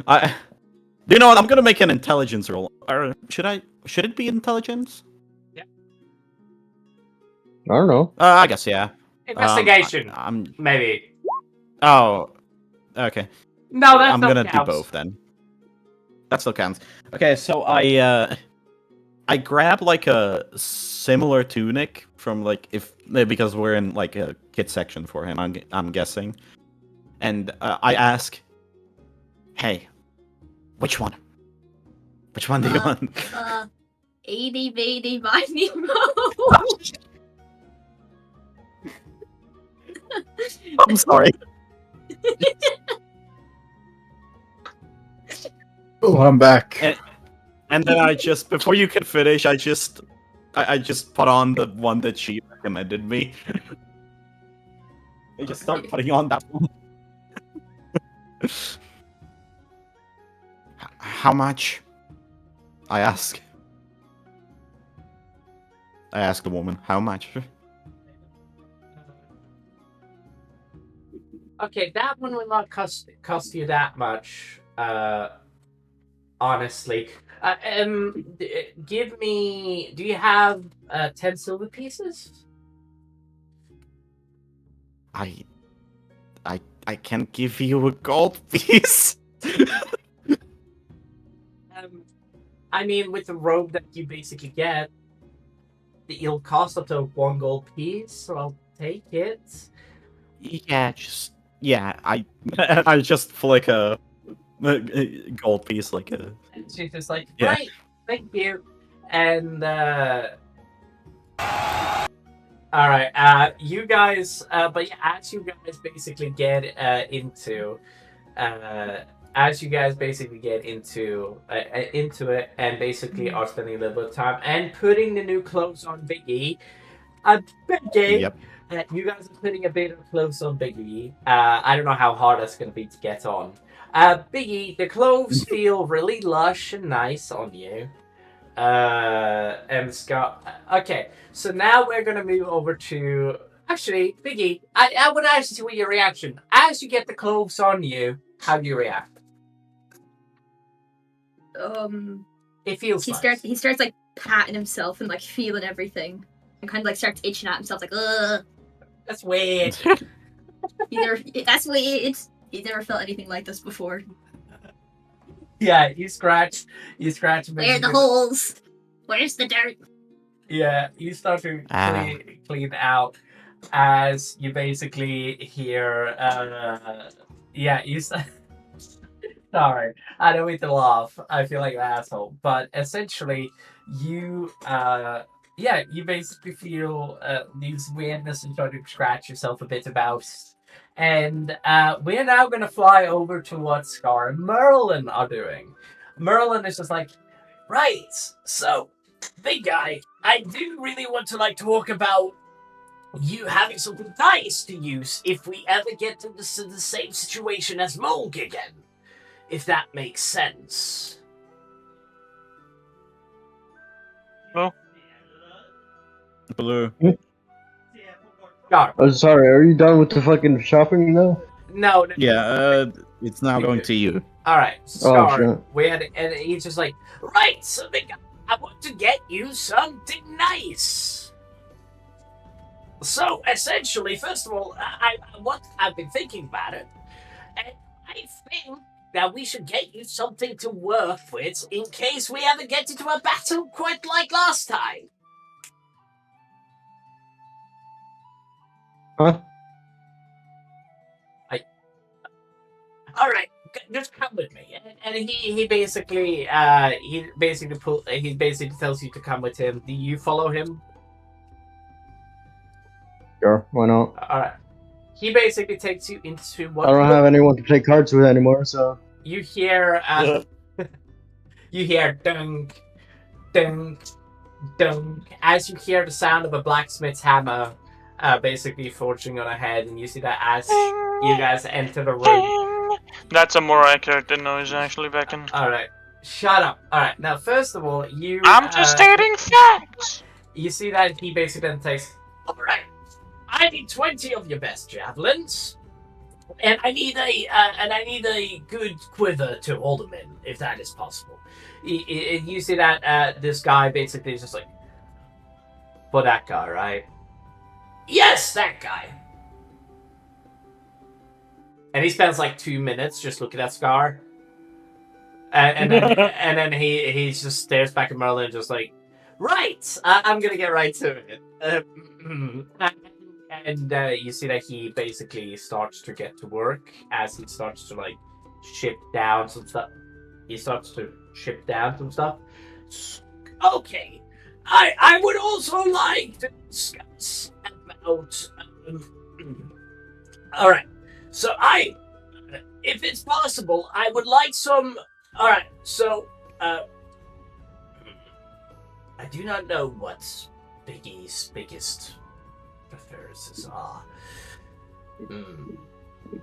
You know what? I'm gonna make an intelligence roll. Or should I? Should it be intelligence? I don't know. I guess yeah. Investigation, I'm. maybe. Oh, okay. No, that's I'm not gonna do both then. That still counts. Okay, so I grab like a similar tunic from like because we're in like a kit section for him. I'm guessing, and I ask, "Hey, which one? Which one do you want?" 80 baby by Nemo. I'm sorry. Oh, I'm back. And then I just, before you can finish, I just put on the one that she recommended me. I just start putting on that one. How much? I ask the woman, how much? Okay, that one will not cost you that much. Honestly, give me. Do you have 10 silver pieces? I can't give you a gold piece. I mean, with the robe that you basically get, it'll cost up to 1 gold piece, so I'll take it. Yeah, I just flick a gold piece like a. And she's just like, Yeah. right, thank you. And all right, you guys. But yeah, as you guys basically get into it, and basically are spending a little bit of time and putting the new clothes on Biggie. Biggie. Yep. You guys are putting a bit of clothes on Biggie. I don't know how hard that's going to be to get on. Biggie, the clothes feel really lush and nice on you. And Scott. Okay, so now we're going to move over to. Actually, Biggie, I would ask you your reaction. As you get the clothes on you, how do you react? It feels nice. He starts like patting himself and like feeling everything. And kind of like starts itching at himself, like, ugh. That's weird. That's weird. He's never felt anything like this before. Yeah, you scratch. Where are the holes? Where's the dirt? Yeah, you start to clean out as you basically hear. Sorry, I don't mean to laugh. I feel like an asshole. But essentially, you basically feel these weirdness and start to scratch yourself a bit about. And we're now going to fly over to what Scar and Merlin are doing. Merlin is just like, right, so, big guy, I do really want to talk about you having some dice to use if we ever get to the same situation as Mulg again. If that makes sense. Blue. Scar. Oh, sorry, are you done with the fucking shopping now? No. Yeah, it's now going to you. All right, Oh, Scar. shit. And he's just like, right. So I want to get you something nice. So essentially, first of all, I've been thinking about it, and I think that we should get you something to work with in case we ever get into a battle quite like last time. Huh? All right, just come with me. And he basically tells you to come with him. Do you follow him? Sure, why not? All right. He basically takes you into what I don't have anyone to play cards with anymore, so. you hear. You hear dunk, dunk, dunk as you hear the sound of a blacksmith's hammer, basically forging on ahead, and you see that as you guys enter the room. That's a more accurate noise, actually, Beacon. Alright. Shut up. Alright, now first of all, I'm just stating facts! You see that he basically then takes, alright, I need 20 of your best javelins, and I need a good quiver to hold them in, if that is possible. You see that this guy basically is just like, for that guy, right? Yes, that guy. And he spends like 2 minutes just looking at Scar. And then he just stares back at Merlin just like, right, I'm gonna get right to it. And you see that he basically starts to get to work as he starts to like ship down some stuff. He starts to ship down some stuff. Okay, I would also like to discuss about. All right, so if it's possible, I would like some. All right, so I do not know what Biggie's biggest preferences are.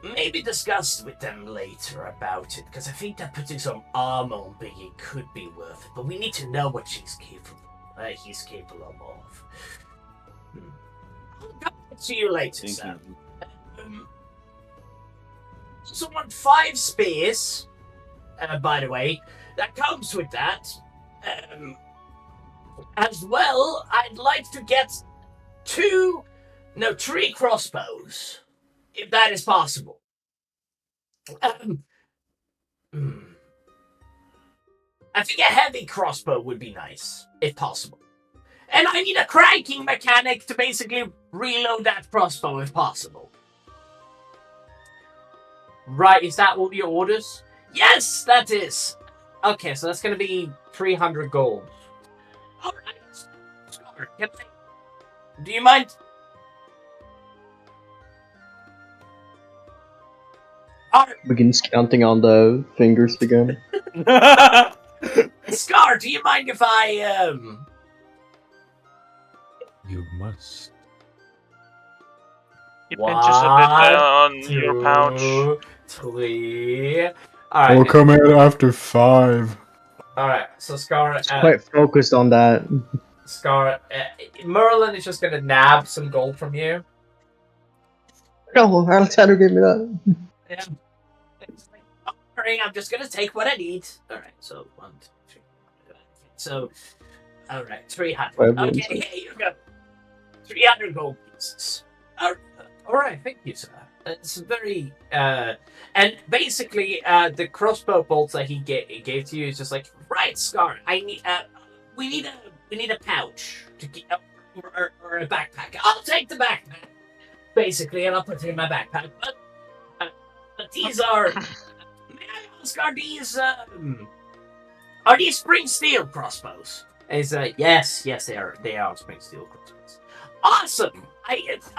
Maybe discuss with them later about it, because I think that putting some armor on Biggie could be worth it. But we need to know what he's capable of. I'll come back to you later, sir. Someone 5 spears. By the way, that comes with that. As well, I'd like to get 3 crossbows, if that is possible. I think a heavy crossbow would be nice, if possible. And I need a cranking mechanic to basically reload that crossbow, if possible. Right, is that all your orders? Yes, that is. Okay, so that's going to be 300 gold. All right. Do you mind? Begins counting on the fingers again. Scar, do you mind if I You must. He pinches a bit on your pouch. 3. All right. We'll come in after 5. All right. So Scar, Quite focused on that. Scar, Merlin is just gonna nab some gold from you. No, Alexander gave me that. Yeah. It's like, don't worry, I'm just gonna take what I need. All right. So 1, 2, 3. So, all right, 300. Okay, here you go. 300 gold pieces. All right, thank you, sir. It's very and basically the crossbow bolts that he gave to you is just like, right, Scar. I need we need a pouch to get or a backpack. I'll take the backpack, basically, and I'll put it in my backpack. But these are. May I ask, are these spring steel crossbows? And he's like, yes, they are spring steel crossbows. Awesome.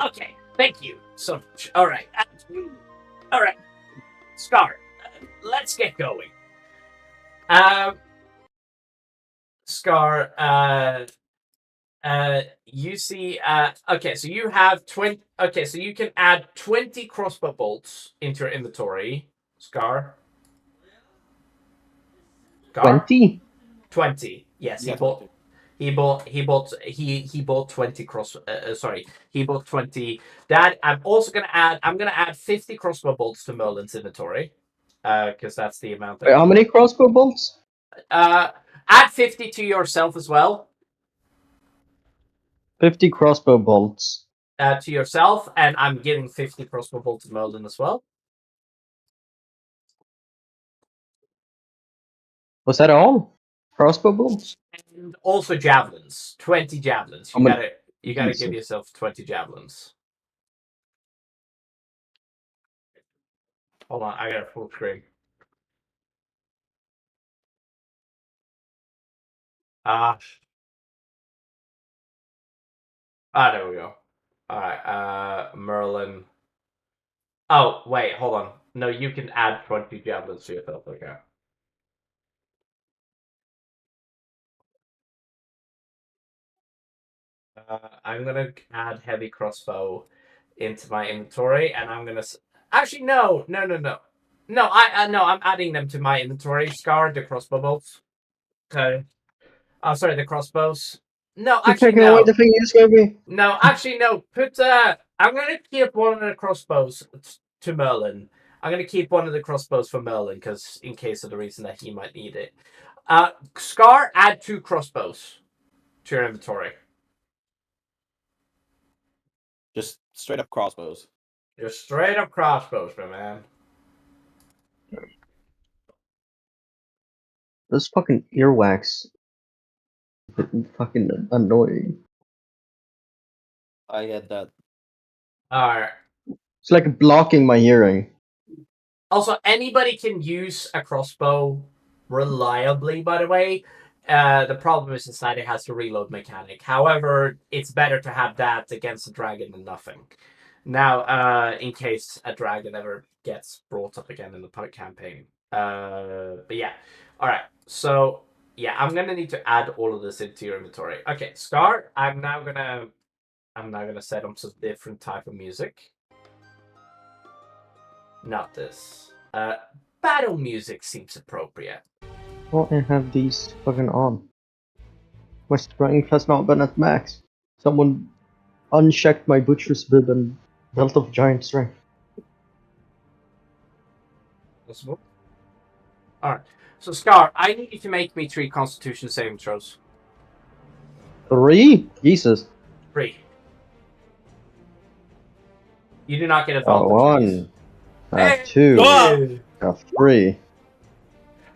Okay. Thank you so much. All right. Scar, let's get going. Scar, you see, okay, so you have 20, okay, so you can add 20 crossbow bolts into your inventory. Scar? 20? 20. Yes, Yeah, he He bought 20 he bought 20. That I'm gonna add 50 crossbow bolts to Merlin's inventory. Because that's the amount that Wait, how many crossbow bolts? add 50 to yourself as well. 50 crossbow bolts. To yourself, and I'm giving 50 crossbow bolts to Merlin as well. Was that all? Crossbow bolts? And also javelins. 20 javelins. How many- You gotta Jesus. give yourself 20 javelins. Hold on, I got a full screen. There we go. Alright, Merlin. Oh, wait, hold on. No, you can add 20 javelins to yourself, okay. I'm gonna add heavy crossbow into my inventory, and I'm gonna. Actually, no. No, I'm adding them to my inventory. Scar the crossbow bolts. Okay. Oh, sorry, the crossbows. No, You're actually, taking no. away the thing you just gave me? No, actually, no. I'm gonna keep one of the crossbows to Merlin. I'm gonna keep one of the crossbows for Merlin, because in case of the reason that he might need it. Scar, add 2 crossbows to your inventory. Just straight up crossbows. Just straight up crossbows, my man. Those fucking earwax. Fucking annoying. I get that. Alright. It's like blocking my hearing. Also, anybody can use a crossbow reliably, by the way. The problem is that it has a reload mechanic. However, it's better to have that against a dragon than nothing. Now, in case a dragon ever gets brought up again in the campaign. But yeah. Alright, so yeah, I'm gonna need to add all of this into your inventory. Okay, Scar, I'm now gonna set up some different type of music. Not this. Battle music seems appropriate. Well, I have these fucking on. My strength has not been at max. Someone unchecked my butcher's bib and belt of giant strength. Possible. Alright. So, Scar, I need you to make me 3 Constitution saving throws. 3? Jesus. 3. You do not get advantage. Oh, on these. 1. I have 2. I have 3.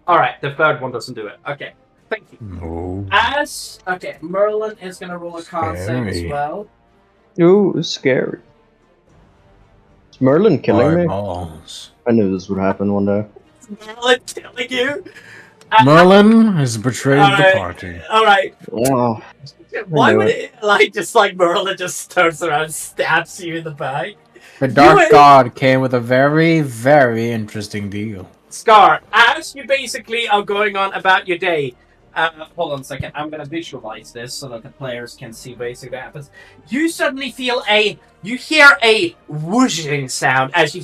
Alright, the third one doesn't do it. Okay. Thank you. No. Okay, Merlin is gonna roll a con save as Scary. well. Ooh, scary. Is Merlin killing me? Eyeballs. I knew this would happen one day. Merlin killing you? Merlin has betrayed the party. Alright. Wow. Why knew would it, like Merlin just turns around and stabs you in the back? The Dark God came with a very, very interesting deal. Scar, as you basically are going on about your day, hold on a second, I'm gonna visualize this so that the players can see basically what happens. You suddenly you hear a whooshing sound as you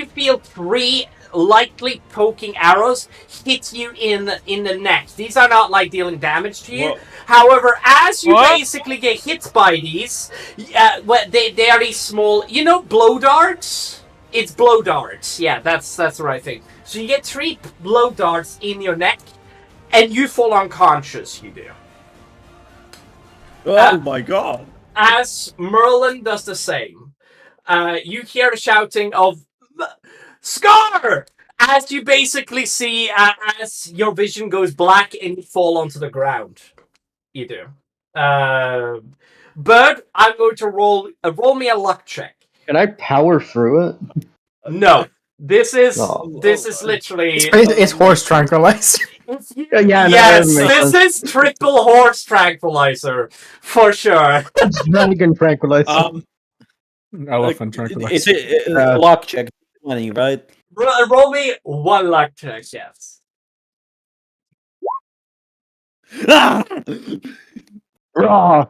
feel 3 lightly poking arrows hit you in the neck. These are not like dealing damage to you. Whoa. However, as you basically get hit by these, they are these small, blow darts. It's blow darts. Yeah, that's the right thing. So you get 3 blow darts in your neck, and you fall unconscious. You do. Oh my god! As Merlin does the same, you hear the shouting of Scar! As you basically see, as your vision goes black and you fall onto the ground. You do. Bird, I'm going to roll me a luck check. Can I power through it? No. This is Oh. literally... It's horse tranquilizer. Yes, this is triple horse tranquilizer. For sure. Dragon tranquilizer. Elephant tranquilizer. Is it luck check 20, right? Roll me 1 luck check, yes. Raw.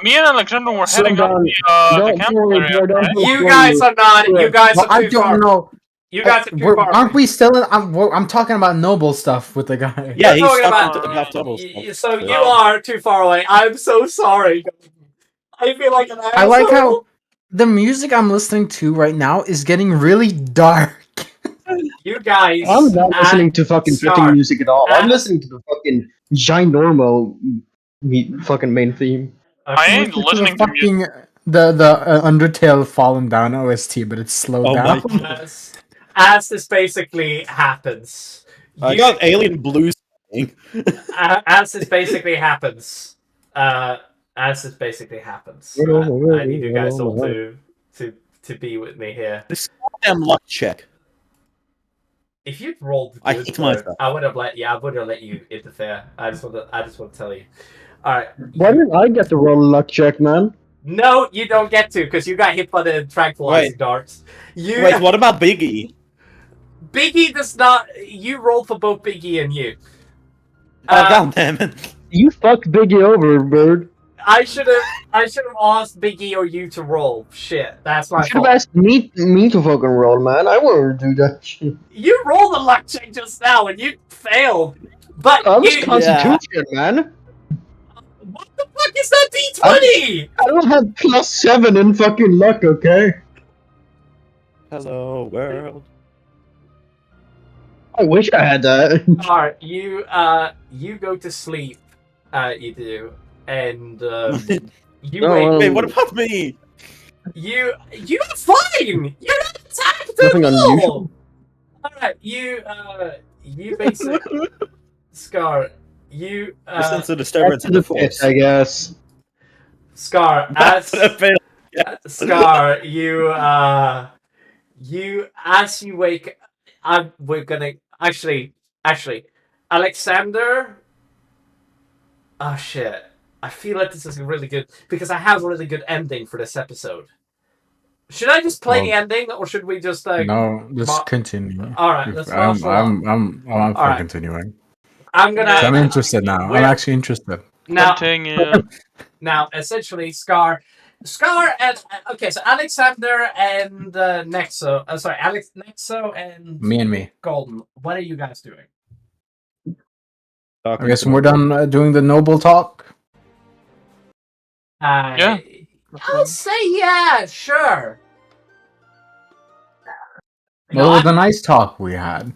Me and Alexander were heading up the Don't camp worry, area. don't right? worry. You guys are not. You guys Well, are I too far. don't know. You guys are too far Aren't away. we still in? I'm talking about noble stuff with the guy. Yeah, You're he's talking talking about- about double So stuff. you are too far away. I'm so sorry. I feel like an asshole. I like how the music I'm listening to right now is getting really dark. you guys. I'm not listening to fucking Scar, fitting music at all. I'm as- listening to the fucking ginormo fucking main theme. I Okay. ain't Listen to listening the to music. fucking the Undertale Fallen Down OST, but it's slowed Oh my down. God. As this basically happens, I you- got alien blues. Playing. as this basically happens, as this basically happens, I need you guys all to be with me here. This goddamn luck check. If you'd rolled I good, hate though, myself. I would have let you interfere. I just want to tell you. All right. Why didn't I get the roll a luck check, man? No, you don't get to because you got hit by the tranquilizing Wait. darts. You Wait, what about Biggie? Biggie does not. You roll for both Biggie and you. Oh god damn it! You fucked Biggie over, bird. I should have asked Biggie or you to roll. Shit, that's my You should have fault. asked me to fucking roll, man. I wouldn't do that shit. You rolled a luck check just now and you failed. But I was you, Constitution, man. what the fuck is that D20? I don't have +7 in fucking luck, okay? Hello world. I wish I had that. Alright, you go to sleep. You do, and you No, wake. Wait, what about me? You're fine. You're not attacked Nothing at all. unusual. All right, you basically Scar. You Since the disturbance Back in to the the pit, force. I guess. Scar. Back As to the pit. Scar, you as you wake. We're gonna actually, Alexander. Oh shit! I feel like this is really good because I have a really good ending for this episode. Should I just play the ending, or should we just No, just ma- continue. All right, If- let's I'm marshal up. I'm All for right. continuing. I'm gonna. So I'm interested now. I'm Where- actually interested. Now, Continue. now, essentially, Scar, and okay, so Alexander and Nexo. Sorry, Nexo and Me and me. Golden. What are you guys doing? I guess when we're done doing the noble talk. Yeah. I'll say yeah, sure. Well, No, it was a nice talk we had,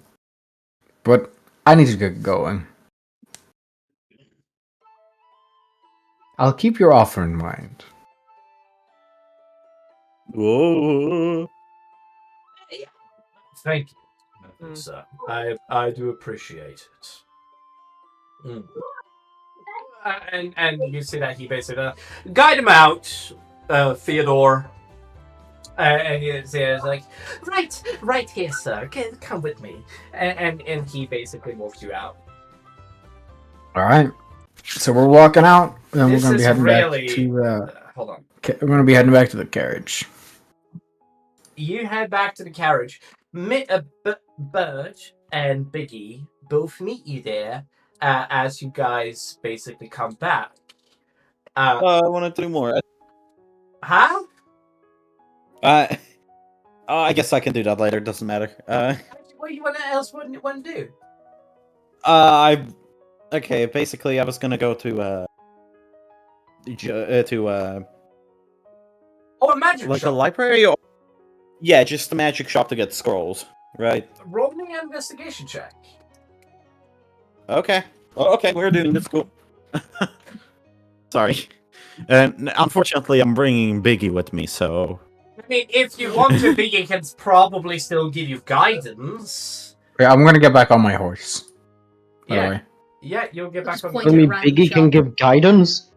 but I need to get going. I'll keep your offer in mind. Whoa. Thank you, sir. I do appreciate it. Mm. And you see that he basically guide him out, Theodore. And he's like, right here, sir. Come with me. And he basically walks you out. All right. So we're walking out, and then This we're going to be is heading really- back to. Hold on. We're going to be heading back to the carriage. You head back to the carriage. Bird and Biggie both meet you there as you guys basically come back. I want to do more. Huh? I guess I can do that later. Doesn't matter. What you else want to do? Okay. Basically, I was gonna go to Oh, a magic like shop. a library, or yeah, just the magic shop to get scrolls, right? Roll me an investigation check. Okay. Okay, we're doing this. Cool. Sorry. Unfortunately, I'm bringing Biggie with me, so. I mean, if you want to, Biggie can probably still give you guidance. Yeah, I'm going to get back on my horse. By the Yeah. way. Yeah, you'll get back Just on point I to mean, random Biggie can shop. give guidance.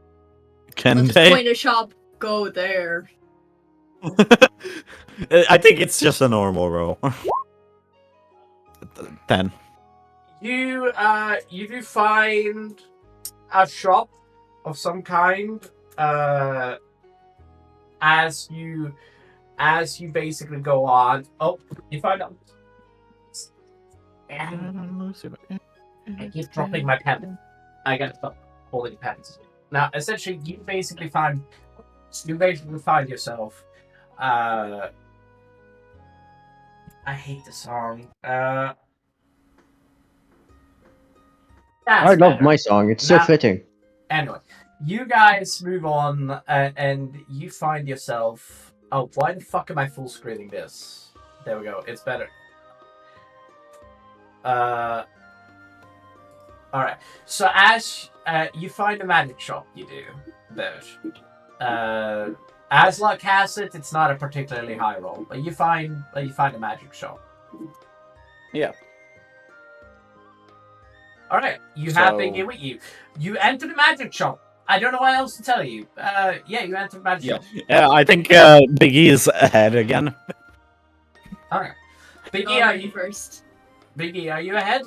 Can Let's they? point a shop. Go there. I think it's just a normal roll. 10. You do find a shop of some kind. As you basically go on. Oh, you find out. I keep dropping my pen. I gotta stop holding pens. Now, essentially, you basically find yourself I hate the song. I That's love better. my song. It's so Now- fitting. Anyway, you guys move on, and you find yourself. Oh, why the fuck am I full screening this? There we go. It's better. Alright. So as you find a magic shop, you do, Birch. As luck has it, it's not a particularly high roll, but you find a magic shop. Yeah. Alright, you have So- Biggie with you. You enter the magic shop. I don't know what else to tell you. Yeah, you enter the magic Yeah. shop. Yeah, I think Biggie is ahead again. Alright. Biggie, I'll are run you first. Biggie, are you ahead?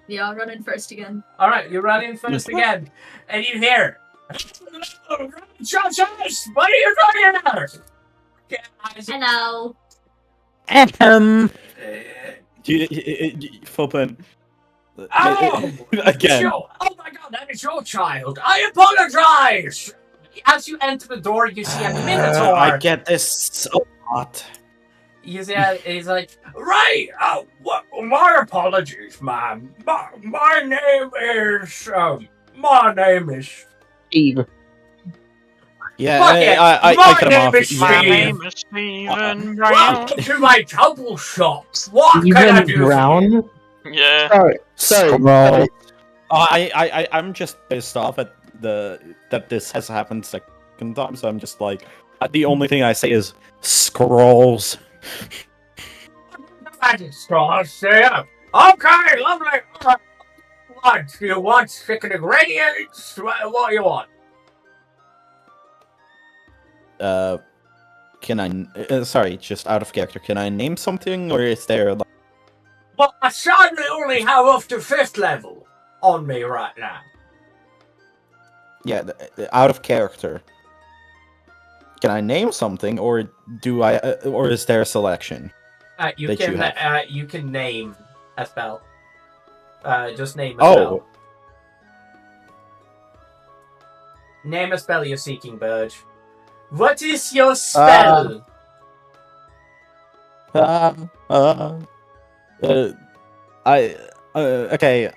Yeah, I'll run in first again. Alright, you run in first again. And you hear Josh, what are you talking about? Hello. Fopen. Oh! Again. Joe! Oh my god, that is your child! I apologize! As you enter the door, you see a minotaur. I get this a lot. You see, he's like, right, my apologies, ma'am. My name is, Steve. Yeah, Fuck it. I My cut him name off. is My Steve. name is Steven Brown. Welcome to my trouble shop. What can I Even do for you? Brown? Yeah. Sorry. Scroll. I'm just pissed off at that this has happened second time, so I'm just like, the only thing I say is scrolls. Magic straws, yeah. Okay, lovely. What do you want? Chicken ingredients? What do you want? Can I? Sorry, just out of character. Can I name something, or is there? Like, Well, I sadly only have up to 5th level on me right now. yeah, out of character. Can I name something, or do I? Or is there a selection? You That you can you can name a spell. Just name a spell. Oh, Name a spell you're seeking, Burge. What is your spell? Okay.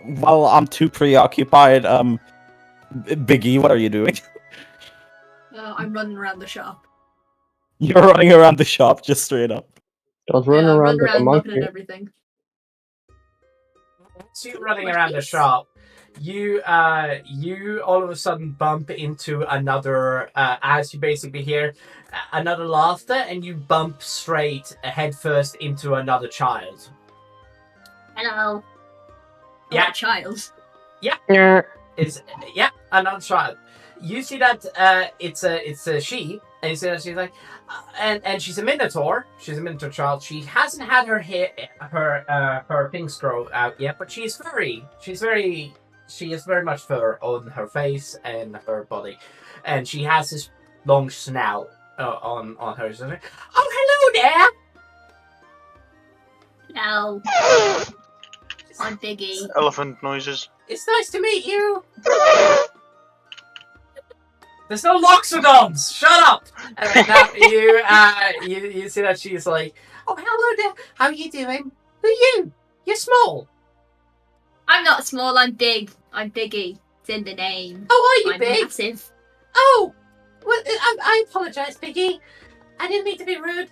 Well, I'm too preoccupied. Biggie, what are you doing? I'm running around the shop. You're running around the shop just straight up. Just run Yeah, I around run like a around looking monkey. at everything. So you're running around the shop. You all of a sudden bump into another as you basically hear another laughter, and you bump straight headfirst into another child. Hello. Yeah. Oh, a child. Yeah. Is another child. You see that it's a she, and you see that she's like, and she's a minotaur. She's a minotaur child. She hasn't had her hair, her things grow out yet, but she has very much fur on her face and her body, and she has this long snout on her. So, oh, hello there. Hello. I'm Biggie. Elephant noises. It's nice to meet you. There's no loxodons. Shut up. And now you see that she's like, oh, hello there. How you doing? Who are you? You're small. I'm not small, I'm big. I'm Biggie. It's in the name. Oh, are you I'm big? massive. Oh, well, I apologise, Biggie. I didn't mean to be rude.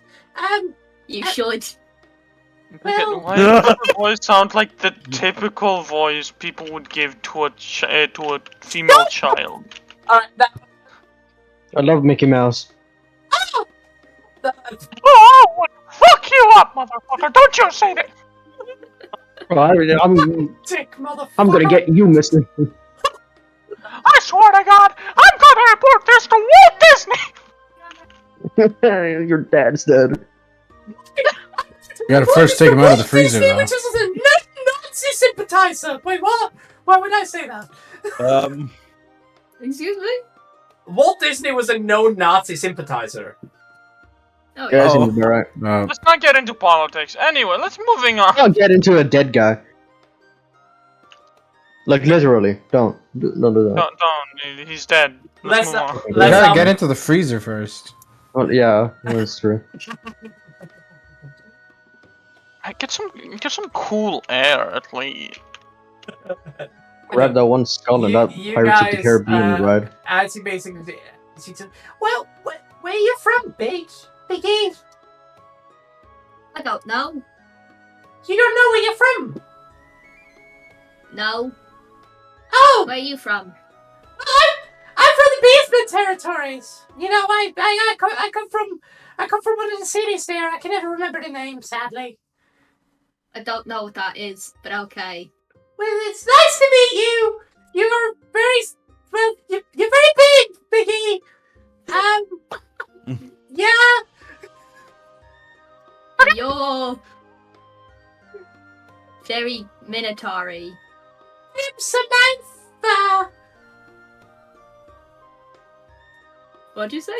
You should. Well- Why does her voice sound like the typical voice people would give to a female child? I love Mickey Mouse. Oh, fuck you up, motherfucker! Don't you say that! Well, I'm Dick, motherfucker. I'm gonna get you, mister. I swear to God, I'm gonna report this to Walt Disney! Your dad's dead. You gotta first take him out of the freezer, Disney, though. which is a Nazi sympathizer. Wait, what? Why would I say that? Excuse me? Walt Disney was a known Nazi sympathizer. Oh, Yeah, yeah. that seems about right. Let's not get into politics. Anyway, let's moving on. I'll get into a dead guy. Like literally. Don't do that. Don't. He's dead. Let's move on. You Let's gotta get into the freezer first. Well, yeah, that's true. Get some cool air at least. Grab that one skull and that You Pirates of the guys, Caribbean ride. As you basically, she said, "Well, where are you from, Biggie? I don't know. You don't know where you're from? No. Oh, Where are you from? I'm from the basement territories. You know, I come from one of the cities there. I can never remember the name, sadly. I don't know what that is, but okay. Well, it's nice to meet you. You're you're very big, Biggie. Yeah. You're very minotaur-y. I'm Samantha. What'd you say?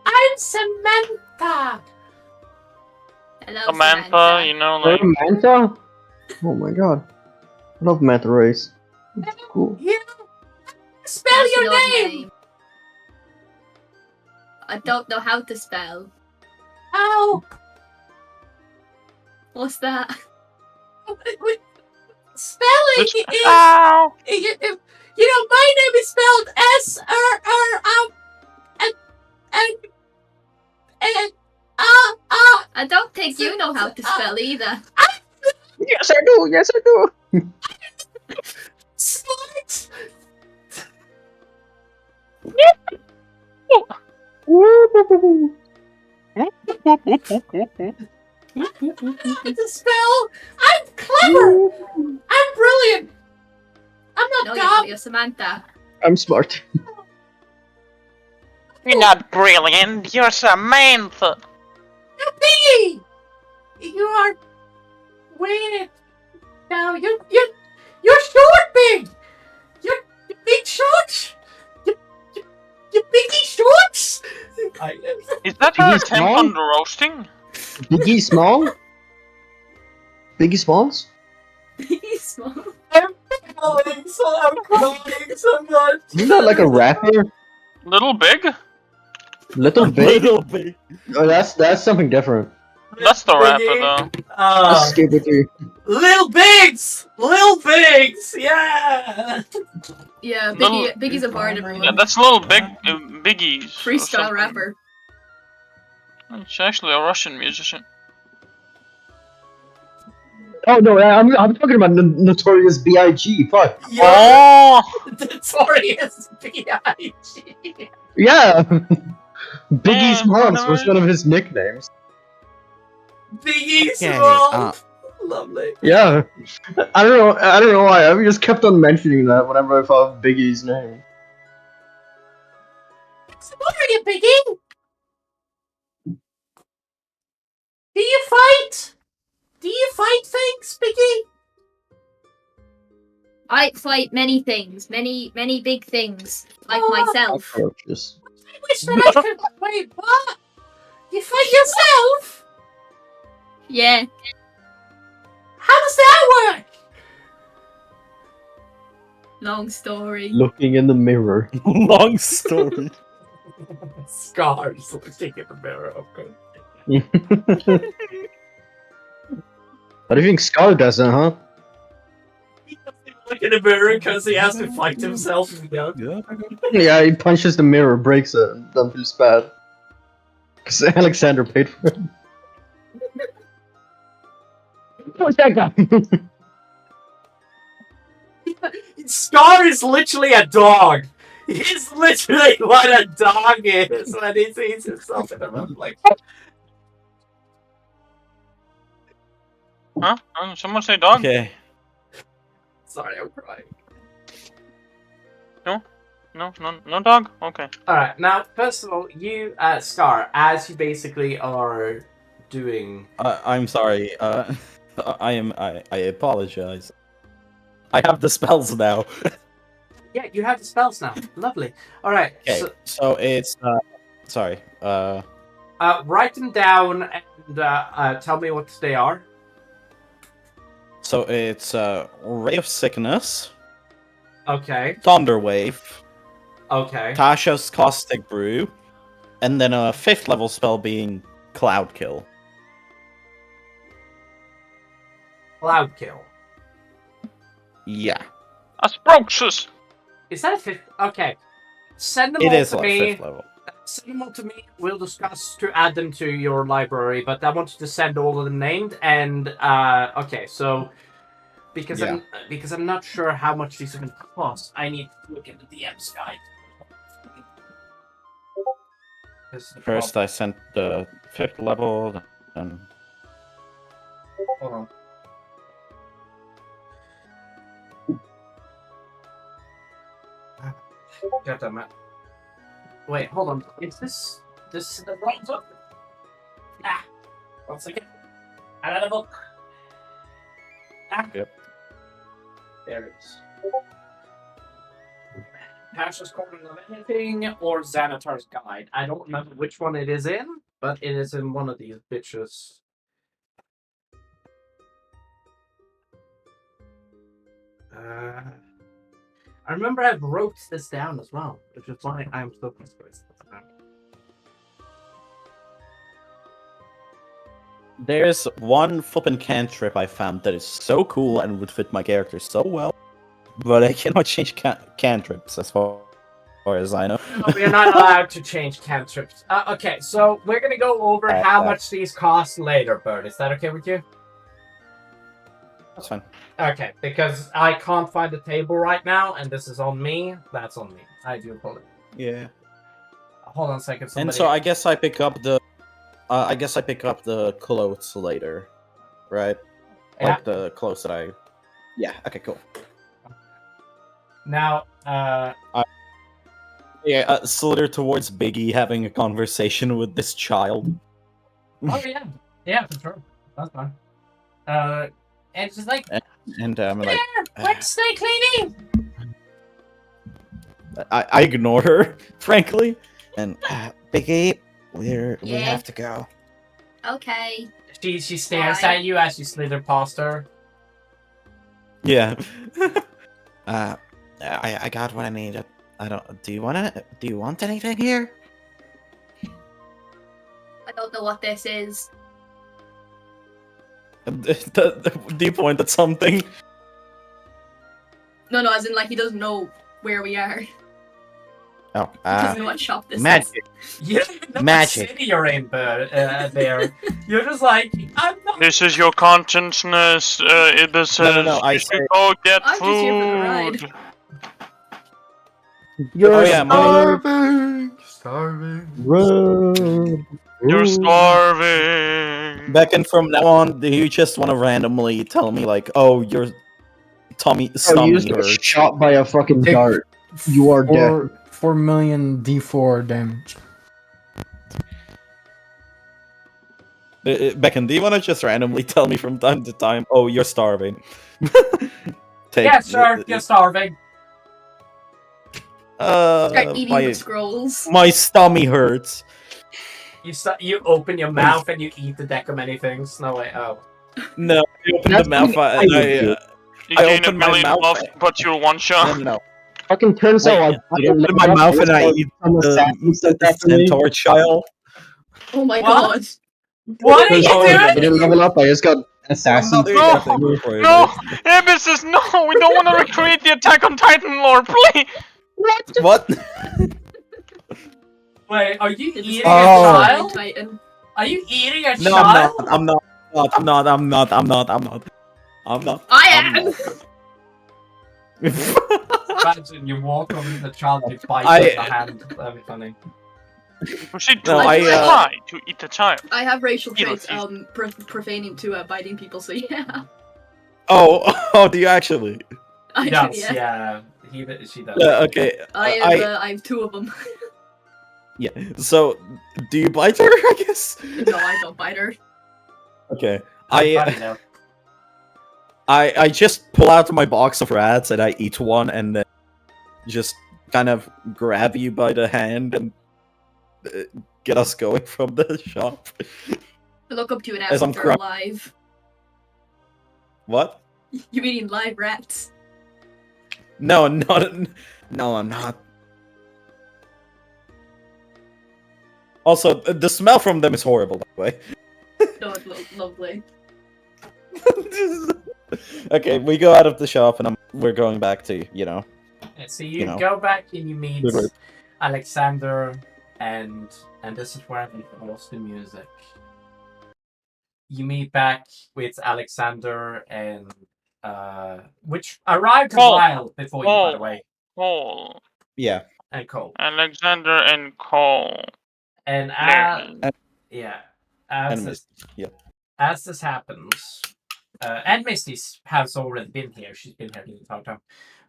I'm Samantha. Hello, Samantha, you know, like Manta? Oh my god. I love manta rays. It's cool. Yeah. Spell That's an your odd name. I don't know how to spell. Oh. What's that? Spelling is. Ow! You know, my name is spelled S-R-R-M-and I don't think you know how to spell either. Yes, I do. Yes, I do. Smart. To spell. I'm clever. I'm brilliant. I'm not No, dumb. you're Samantha. I'm smart. You're not brilliant. You're Samantha. You're Biggie. You are weird. No, you're short, big. You're big shorts. You Biggie shorts. Is that Biggie her attempt Small? on the roasting? Biggie Small? Biggie Smalls? He's small. I'm crying so much. Isn't that like a rapper? Little big? Little Big? Little bit. Oh, that's something different. That's the rapper though. Let's skip it to Lil Bigs, yeah. Yeah, Little- Biggie's a bard, everyone. Yeah, that's Little Big Biggie's. or Freestyle something. rapper. It's actually a Russian musician. Oh no, I'm talking about Notorious B.I.G. Fuck. Oh! Notorious B.I.G. Yeah. Biggie Yeah, Smalls was whatever. one of his nicknames. Biggie Okay, Smalls. Lovely. Yeah. I don't know why. I just kept on mentioning that whenever I thought of Biggie's name. So what are you, Biggie? Do you fight? Do you fight things, Biggie? I fight many things, many big things, like Oh. myself. Cockroaches. I wish that I could. Wait, what? You fight yourself? Yeah, How does that work? long story. Looking in the mirror. Long story. Scars looking in the mirror. Okay. What do you think Scar does, huh? He doesn't look in the mirror because he has to fight himself. Yeah. Yeah, he punches the mirror, breaks it, and then feels bad. Because Alexander paid for it. Who's that guy? Scar is literally a dog. He's literally what a dog is when he sees himself in a mirror. Like, Huh? Someone say dog? Okay. sorry, I'm crying. No dog? Okay. Alright, now, first of all, you, Scar, as you basically are doing... I'm sorry. I apologize. I have the spells now. Yeah, you have the spells now. Lovely. Alright, Okay. So it's sorry. write them down and tell me what they are. So it's Ray of Sickness, Okay, Thunder Wave, okay. Tasha's Caustic Brew, and then a 5th level spell being Cloud Kill. Cloudkill. Yeah. Asproxus! Is that a fifth? Okay. Send them It all is to like me. 5th level. Send them all to me. We'll discuss to add them to your library, but I want you to send all of them named. And okay, so because I'm not sure how much these are going to cost, I need to look at the DM's guide. First, I sent the 5th level, and Hold on. God damn it. Wait, hold on. Is this the wrong book? Ah, 1 second. Another book. Ah. Yep. There it is. Pasha's Corner of Anything or Xanatar's Guide. I don't remember which one it is in, but it is in one of these bitches. I remember I wrote this down as well, which is why I'm so confused. there's one flippin' cantrip I found that is so cool and would fit my character so well, but I cannot change cantrips as far as I know. No, we are not allowed to change cantrips. Okay, so we're gonna go over how much these cost later, Bird. Is that okay with you? That's fine. Okay, because I can't find the table right now, and this is on me. That's on me. I do apologize. Yeah. Hold on a second. And Somebody... so I guess I pick up the clothes later, right? Yeah. Like the clothes that I. Yeah. Okay. Cool. Now, Yeah. Slither towards Biggie, having a conversation with this child. oh yeah, for sure. That's fine. And it's just like, And I'm like, what's the cleaning? I ignore her, frankly. And Biggie, we Yeah. have to go. Okay. She stares Why? at you as you slither past her. Yeah. I got what I need. I don't. Do you want anything here? I don't know what this is. Do you point at something? No, as in like he doesn't know where we are. Oh, He doesn't know what shop this is. magic. You don't know Magic. what city you're in, there. You're just like, I'm not. This is your consciousness. It says I you say- should go get I'm just here for the ride. food. You're Oh, yeah, starving. Run. You're Run. starving. Back and from now on, do you just want to randomly tell me like, oh, your Oh, you stomach just got hurts? shot by a fucking Take dart. You are dead. 4 million D4 damage. Beckon, do you want to just randomly tell me from time to time, oh, you're starving? Yeah, sure, you're starving. Start eating my the scrolls. stomach hurts. You open your mouth and you eat the deck of many things. No way. Oh. No, I open That's the mouth what I and would do. You I gain a open my million mouth. buff, but you're one shot. no. Fucking turns out I open my mouth and I eat the centaur child. Oh my What? god. What are you I doing? didn't level up. I just got assassin. I'm not doing that thing. No, Abysses, no, we don't want to recreate the Attack on Titan lore, please. What? Wait, are you It is eating Oh. a child? Titan. Are you eating a No, child? I'm not. I'm not. I am! Imagine you walk over to the child, you bite I- the hand. That'd be funny. Proceed to No, try to eat the child. I have racial You know, traits, profaning to biting people, so yeah. Oh, do you actually? I do, Yes, yeah. yeah. She does. Yeah, okay. I have 2 of them. Yeah. So, do you bite her? I guess. No, I don't bite her. Okay. Funny though. I just pull out my box of rats and I eat one and then just kind of grab you by the hand and get us going from the shop. I look up to you and As ask I'm if you're crying. alive. What? You eating live rats? No, I'm not. Also, the smell from them is horrible, by the way. No, it's lovely. Okay, we go out of the shop and we're going back to, So you know. go back and you meet Right. Alexander, and this is where we lost the music. You meet back with Alexander and which arrived a Cole. while before you, by the way, Cole. Yeah. and Cole. Alexander and Cole. And yeah, And as Misty. Yeah. as this happens, and Misty has already been here. She's been here the entire time.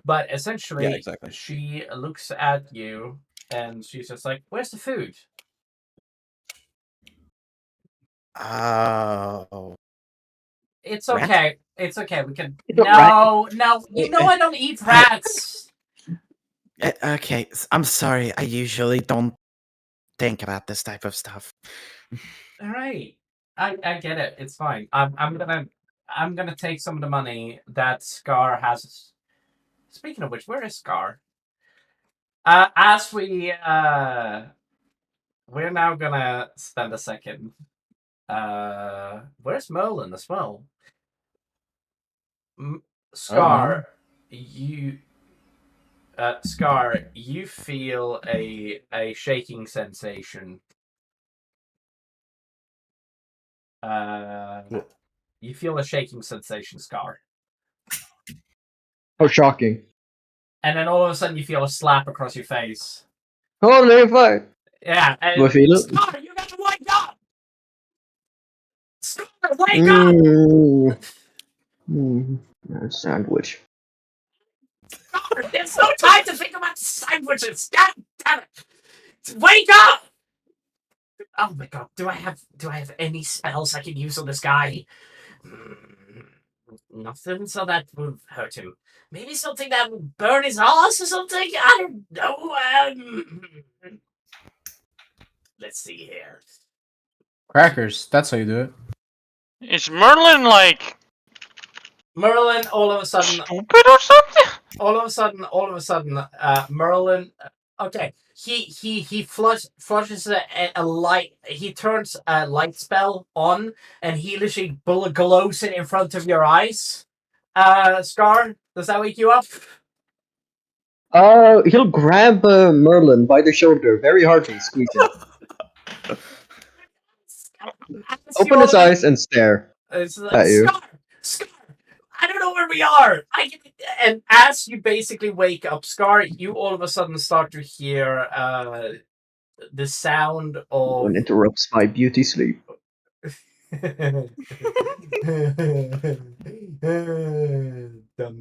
But essentially, Yeah, exactly. she looks at you and she's just like, "Where's the food?" Oh. It's Rat? okay. It's okay. We can. You don't No. You know I don't eat rats. Okay, I'm sorry. I usually don't think about this type of stuff. All right. I get it. It's fine. I'm gonna take some of the money that Scar has. Speaking of which, where is Scar? As we're now gonna spend a second. Where's Merlin as well? Scar, Scar, you feel a shaking sensation. You feel a shaking sensation, Scar. How shocking. And then all of a sudden you feel a slap across your face. Holy fuck. Yeah, and Do I feel it? Scar, you gotta wake up! Scar, wake up! Sandwich. Scar, there's no time to think about sandwiches! God damn it! Wake up! Oh my god, do I have any spells I can use on this guy? Nothing, so that would hurt him. Maybe something that would burn his ass or something? I don't know. Let's see here. Crackers. That's how you do it. Is Merlin like Merlin, all of a sudden, stupid or something? all of a sudden, Merlin. Okay, he flushes a light. He turns a light spell on, and he literally glows it in front of your eyes. Scar, does that wake you up? He'll grab Merlin by the shoulder very hard and squeeze him. Open his eyes and stare It's like, at you. Scar, I don't know where we are. And as you basically wake up, Scar, you all of a sudden start to hear the sound of. One interrupts my beauty sleep.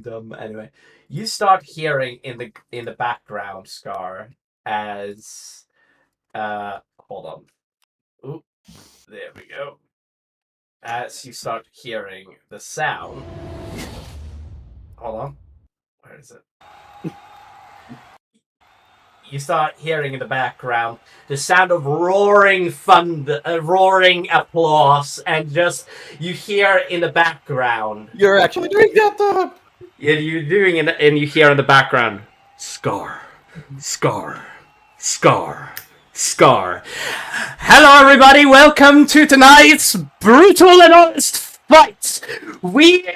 Dumb. Anyway, you start hearing in the background, Scar, as hold on. Oop, there we go. As you start hearing the sound. Hold on. Where is it? You start hearing in the background the sound of roaring thunder, roaring applause, and just you hear in the background. You're actually doing that, though. Yeah, you're doing it, and you hear in the background, Scar. Hello, everybody. Welcome to tonight's brutal and honest fight. We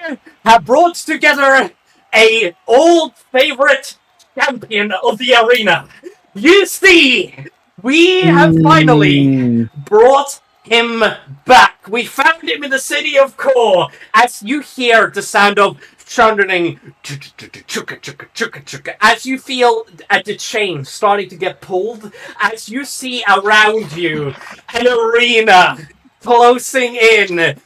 have brought together a old favorite champion of the arena. You see, we have finally brought him back. We found him in the city of Kor. As you hear the sound of thundering, as you feel at the chain starting to get pulled, as you see around you an arena closing in.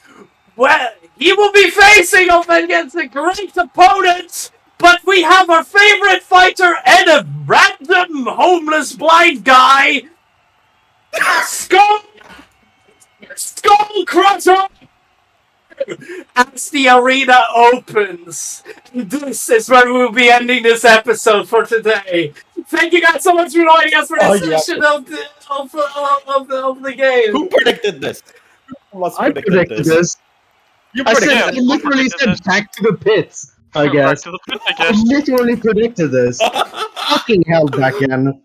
Well, he will be facing off against a great opponent. But we have our favorite fighter and a random homeless blind guy, Skull Crusher! As the arena opens, this is where we'll be ending this episode for today. Thank you guys so much for joining us for this session of the game. Who predicted this? Who must I predicted this. You I predicted said, it. I literally said back to the pits. I guess. Back to the pit, I I guess. literally predicted this. Fucking hell, back in.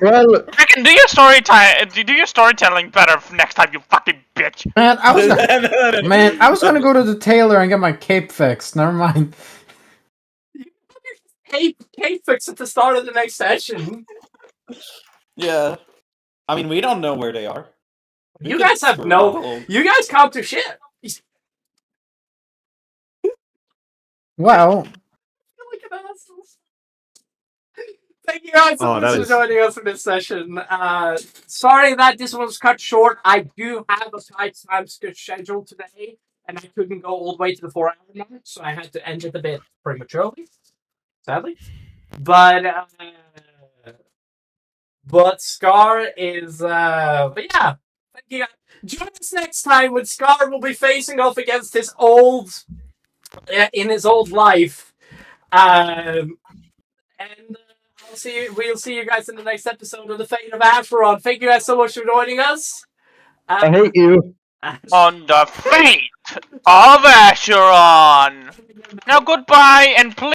Well, do your storytelling better next time, you fucking bitch. Man, I was gonna go to the tailor and get my cape fixed. Never mind. Cape fix at the start of the next session. Yeah. I mean, we don't know where they are. You guys have no. You guys can't do shit. Well, Thank you guys Oh, so that much for is- joining us for this session. Sorry that this was cut short. I do have a tight time schedule today, and I couldn't go all the way to the 4-hour mark, so I had to end it a bit prematurely, sadly. But Scar is. But yeah, thank you guys. Join us next time when Scar will be facing off against his old, in his old life. And we'll see you guys in the next episode of The Fate of Asharon. Thank you guys so much for joining us. I hate you. On the fate of Asharon. Now goodbye, and please.